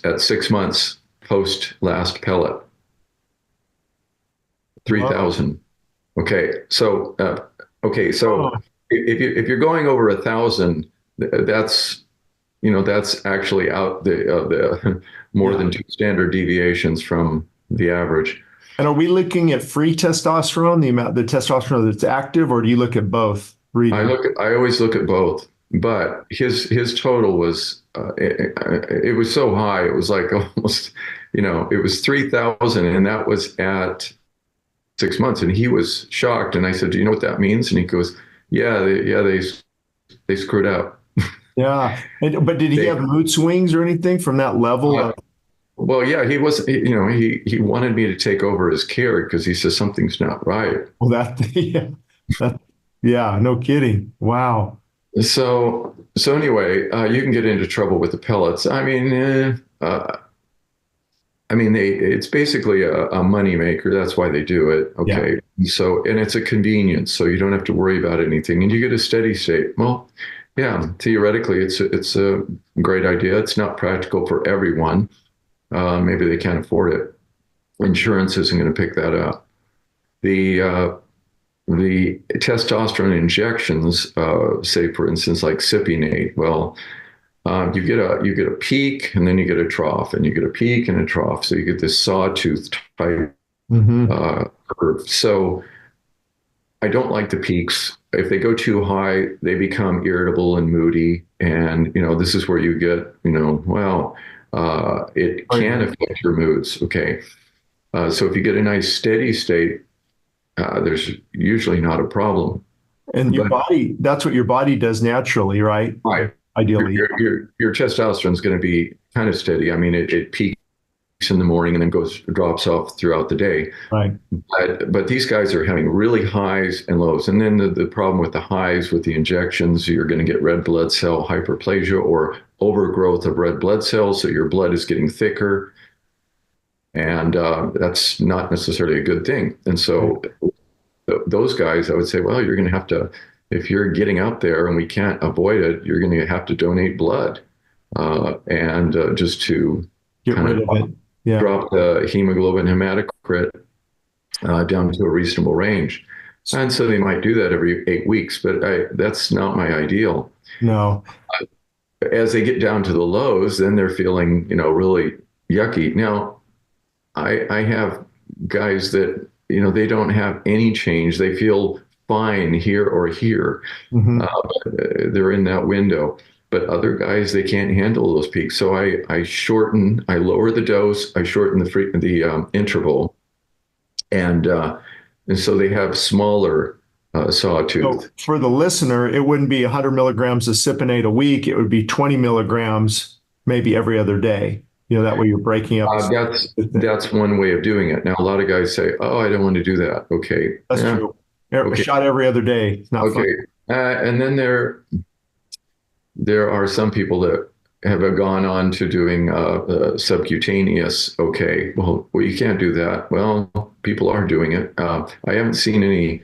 at 6 months post last pellet, Wow. 3,000. Okay, so Oh, if you're going over 1,000, that's actually out the more yeah. than 2 standard deviations from the average. And are we looking at free testosterone, the testosterone that's active, or do you look at both reading? I always look at both, but his total was it was so high. It was like almost, it was 3,000, and that was at 6 months, and he was shocked. And I said, "Do you know what that means?" And he goes, "Yeah, they screwed up." Yeah. But did he They, have mood swings or anything from that level uh, of, well, yeah, he was. He wanted me to take over his care because he says something's not right. well, that, yeah, that, yeah, no kidding. Wow. So anyway, you can get into trouble with the pellets. It's basically a money maker. That's why they do it. Yeah. Okay. So, and it's a convenience. So you don't have to worry about anything and you get a steady state. Well, yeah, theoretically, it's a great idea. It's not practical for everyone. Maybe they can't afford it. Insurance isn't going to pick that up. The testosterone injections, say for instance, like Cypionate, well, you get a peak and then you get a trough and you get a peak and a trough. So you get this sawtooth type Hmm. curve. So I don't like the peaks. If they go too high, they become irritable and moody. And, this is where you get, it Right. can affect your moods. Okay. So if you get a nice steady state, there's usually not a problem. And your But body, that's what your body does naturally, right? right, Ideally. your testosterone is going to be kind of steady. I mean, it peaks in the morning and then drops off throughout the day. Right. But these guys are having really highs and lows. And then the problem with the highs with the injections, you're going to get red blood cell hyperplasia or overgrowth of red blood cells. So your blood is getting thicker. And that's not necessarily a good thing. And so those guys, I would say, well, you're going to have to, if you're getting out there and we can't avoid it, you're going to have to donate blood and just to Get kind rid of of it. Yeah. drop the hemoglobin hematocrit down to a reasonable range. And so they might do that every 8 weeks, but that's not my ideal. No. As they get down to the lows, then they're feeling, really yucky. Now, I have guys that, they don't have any change. They feel fine here or here. Mm-hmm. They're in that window. But other guys, they can't handle those peaks. So I lower the dose, I shorten the interval, and so they have smaller sawtooth. So for the listener, it wouldn't be 100 milligrams of cypionate a week. It would be 20 milligrams maybe every other day. That way you're breaking up. That's one way of doing it. Now, a lot of guys say, "Oh, I don't want to do that." Okay, that's true. A shot every other day. It's not fun. And then there are some people that have gone on to doing subcutaneous. Okay, well, you can't do that. Well, people are doing it. I haven't seen any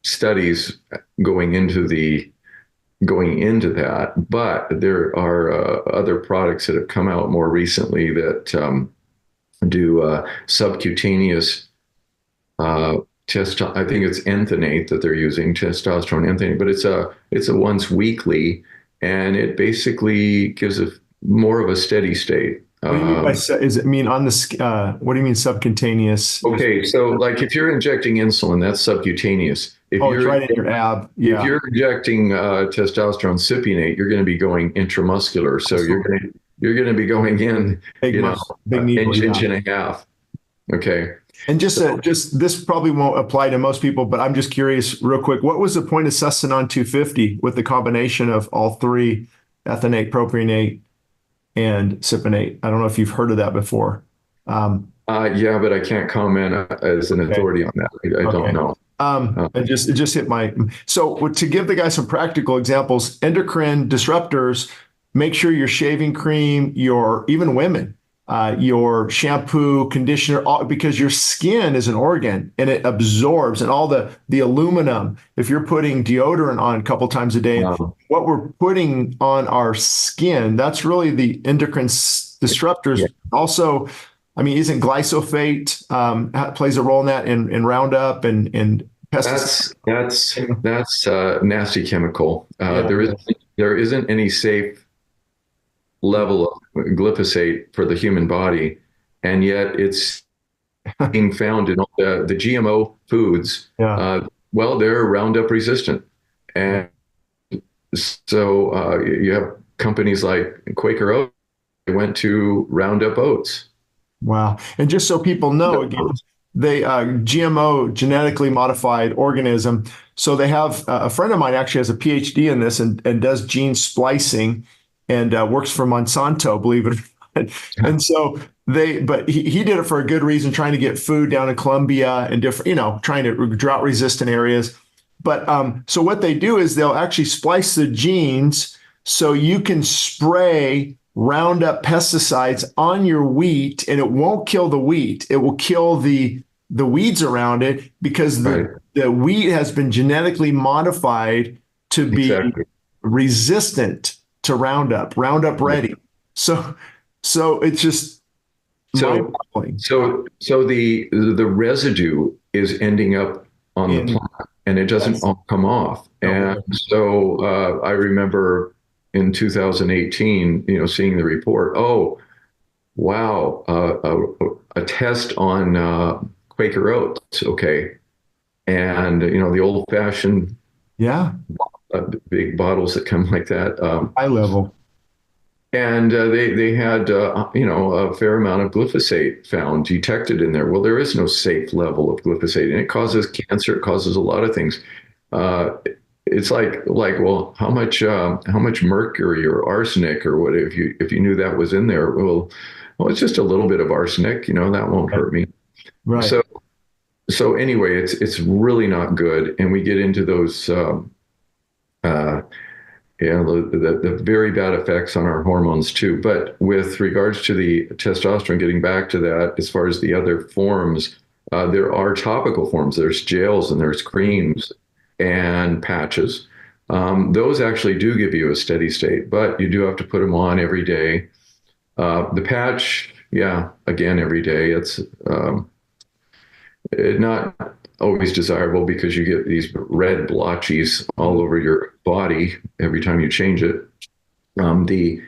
studies going into that, but there are other products that have come out more recently that do subcutaneous I think it's Enthenate that they're using, testosterone Enthenate, but it's a once weekly, and it basically gives more of a steady state. What do you mean is it mean on the what do you mean subcutaneous? Okay, so like if you're injecting insulin, that's subcutaneous. If it's right in your ab. Yeah. If you're injecting testosterone cypionate, you're going to be going intramuscular. So you're going to be going in, big inch and a half. Okay. And just this probably won't apply to most people, but I'm just curious, real quick, what was the point of Sustanon 250 with the combination of all three, ethynate, propionate, and cypionate? I don't know if you've heard of that before. Yeah, but I can't comment as an authority on that. I don't know. It just hit my. So to give the guy some practical examples, endocrine disruptors, make sure your shaving cream, even women, your shampoo, conditioner, because your skin is an organ and it absorbs, and all the aluminum. If you're putting deodorant on a couple times a day, what we're putting on our skin, that's really the endocrine disruptors. Yeah. Also, I mean, isn't glyphosate plays a role in that, in Roundup and pesticides? That's a nasty chemical. There isn't any safe level of glyphosate for the human body, and yet it's being found in all the GMO foods. Yeah. Well, they're Roundup resistant, and so you have companies like Quaker Oats. They went to Roundup oats. Wow. And just so people know, again, they GMO, genetically modified organism. So they have a friend of mine actually has a PhD in this and does gene splicing and works for Monsanto, believe it or not. And so but he did it for a good reason, trying to get food down in Colombia and different, trying to drought resistant areas. But so what they do is they'll actually splice the genes so you can spray Roundup pesticides on your wheat, and it won't kill the wheat. It will kill the weeds around it, because the wheat has been genetically modified to be resistant to Roundup ready. So it's just mind-boggling. So the residue is ending up on the plant, and it doesn't all come off. And so I remember in 2018, seeing the report. Oh, wow, a test on Quaker Oats. Okay, and the old-fashioned, big bottles that come like that. High level. And they had a fair amount of glyphosate found detected in there. Well, there is no safe level of glyphosate, and it causes cancer. It causes a lot of things. Uh, it's like well, how much mercury or arsenic or what if you knew that was in there? Well, it's just a little bit of arsenic. That won't hurt me. Right. So so anyway, it's really not good, and we get into those. Uh, the very bad effects on our hormones too. But with regards to the testosterone, getting back to that, as far as the other forms, there are topical forms. There's gels and there's creams and patches. Those actually do give you a steady state, but you do have to put them on every day. The patch, yeah, again, every day. It's not always desirable because you get these red blotches all over your body every time you change it. The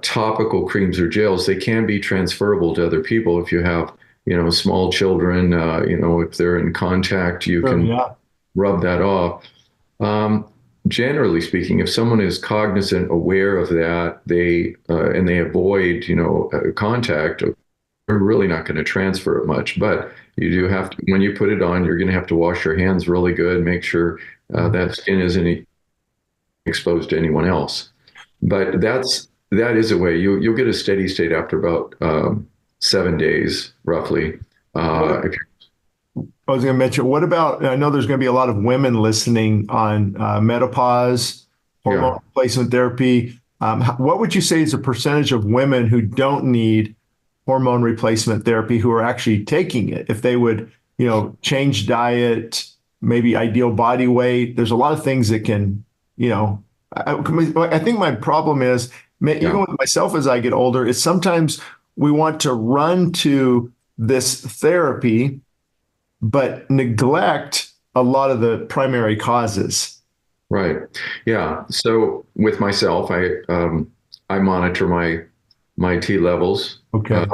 topical creams or gels, they can be transferable to other people if you have, small children. If they're in contact, you Sure, can yeah. rub that off. Um, Generally speaking, if someone is cognizant, aware of that, they avoid, contact, we're really not going to transfer it much. But you do have to, when you put it on, you're going to have to wash your hands really good, make sure that skin isn't exposed to anyone else. But that is a way you'll get a steady state after about 7 days, roughly. What If I was going to mention, what about, I know there's going to be a lot of women listening on menopause, hormone yeah, replacement therapy. What would you say is the percentage of women who don't need hormone replacement therapy who are actually taking it? If they would, change diet, maybe ideal body weight, there's a lot of things that can, I think my problem is, even yeah, with myself as I get older, is sometimes we want to run to this therapy but neglect a lot of the primary causes. right, yeah. So with myself, I monitor my T levels. Okay.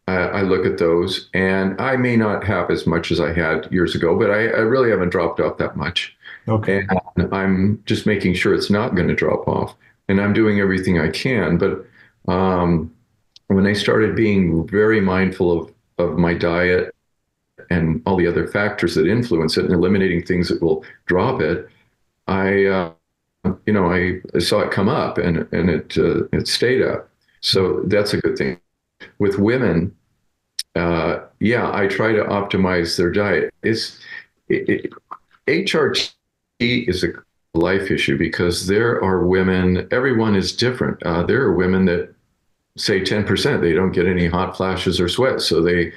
I look at those, and I may not have as much as I had years ago, but I really haven't dropped off that much. Okay. And I'm just making sure it's not going to drop off. And I'm doing everything I can. But um, when I started being very mindful of my diet and all the other factors that influence it and eliminating things that will drop it, I, I saw it come up and it stayed up. So that's a good thing. With women, yeah, I try to optimize their diet. HRT is a life issue because there are women, everyone is different. There are women that say 10% they don't get any hot flashes or sweat. So they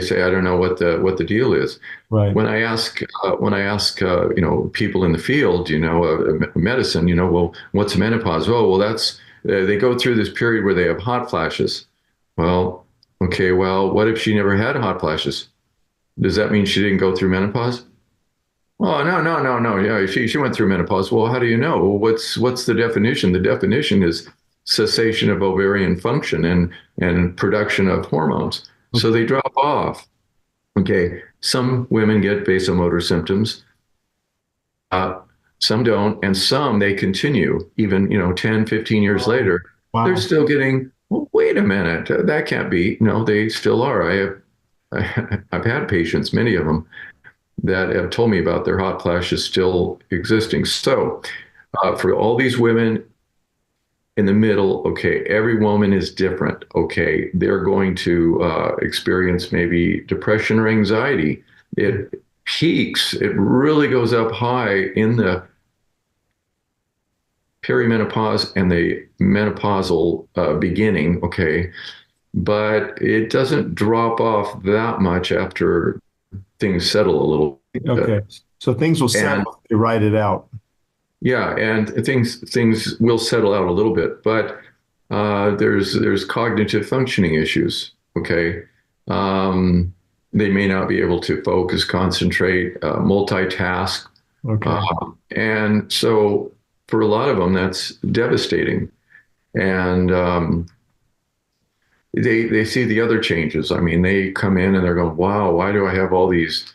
say, I don't know what the deal is. Right. When I ask people in the field, medicine, well, what's menopause? Oh, well, that's they go through this period where they have hot flashes. Well, okay, well, what if she never had hot flashes? Does that mean she didn't go through menopause? Oh, no, no, no, no. Yeah, she went through menopause. Well, how do you know? Well, what's the definition? The definition is cessation of ovarian function and production of hormones. So they drop off. Okay. Some women get vasomotor symptoms. Uh, some don't, and some they continue even 10, 15 years Oh, later. They're wow. still getting, well, wait a minute, that can't be. No, they still are. I've had patients, many of them, that have told me about their hot flashes still existing. So, for all these women in the middle, okay, every woman is different. Okay, they're going to experience maybe depression or anxiety. It peaks, it really goes up high in the perimenopause and the menopausal beginning. Okay, but it doesn't drop off that much after things settle a little bit. Okay. So things will And settle if they write it out. yeah, and things will settle out a little bit, but there's cognitive functioning issues. Okay, um, they may not be able to focus, concentrate, multitask, Okay. and so for a lot of them, that's devastating. And they see the other changes. I mean, they come in and they're going, "Wow, why do I have all these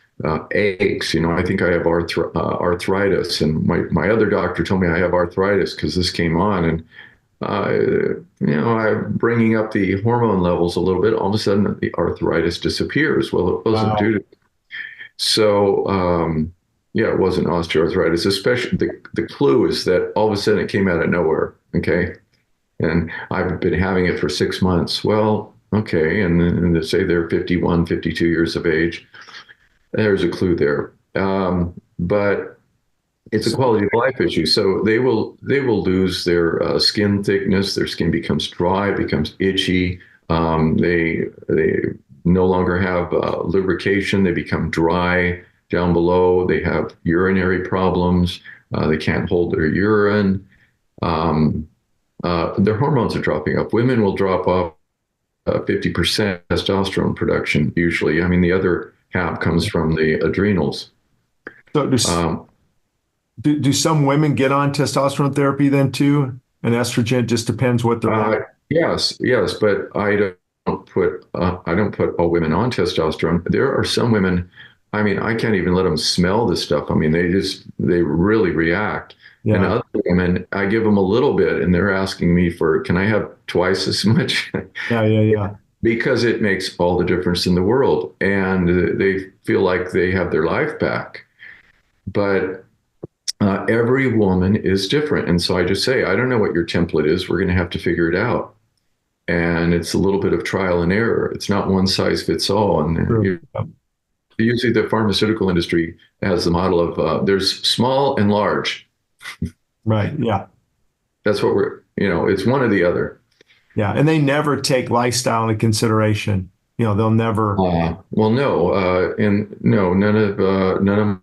aches? I think I have arthritis, and my other doctor told me I have arthritis because this came on." And I'm bringing up the hormone levels a little bit. All of a sudden, the arthritis disappears. Well, it wasn't Wow. due to. So, yeah, it wasn't osteoarthritis. Especially the clue is that all of a sudden it came out of nowhere. Okay, and I've been having it for 6 months. Well, okay, and they say they're 51, 52 years of age. There's a clue there. But it's a quality of life issue. So they will lose their skin thickness. Their skin becomes dry, becomes itchy. They no longer have lubrication. They become dry down below. They have urinary problems. They can't hold their urine. Um, their hormones are dropping up. Women will drop off 50% testosterone production usually. I mean, the other half comes from the adrenals. So Um, do some women get on testosterone therapy then too? And estrogen, it just depends what they're Uh, on. yes, yes, but I don't put all women on testosterone. There are some women. I mean, I can't even let them smell this stuff. I mean, they really react. And Yeah. other women, I give them a little bit, and they're asking me for, can I have twice as much? Yeah. Yeah. Yeah. Because it makes all the difference in the world, and they feel like they have their life back. But every woman is different, and so I just say, I don't know what your template is. We're going to have to figure it out. And it's a little bit of trial and error. It's not one size fits all. And True. Yeah. usually the pharmaceutical industry has the model of there's small and large. Right. Yeah. That's what it's one or the other. Yeah. And they never take lifestyle into consideration. They'll never. Well, no, and no, none of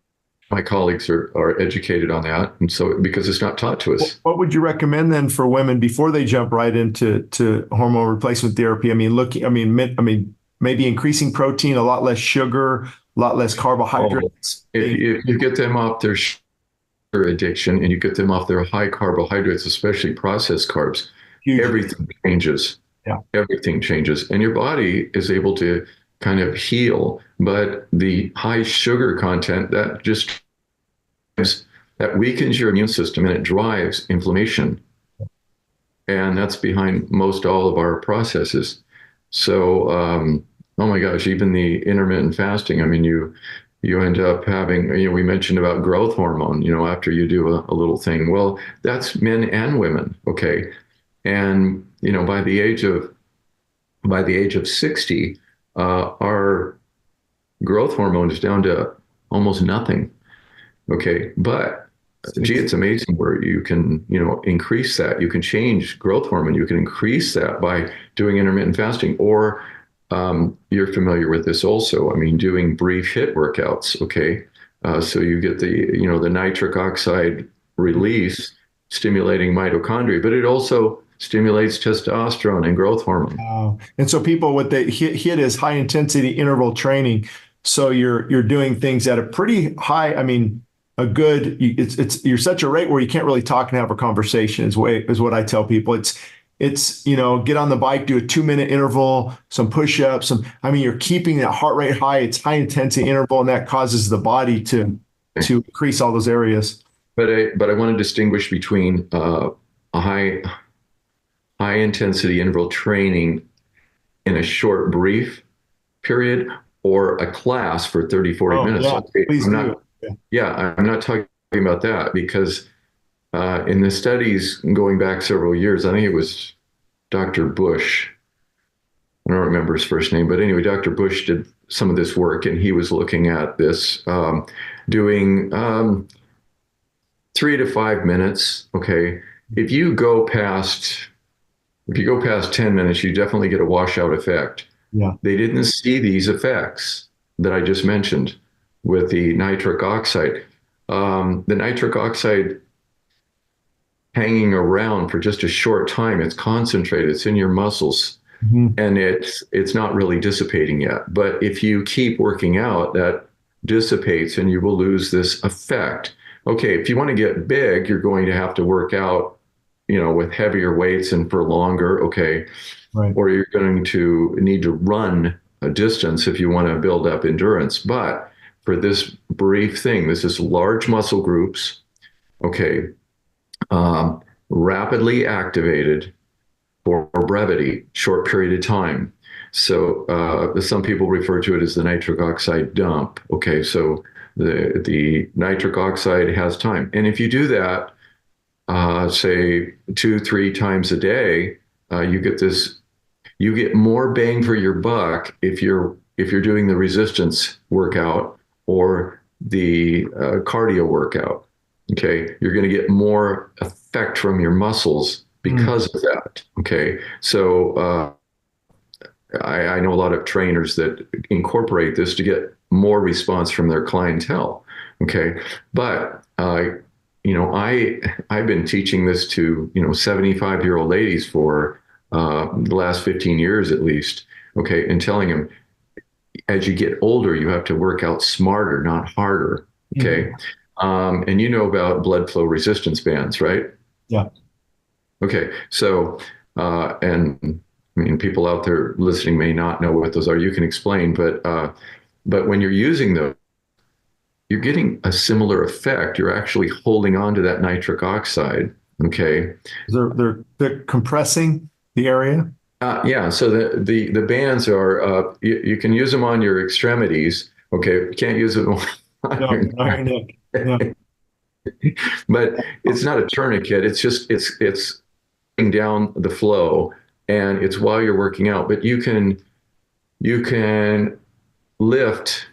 my colleagues are educated on that, and so because it's not taught to us. What would you recommend then for women before they jump right into hormone replacement therapy? I mean, maybe increasing protein, a lot less sugar, a lot less Oh, carbohydrates. if you get them off their sugar addiction and you get them off their high carbohydrates, especially processed carbs, Huge. everything changes. Yeah. Everything changes, and your body is able to kind of heal. But the high sugar content that weakens your immune system and it drives inflammation, and that's behind most all of our processes. So, oh my gosh, even the intermittent fasting. I mean, you end up having, we mentioned about growth hormone, after you do a little thing. Well, that's men and women, okay? And by the age of 60, our growth hormone is down to almost nothing. Okay, but gee, it's amazing where you can, increase that. You can change growth hormone. You can increase that by doing intermittent fasting, or you're familiar with this also. I mean, doing brief HIIT workouts. Okay, so you get the nitric oxide release, stimulating mitochondria, but it also stimulates testosterone and growth hormone. And so people what they hit is high intensity interval training. So you're doing things at a pretty high. I mean, you're such a rate where you can't really talk and have a conversation is what I tell people. It's get on the bike, do a 2 minute interval, some push-ups, you're keeping that heart rate high. It's high intensity interval, and that causes the body to increase all those areas. But I want to distinguish between a high intensity interval training in a short, brief period or a class for 30, 40 Oh, minutes. yeah, Okay, please do. I'm not talking about that because in the studies going back several years, I think it was Dr. Bush. I don't remember his first name, but anyway, Dr. Bush did some of this work and he was looking at this, doing 3 to 5 minutes. Okay. If you go past 10 minutes, you definitely get a washout effect. Yeah. They didn't see these effects that I just mentioned with the nitric oxide. The nitric oxide hanging around for just a short time, it's concentrated, it's in your muscles, Mhm. and it's not really dissipating yet. But if you keep working out, that dissipates and you will lose this effect. Okay, if you want to get big, you're going to have to work out, with heavier weights and for longer, okay? Right. Or you're going to need to run a distance if you want to build up endurance. But for this brief thing, this is large muscle groups, okay? rapidly activated for brevity, short period of time. So some people refer to it as the nitric oxide dump. Okay, so the nitric oxide has time, and if you do that, say 2-3 times a day, you get this. You get more bang for your buck if you're doing the resistance workout or the cardio workout. Okay, you're going to get more effect from your muscles because of that. Okay, so I know a lot of trainers that incorporate this to get more response from their clientele. Okay, but I've been teaching this to 75-year-old ladies for the last 15 years at least. Okay, and telling them as you get older, you have to work out smarter, not harder. Okay, and you know about blood flow resistance bands, right? Yeah. Okay, so and I mean, people out there listening may not know what those are. You can explain, but when you're using those, you're getting a similar effect. You're actually holding on to that nitric oxide. Okay, they're compressing the area. Yeah. So the bands are you can use them on your extremities. Okay, you can't use them on your neck. Yeah. But it's not a tourniquet. It's just it's down the flow, and it's while you're working out. But you can lift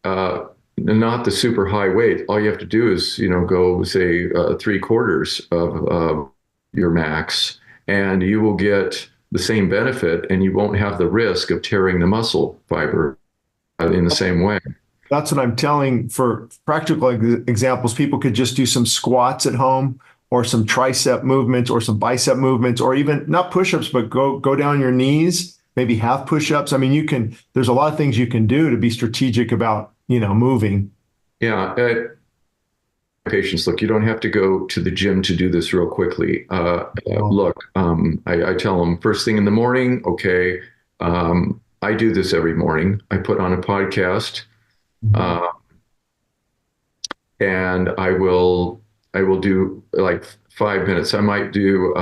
not the super high weight. All you have to do is go say 3/4 of your max, and you will get the same benefit, and you won't have the risk of tearing the muscle fiber in the same way. That's what I'm telling. For practical examples, people could just do some squats at home, or some tricep movements, or some bicep movements, or even not push-ups, but go down your knees, maybe have push-ups. I mean, there's a lot of things you can do to be strategic about, moving. Yeah. Patients, look, you don't have to go to the gym to do this real quickly. Look, I tell them first thing in the morning, okay, I do this every morning. I put on a podcast, and I will do like 5 minutes. I might do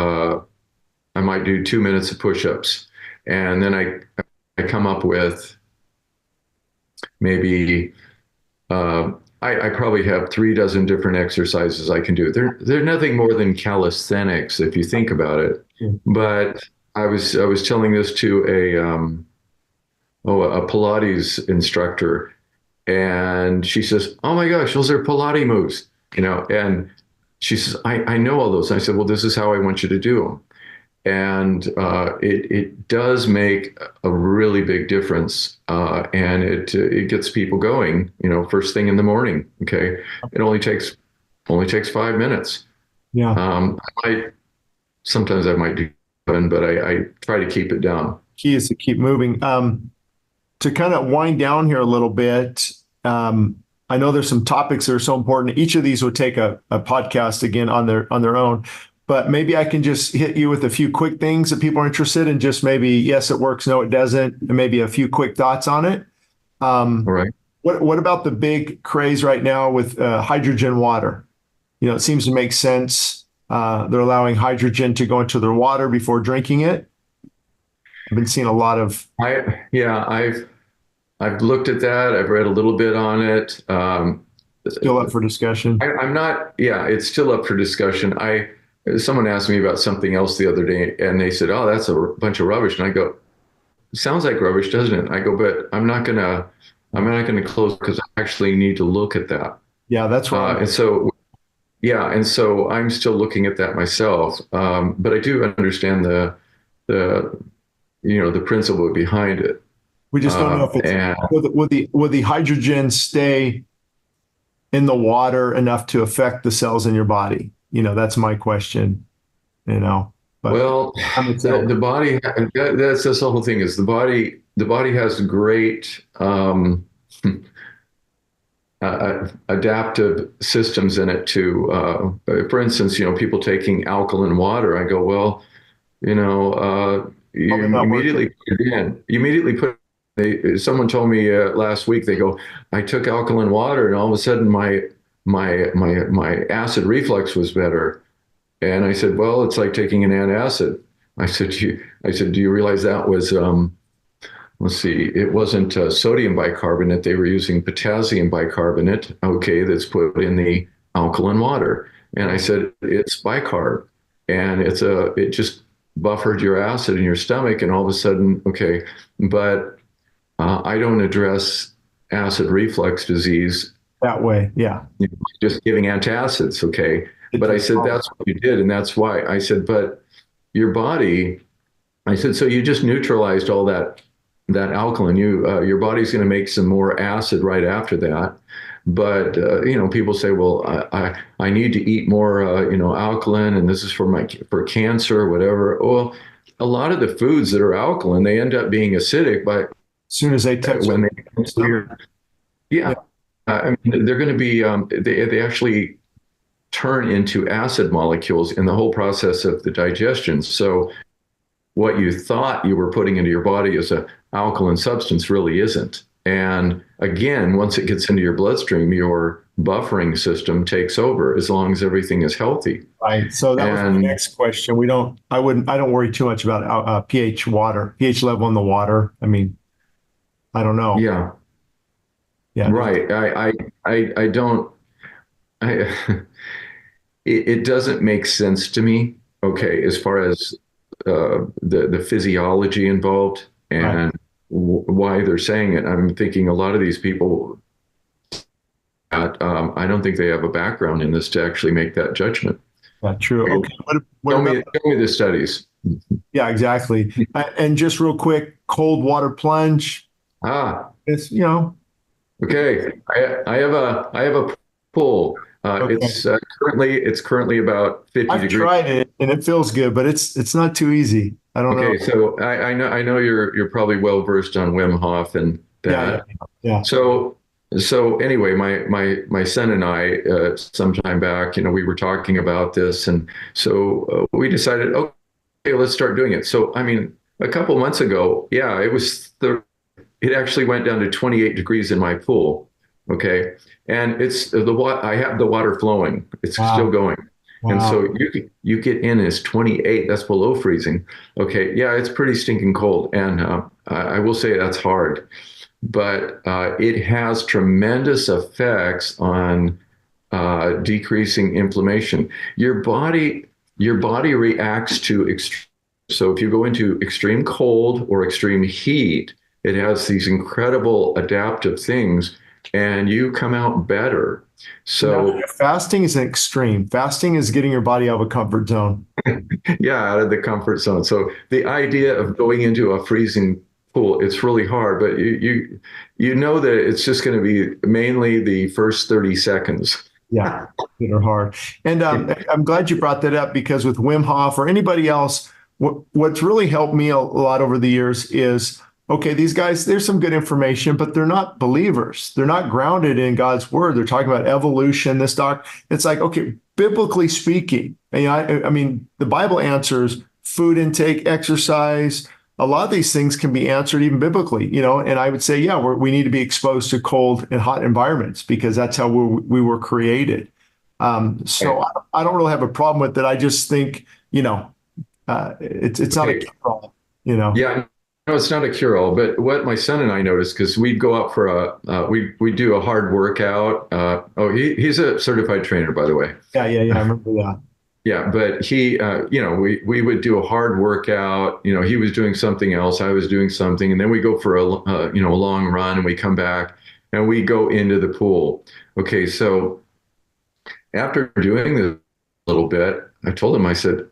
2 minutes of push-ups, and then I come up with maybe I probably have 36 different exercises I can do. They're nothing more than calisthenics if you think about it. But I was telling this to a Pilates instructor, and she says, "Oh my gosh, those are Pilates moves," and she says, I know all those. And I said, well, this is how I want you to do them. And it does make a really big difference, and it gets people going. First thing in the morning. Okay, it only takes 5 minutes. Yeah. Sometimes I might do 7, but I try to keep it down. Key is to keep moving. To kind of wind down here a little bit, I know there's some topics that are so important. Each of these would take a podcast again on their own. But maybe I can just hit you with a few quick things that people are interested in. Just maybe, yes, it works, no, it doesn't, and maybe a few quick thoughts on it. All right. What about the big craze right now with hydrogen water? It seems to make sense. They're allowing hydrogen to go into their water before drinking it. I've been seeing a lot of. I've looked at that. I've read a little bit on it. Still up for discussion. I'm not. Yeah, it's still up for discussion. Someone asked me about something else the other day, and they said, "Oh, that's a bunch of rubbish." And I go, "Sounds like rubbish, doesn't it?" I go, "But I'm not gonna close because I actually need to look at that." Yeah, that's right. And so I'm still looking at that myself. But I do understand the principle behind it. We just don't know if it's will the hydrogen stay in the water enough to affect the cells in your body? That's my question. But well, the body, that's the whole thing, is the body has great adaptive systems in it to, for instance, people taking alkaline water. I go, well, you immediately put it in. You immediately put. Someone told me last week. They go, I took alkaline water, and all of a sudden my acid reflux was better. And I said, well, it's like taking an antacid. I said, do you realize that was, let's see, it wasn't sodium bicarbonate. They were using potassium bicarbonate, okay, that's put in the alkaline water. And I said, it's bicarb. And it just buffered your acid in your stomach. And all of a sudden, okay, but I don't address acid reflux disease That way. Yeah. just giving antacids, okay? But I said, that's what you did. And that's why I said, but your body, I said, so you just neutralized all that alkaline. Your body's going to make some more acid right after that. But people say, well, I need to eat more alkaline, and this is for cancer or whatever. Well, a lot of the foods that are alkaline, they end up being acidic by As soon as they touch when it. yeah. I mean, they're going to be they actually turn into acid molecules in the whole process of the digestion. So what you thought you were putting into your body as a alkaline substance really isn't. And again, once it gets into your bloodstream, your buffering system takes over as long as everything is healthy. Right. So that was my next question. I don't worry too much about pH level in the water. I mean, I don't know. Yeah. Yeah. Right. I don't, it doesn't make sense to me. Okay. As far as the physiology involved and Right. Why they're saying it. I'm thinking a lot of these people, I don't think they have a background in this to actually make that judgment. Yeah, true. Okay. Show me the studies. Yeah, exactly. And just real quick, cold water plunge. Ah, It's, okay. I have a pool. okay. It's currently about 50 I've degrees. tried it and it feels good, but it's not too easy. I don't know. Okay, so I know you're probably well versed on Wim Hof and that. Yeah. So anyway, my son and I sometime back, we were talking about this, and so we decided, okay, let's start doing it. So I mean, a couple months ago, yeah, it actually went down to 28 degrees in my pool. Okay, and I have the water flowing; it's still going. And Wow. so you get in as 28, that's below freezing. Okay, yeah, it's pretty stinking cold. And I will say that's hard, but it has tremendous effects on decreasing inflammation. Your body reacts to so if you go into extreme cold or extreme heat, it has these incredible adaptive things and you come out better. So Fasting is an extreme. Fasting is getting your body out of a comfort zone. yeah, out of the comfort zone. So the idea of going into a freezing pool, it's really hard, but you know that it's just going to be mainly the first 30 seconds. Yeah, that are hard. And I'm glad you brought that up because with Wim Hof or anybody else, what's really helped me a lot over the years is, okay, these guys, there's some good information, but they're not believers. They're not grounded in God's word. They're talking about evolution, it's like, okay, biblically speaking, I mean, the Bible answers food intake, exercise. A lot of these things can be answered even biblically, and I would say, yeah, we need to be exposed to cold and hot environments because that's how we were created. So I don't really have a problem with it. I just think, it's not a cure-all, Yeah, no, it's not a cure-all, but what my son and I noticed, because we'd go out for we do a hard workout. He's a certified trainer, by the way. Yeah, I remember that. Yeah, but he, we would do a hard workout. He was doing something else, I was doing something, and then we go for a long run, and we come back and we go into the pool. Okay, so after doing this a little bit, I told him, I said,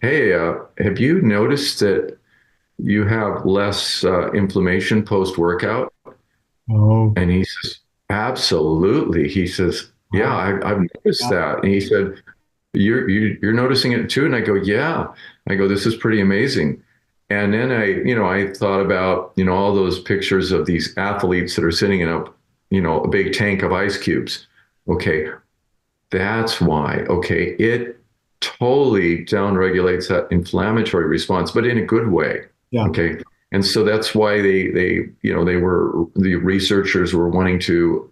"Hey, have you noticed that you have less inflammation post-workout?" Oh, And he says, absolutely. He says, yeah, I've noticed that. And he said, you're noticing it too? And I go, yeah. I go, this is pretty amazing. And then I thought about, all those pictures of these athletes that are sitting in a big tank of ice cubes. Okay, that's why. Okay, it totally downregulates that inflammatory response, but in a good way. yeah. Okay. And so that's why the researchers were wanting to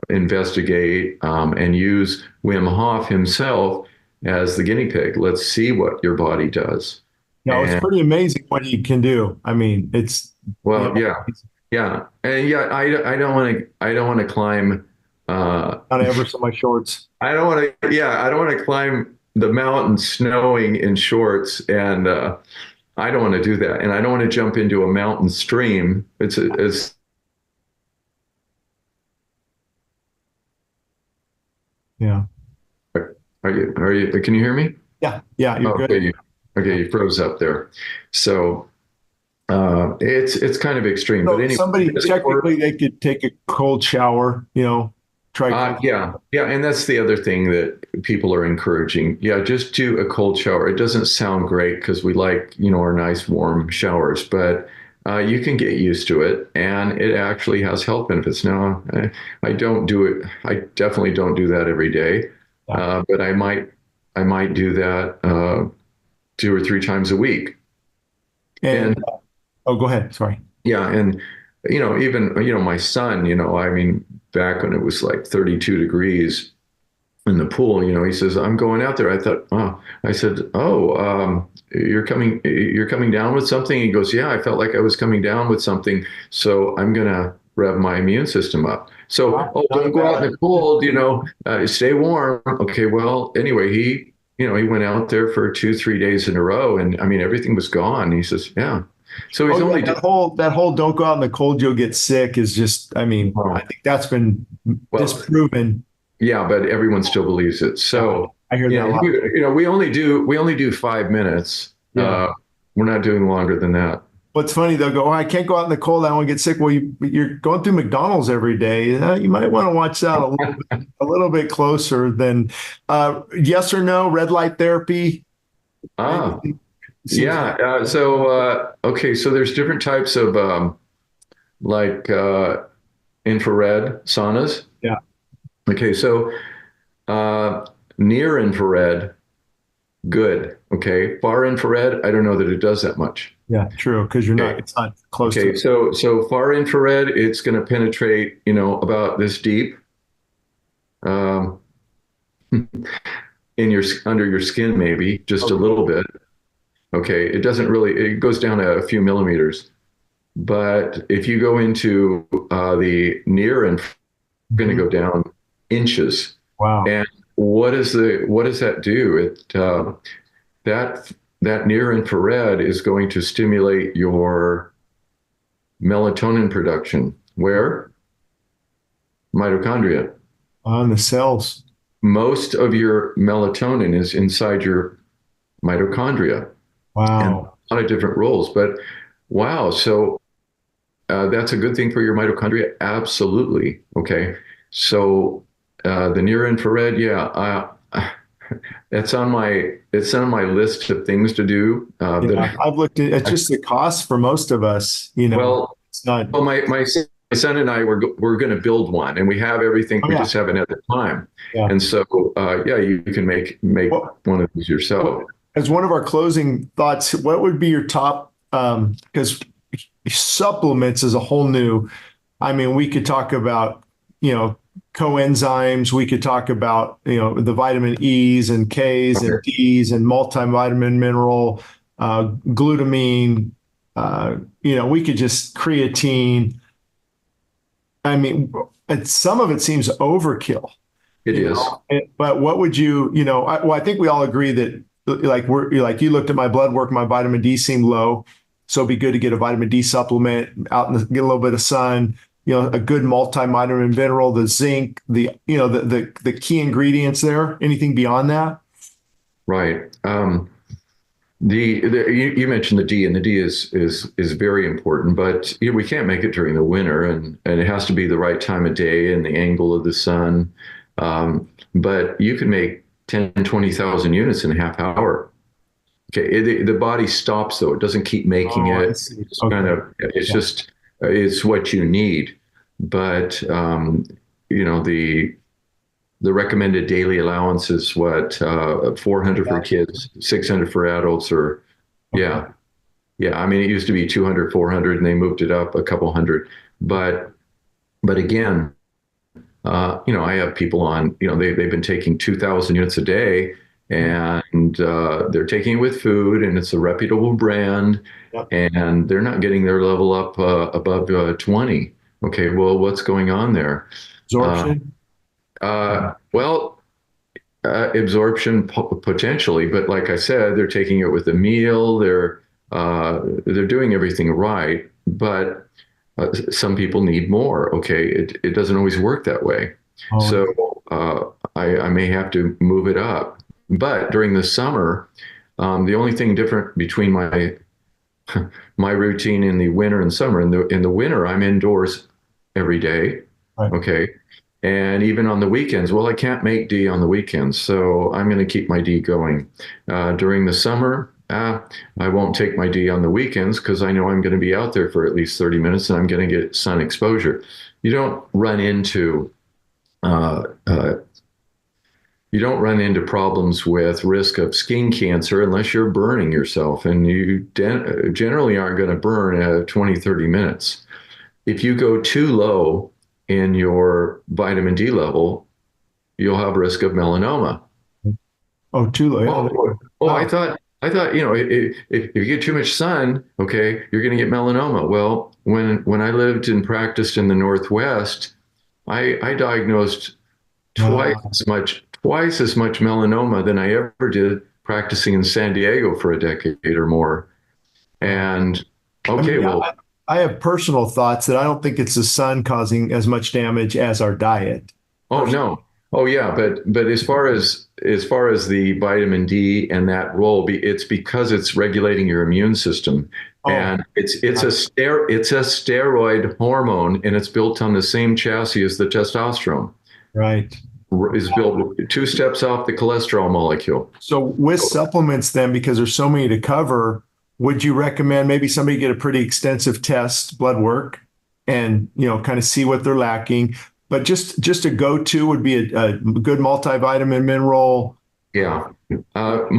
investigate and use Wim Hof himself as the guinea pig. Let's see what your body does. No, it's And pretty amazing what he can do. I mean, it's, you well, know, yeah, yeah, and yeah, I don't want to climb. not ever so my shorts. I don't want to climb the mountain snowing in shorts, and I don't want to do that, and I don't want to jump into a mountain stream. It's Yeah. are you can you hear me? Yeah. Yeah. You're good. Okay, you froze up there. So it's kind of extreme, but So anyway, somebody, does it work? technically, they could take a cold shower, try cold. Yeah, and that's the other thing that people are encouraging. Yeah, just do a cold shower. It doesn't sound great because we like, our nice warm showers, but you can get used to it, and it actually has health benefits. Now, I don't do it. I definitely don't do that every day, Yeah. but I might do that 2 or 3 times a week. And, And oh, go ahead. Sorry. yeah, and even my son, I mean, back when it was like 32 degrees in the pool, he says, I'm going out there. I said, oh, you're coming down with something? He goes, yeah, I felt like I was coming down with something. So I'm going to rev my immune system up. So, oh, don't go out in the cold, stay warm. Okay. Well, anyway, he went out there for 2, 3 days in a row, and I mean, everything was gone. He says, yeah. So he's Oh, only yeah, that whole don't go out in the cold, you'll get sick is just, I mean, I think that's been well, disproven. yeah, but everyone still believes it. So, I hear that a lot. we only do 5 minutes. Yeah. We're not doing longer than that. What's funny, they'll go, oh, I can't go out in the cold. I want to get sick. Well, you're going through McDonald's every day. You might want to watch that a little bit closer than yes or no, red light therapy. Ah, Seems yeah. like- Okay, so there's different types of like infrared saunas. Yeah. Okay, so near infrared, good. Okay, far infrared, I don't know that it does that much. Yeah, true. Because it's not close to Okay, it. so far infrared, it's going to penetrate, about this deep, um, in your under your skin, maybe just a little bit. Okay, it doesn't really. It goes down a few millimeters. But if you go into the near infrared, it's going to go down inches. Wow. And what does that do? That near infrared is going to stimulate your melatonin production. Where? Mitochondria. On the cells. Most of your melatonin is inside your mitochondria. And Wow. a lot of different roles. But wow, so that's a good thing for your mitochondria? Absolutely. Okay. So the near infrared, yeah, it's on my list of things to do. I've looked at it's just the cost for most of us. Well, It's not. well, my son and I we're going to build one, and we have everything. Oh, We yeah. just haven't had the time. Yeah. And so, yeah, you can make Well, one of these yourself. as one of our closing thoughts, what would be your top? Because supplements is a whole new. I mean, we could talk about coenzymes. We could talk about the vitamin E's and K's and D's and multivitamin, mineral, glutamine. We could just creatine. I mean, some of it seems overkill. It is. But what would you? I think we all agree that you looked at my blood work, my vitamin D seemed low. So it'd be good to get a vitamin D supplement out and get a little bit of sun, a good multivitamin mineral, the zinc, the key ingredients there. Anything beyond that? Right. You mentioned the D, and the D is very important, but we can't make it during the winter, and it has to be the right time of day and the angle of the sun. But you can make 10, 20,000 units in a half hour. Okay, the body stops though; it doesn't keep making it. It's it's what you need. But the recommended daily allowance is what 400 for kids, 600 for adults, or yeah. I mean, it used to be 200, 400, and they moved it up a couple hundred. But again, I have people on, they've been taking 2,000 units a day, and they're taking it with food, and it's a reputable brand, Yep. and they're not getting their level up above 20. Okay, well, what's going on there? Uh, Absorption. well, absorption potentially, but like I said, they're taking it with a meal. They're doing everything right, but some people need more. Okay, it doesn't always work that way. Oh, So I may have to move it up. But during the summer, the only thing different between my routine in the winter and summer, in the winter, I'm indoors every day. right. Okay. And even on the weekends, well, I can't make D on the weekends, so I'm going to keep my D going. During the summer, I won't take my D on the weekends because I know I'm going to be out there for at least 30 minutes and I'm going to get sun exposure. You don't run into uh, uh, you don't run into problems with risk of skin cancer unless you're burning yourself, and you generally aren't going to burn at 20, 30 minutes. If you go too low in your vitamin D level, you'll have risk of melanoma. Oh, too low. Yeah, Oh, wow. I thought, if you get too much sun, okay, you're going to get melanoma. Well, when I lived and practiced in the Northwest, I diagnosed Wow. twice as much melanoma than I ever did practicing in San Diego for a decade or more. Wow. And I okay, mean, well, I have personal thoughts that I don't think it's the sun causing as much damage as our diet. oh Personally. no. Oh yeah, but as far as the vitamin D and that role, it's because it's regulating your immune system, Oh, and it's a steroid hormone, and it's built on the same chassis as the testosterone. right. Is built two steps off the cholesterol molecule. So with supplements then, because there's so many to cover, would you recommend maybe somebody get a pretty extensive test, blood work, and kind of see what they're lacking? But just a go-to would be a good multivitamin mineral. Yeah,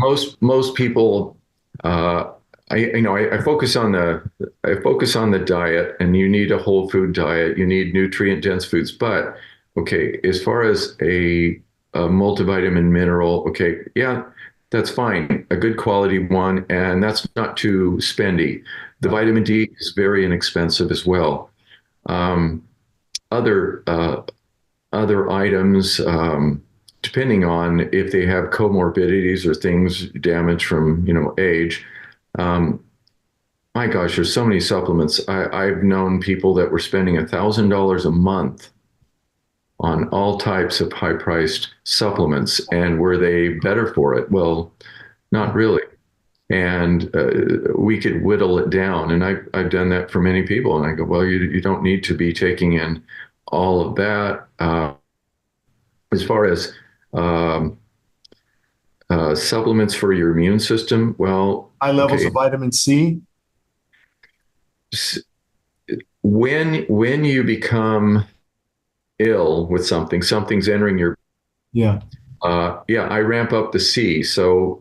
most people, uh, I focus on the diet, and you need a whole food diet. You need nutrient dense foods. But okay, as far as a multivitamin mineral, okay, yeah, that's fine. A good quality one, and that's not too spendy. The vitamin D is very inexpensive as well. Um, other other items, depending on if they have comorbidities or things damage from age. Um, my gosh, there's so many supplements. I've known people that were spending $1,000 a month on all types of high-priced supplements, and were they better for it? Well, not really. And we could whittle it down, and I've done that for many people. And I go, well, you don't need to be taking in all of that. As far as um, supplements for your immune system, well, High levels okay, of vitamin C. when you become ill with something's entering your Yeah. yeah, I ramp up the C. So,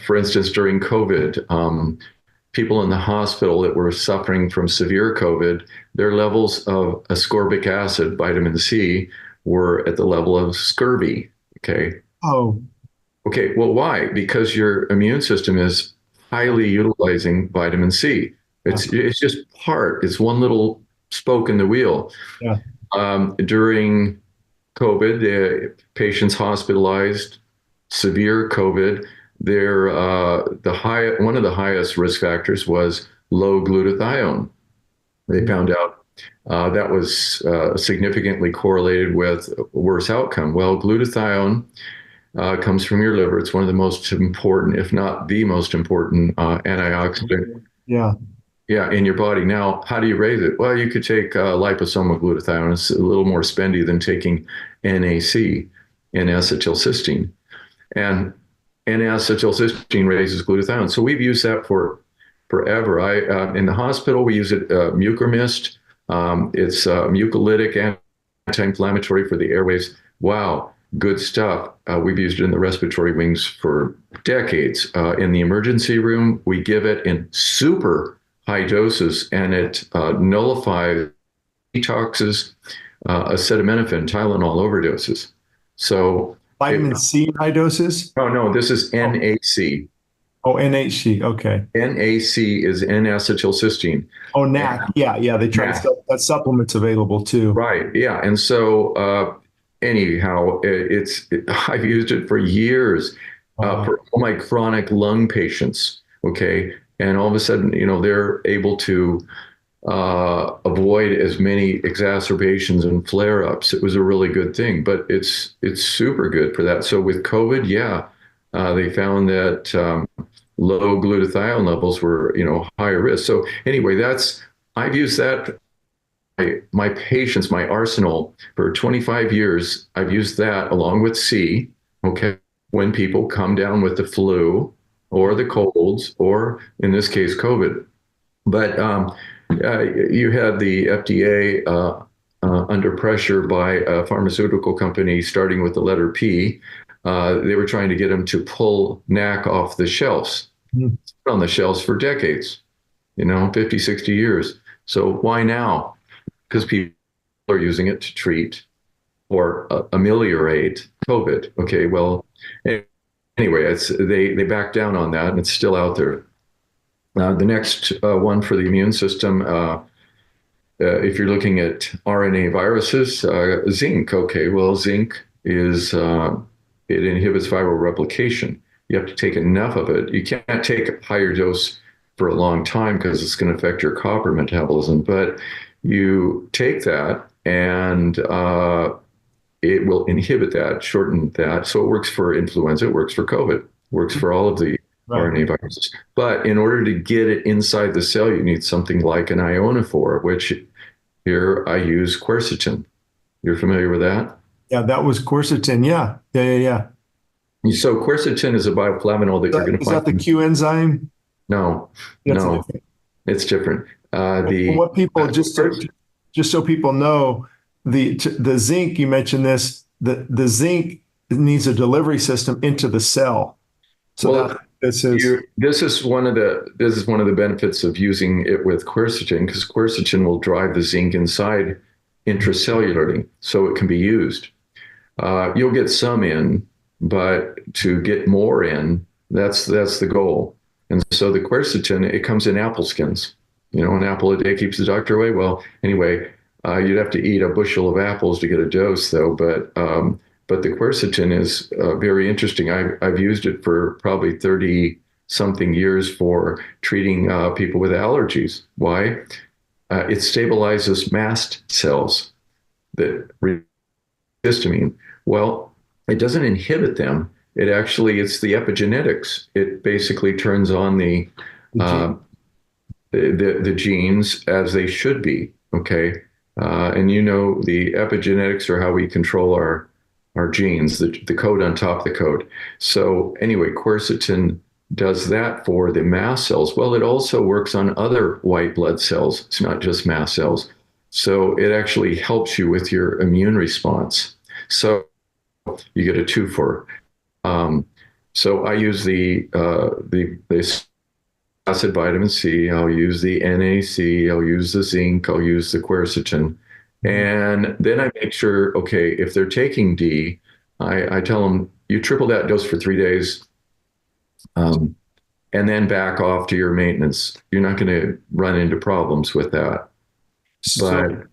for instance, during COVID, people in the hospital that were suffering from severe COVID, their levels of ascorbic acid, vitamin C, were at the level of scurvy. Okay. Oh, Okay. Well, why? Because your immune system is highly utilizing vitamin C. yeah. It's just it's one little spoke in the wheel. Yeah. During COVID, the patients hospitalized, severe COVID, one of the highest risk factors was low glutathione. They found out that was significantly correlated with worse outcome. Well, glutathione comes from your liver. It's one of the most important, if not the most important, antioxidant. Yeah. Yeah, in your body. Now, how do you raise it? Well, you could take liposomal glutathione. It's a little more spendy than taking NAC, N-acetylcysteine. And N-acetylcysteine raises glutathione. So we've used that for forever. In the hospital, we use it, Mucormyst. It's mucolytic, anti-inflammatory for the airways. Wow, good stuff. We've used it in the respiratory wings for decades. In the emergency room, we give it in super high doses, and it nullifies, detoxes acetaminophen, Tylenol overdoses. So Vitamin C in high doses? Oh, no, this is Oh, NAC. oh, NHC. Okay. NAC is N-acetylcysteine. Oh, And NAC. Yeah, yeah. They try to NAC, sell that supplement's available too. right. Yeah. And so, anyhow, I've used it for years Wow. for all my chronic lung patients. Okay. And all of a sudden, they're able to avoid as many exacerbations and flare-ups. It was a really good thing, but it's super good for that. So with COVID, yeah, they found that low glutathione levels were, higher risk. So anyway, I've used that. My patients, my arsenal for 25 years, I've used that along with C. Okay, when people come down with the flu or the colds, or in this case, COVID. But you had the FDA under pressure by a pharmaceutical company starting with the letter P. They were trying to get them to pull NAC off the shelves. Hmm. It's been on the shelves for decades, 50, 60 years. So why now? Because people are using it to treat or ameliorate COVID. Okay, well, anyway, they backed down on that, and it's still out there. The next one for the immune system, if you're looking at RNA viruses, zinc. Okay, well, zinc it inhibits viral replication. You have to take enough of it. You can't take a higher dose for a long time because it's going to affect your copper metabolism. But you take that, and it will inhibit that, shorten that. So it works for influenza, it works for COVID, works for all of the Right. RNA viruses. But in order to get it inside the cell, you need something like an ionophore, which here I use quercetin. You're familiar with that? Yeah, that was quercetin. Yeah. Yeah, yeah, So quercetin is a bioflavanol that yeah. you're going to Is find. that the Q enzyme? No, That's no, it. it's different. And what people just so people know, the zinc, you mentioned this, the zinc needs a delivery system into the cell. So well, that this is this is one of the benefits of using it with quercetin, because quercetin will drive the zinc inside intracellularly, so it can be used. You'll get some in, but to get more in, that's the goal. And so the quercetin, it comes in apple skins. An apple a day keeps the doctor away. Well, anyway, you'd have to eat a bushel of apples to get a dose, though. But the quercetin is very interesting. I've used it for probably 30 something years for treating people with allergies. Why? It stabilizes mast cells that histamine. Well, it doesn't inhibit them. It's the epigenetics. It basically turns on uh, the genes as they should be. Okay, and the epigenetics are how we control our genes, the code on top of the code. So anyway, quercetin does that for the mast cells. Well, it also works on other white blood cells. It's not just mast cells. So it actually helps you with your immune response. So you get a twofer. So I use the acid vitamin C. I'll use the NAC. I'll use the zinc. I'll use the quercetin, and then I make sure. Okay, if they're taking D, I tell them you triple that dose for 3 days, and then back off to your maintenance. You're not going to run into problems with that. so But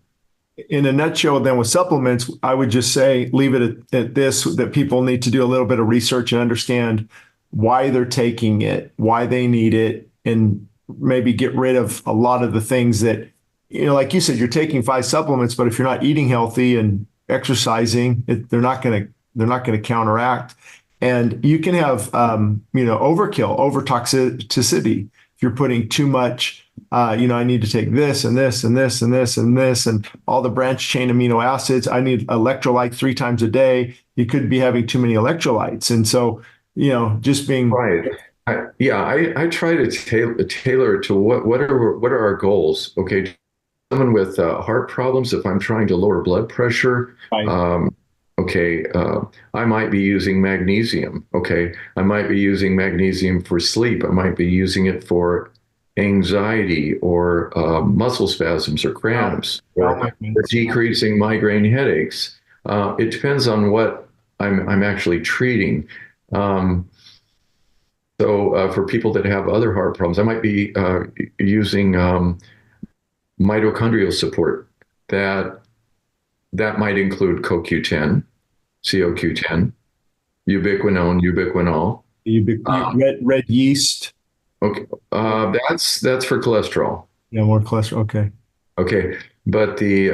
in a nutshell, then with supplements, I would just say leave it at this, that people need to do a little bit of research and understand why they're taking it, why they need it, and maybe get rid of a lot of the things that, like you said, you're taking 5 supplements, but if you're not eating healthy and exercising, they're not going to counteract. And you can have, overkill, over toxicity. If you're putting too much, I need to take this and this and this and this and this and all the branched chain amino acids. I need electrolyte 3 times a day. You could be having too many electrolytes. And so, just being right. I try to tailor it to what are our goals. Okay, someone with heart problems, if I'm trying to lower blood pressure, right. okay, I might be using magnesium. Okay, I might be using magnesium for sleep. I might be using it for anxiety or muscle spasms or cramps or decreasing migraine headaches. It depends on what I'm actually treating. Um, so for people that have other heart problems, I might be using mitochondrial support. That that might include CoQ10, CoQ10, ubiquinone, ubiquinol. Red yeast. Okay, that's for cholesterol. Yeah, more cholesterol. Okay. Okay, but the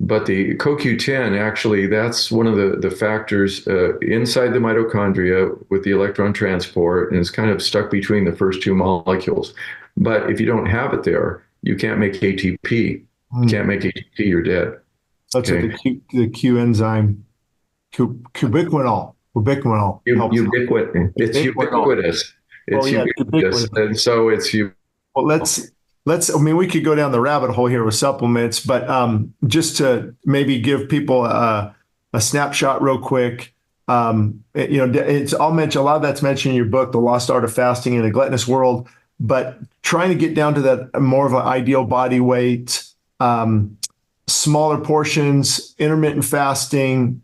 CoQ10 actually that's one of the factors inside the mitochondria with the electron transport, and it's kind of stuck between the first two molecules. But if you don't have it there, you can't make ATP. You Hmm. can't make ATP, you're dead. That's what Okay, the Q enzyme, ubiquinol helps. It's Ubiquinol. ubiquitous. Oh It's yeah, it's ubiquitous, ubiquitous. and so it's you. Well, let's. I mean, we could go down the rabbit hole here with supplements, but just to maybe give people a snapshot real quick. It's all mentioned. A lot of that's mentioned in your book, The Lost Art of Fasting in a Gluttonous World. But trying to get down to that more of an ideal body weight, smaller portions, intermittent fasting,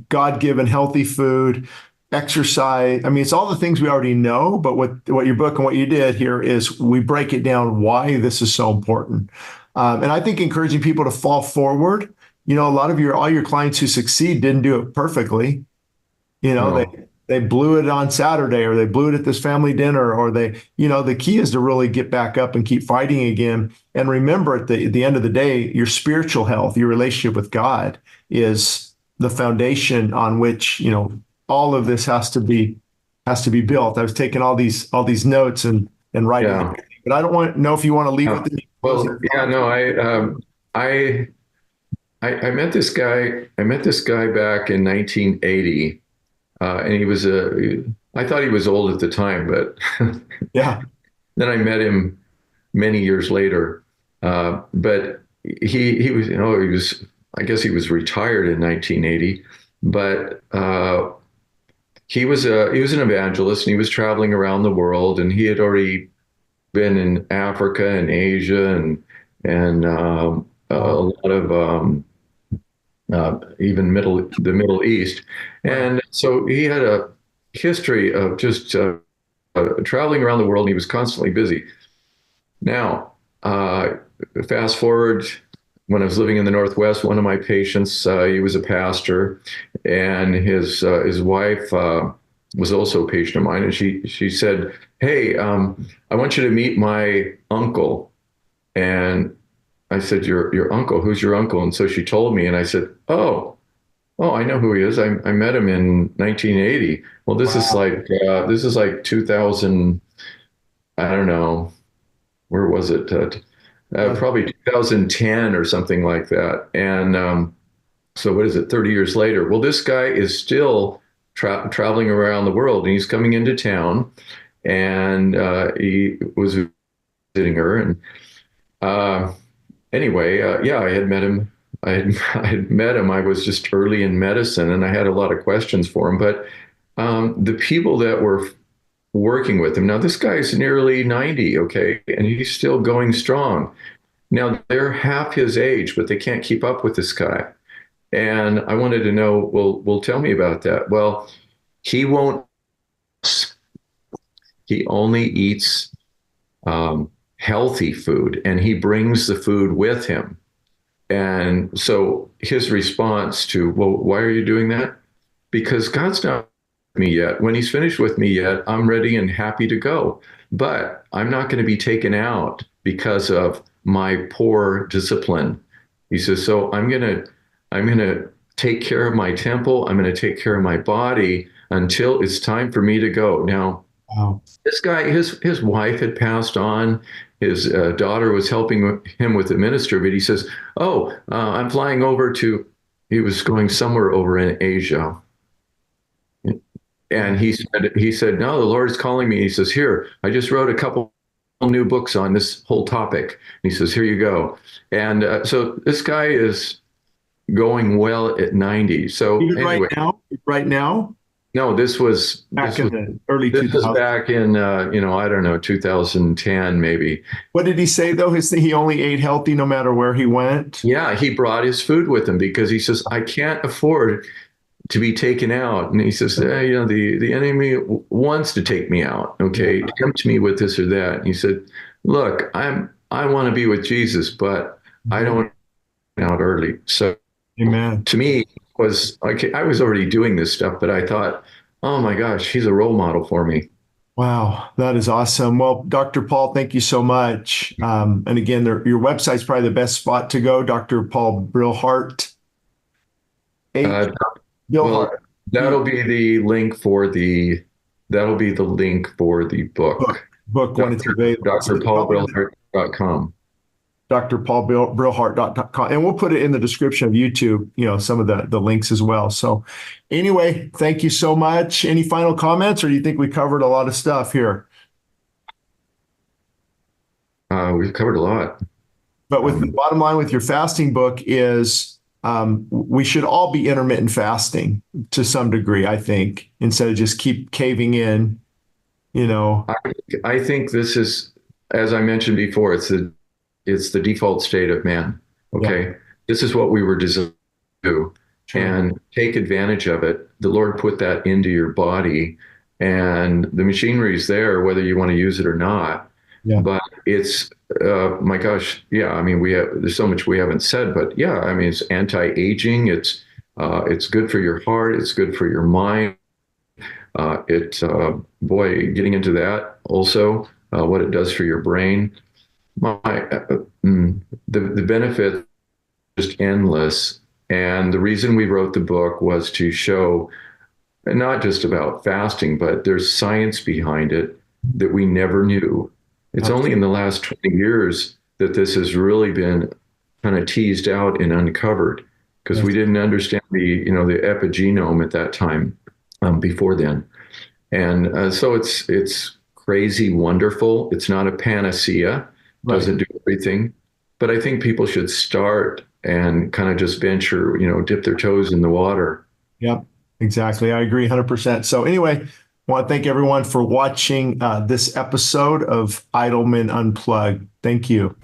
God-given healthy food, exercise. I mean, it's all the things we already know, but what your book and what you did here is we break it down why this is so important. And I think encouraging people to fall forward. A lot of all your clients who succeed didn't do it perfectly. No, They blew it on Saturday, or they blew it at this family dinner, or the key is to really get back up and keep fighting again. And remember, at the end of the day, your spiritual health, your relationship with God is the foundation on which, all of this has to be built. I was taking all these notes and writing yeah. them, but I don't know if you want to leave with any Well, closing yeah, thoughts. no, I I met this guy. I met this guy back in 1980, and he was a. I thought he was old at the time, but Yeah. then I met him many years later. But he was, he was. I guess he was retired in 1980, but he was an evangelist, and he was traveling around the world, and he had already been in Africa and Asia and a Wow. lot of even the Middle East, Right. and so he had a history of just traveling around the world, and he was constantly busy. Now, fast forward when I was living in the Northwest, one of my patients, he was a pastor, and his wife was also a patient of mine, and she said, "Hey, I want you to meet my uncle." And I said, "Your uncle? Who's your uncle?" And so she told me, and I said, "Oh, I know who he is. I met him in 1980." Well, Wow. this is like 2000. I don't know, where was it? Probably 2010 or something like that. And so what is it? 30 years later. Well, this guy is still traveling around the world, and he's coming into town, and he was visiting her, and uh, anyway, yeah, I had met him. I had met him. I was just early in medicine, and I had a lot of questions for him. But the people that were working with him, now this guy's nearly 90, okay, and he's still going strong. Now they're half his age, but they can't keep up with this guy. And I wanted to know, well, tell me about that. Well, he won't. He only eats healthy food, and he brings the food with him. And so his response to, well, why are you doing that? Because God's not with me yet. When he's finished with me yet, I'm ready and happy to go. But I'm not going to be taken out because of my poor discipline. He says, so I'm gonna take care of my temple. I'm going to take care of my body until it's time for me to go. Now, Wow. this guy, his wife had passed on. His daughter was helping him with the ministry, but he says, "Oh, I'm flying over to." He was going somewhere over in Asia, and Yeah. he said, "No, the Lord is calling me." He says, "Here, I just wrote a couple new books on this whole topic." He says, "Here you go." And so this guy is going well at 90. So Even anyway, right now, no, this was back this in was the early this was 2000s. back in I don't know, 2010 maybe. What did he say though? He only ate healthy no matter where he went. Yeah, he brought his food with him because he says, I can't afford to be taken out. And he says, the enemy wants to take me out. Okay, tempt me with this or that. And he said, look, I want to be with Jesus, but I don't want to get out early. So Amen. to me, was okay, I was already doing this stuff, but I thought, oh my gosh, he's a role model for me. Wow, that is awesome. Well, Dr. Paul, thank you so much. And again, your website's probably the best spot to go, Dr. Paul Brillhart. Well, Brillhart. that'll be the link for the book. Book when it's available. drpaulbrillhart.com. drpaulbrillhart.com. And we'll put it in the description of YouTube, some of the links as well. So anyway, thank you so much. Any final comments, or do you think we covered a lot of stuff here? We've covered a lot. But with the bottom line with your fasting book is we should all be intermittent fasting to some degree, I think, instead of just keep caving in, I think this is, as I mentioned before, it's the default state of man. Okay. Yeah. This is what we were designed to do. True. And take advantage of it. The Lord put that into your body, and the machinery is there, whether you want to use it or not. Yeah. But it's, my gosh. Yeah. I mean, there's so much we haven't said, but yeah, I mean, it's anti-aging. It's good for your heart. It's good for your mind. Getting into that also, what it does for your brain. The benefit is just endless. And the reason we wrote the book was to show not just about fasting, but there's science behind it that we never knew. It's only in the last 20 years that this has really been kind of teased out and uncovered, because we didn't understand the epigenome at that time, before then. And so it's crazy wonderful. It's not a panacea. Doesn't do everything, but I think people should start and kind of just venture, dip their toes in the water. Yep, exactly. I agree 100%. So anyway, I want to thank everyone for watching this episode of Idleman Unplugged. Thank you.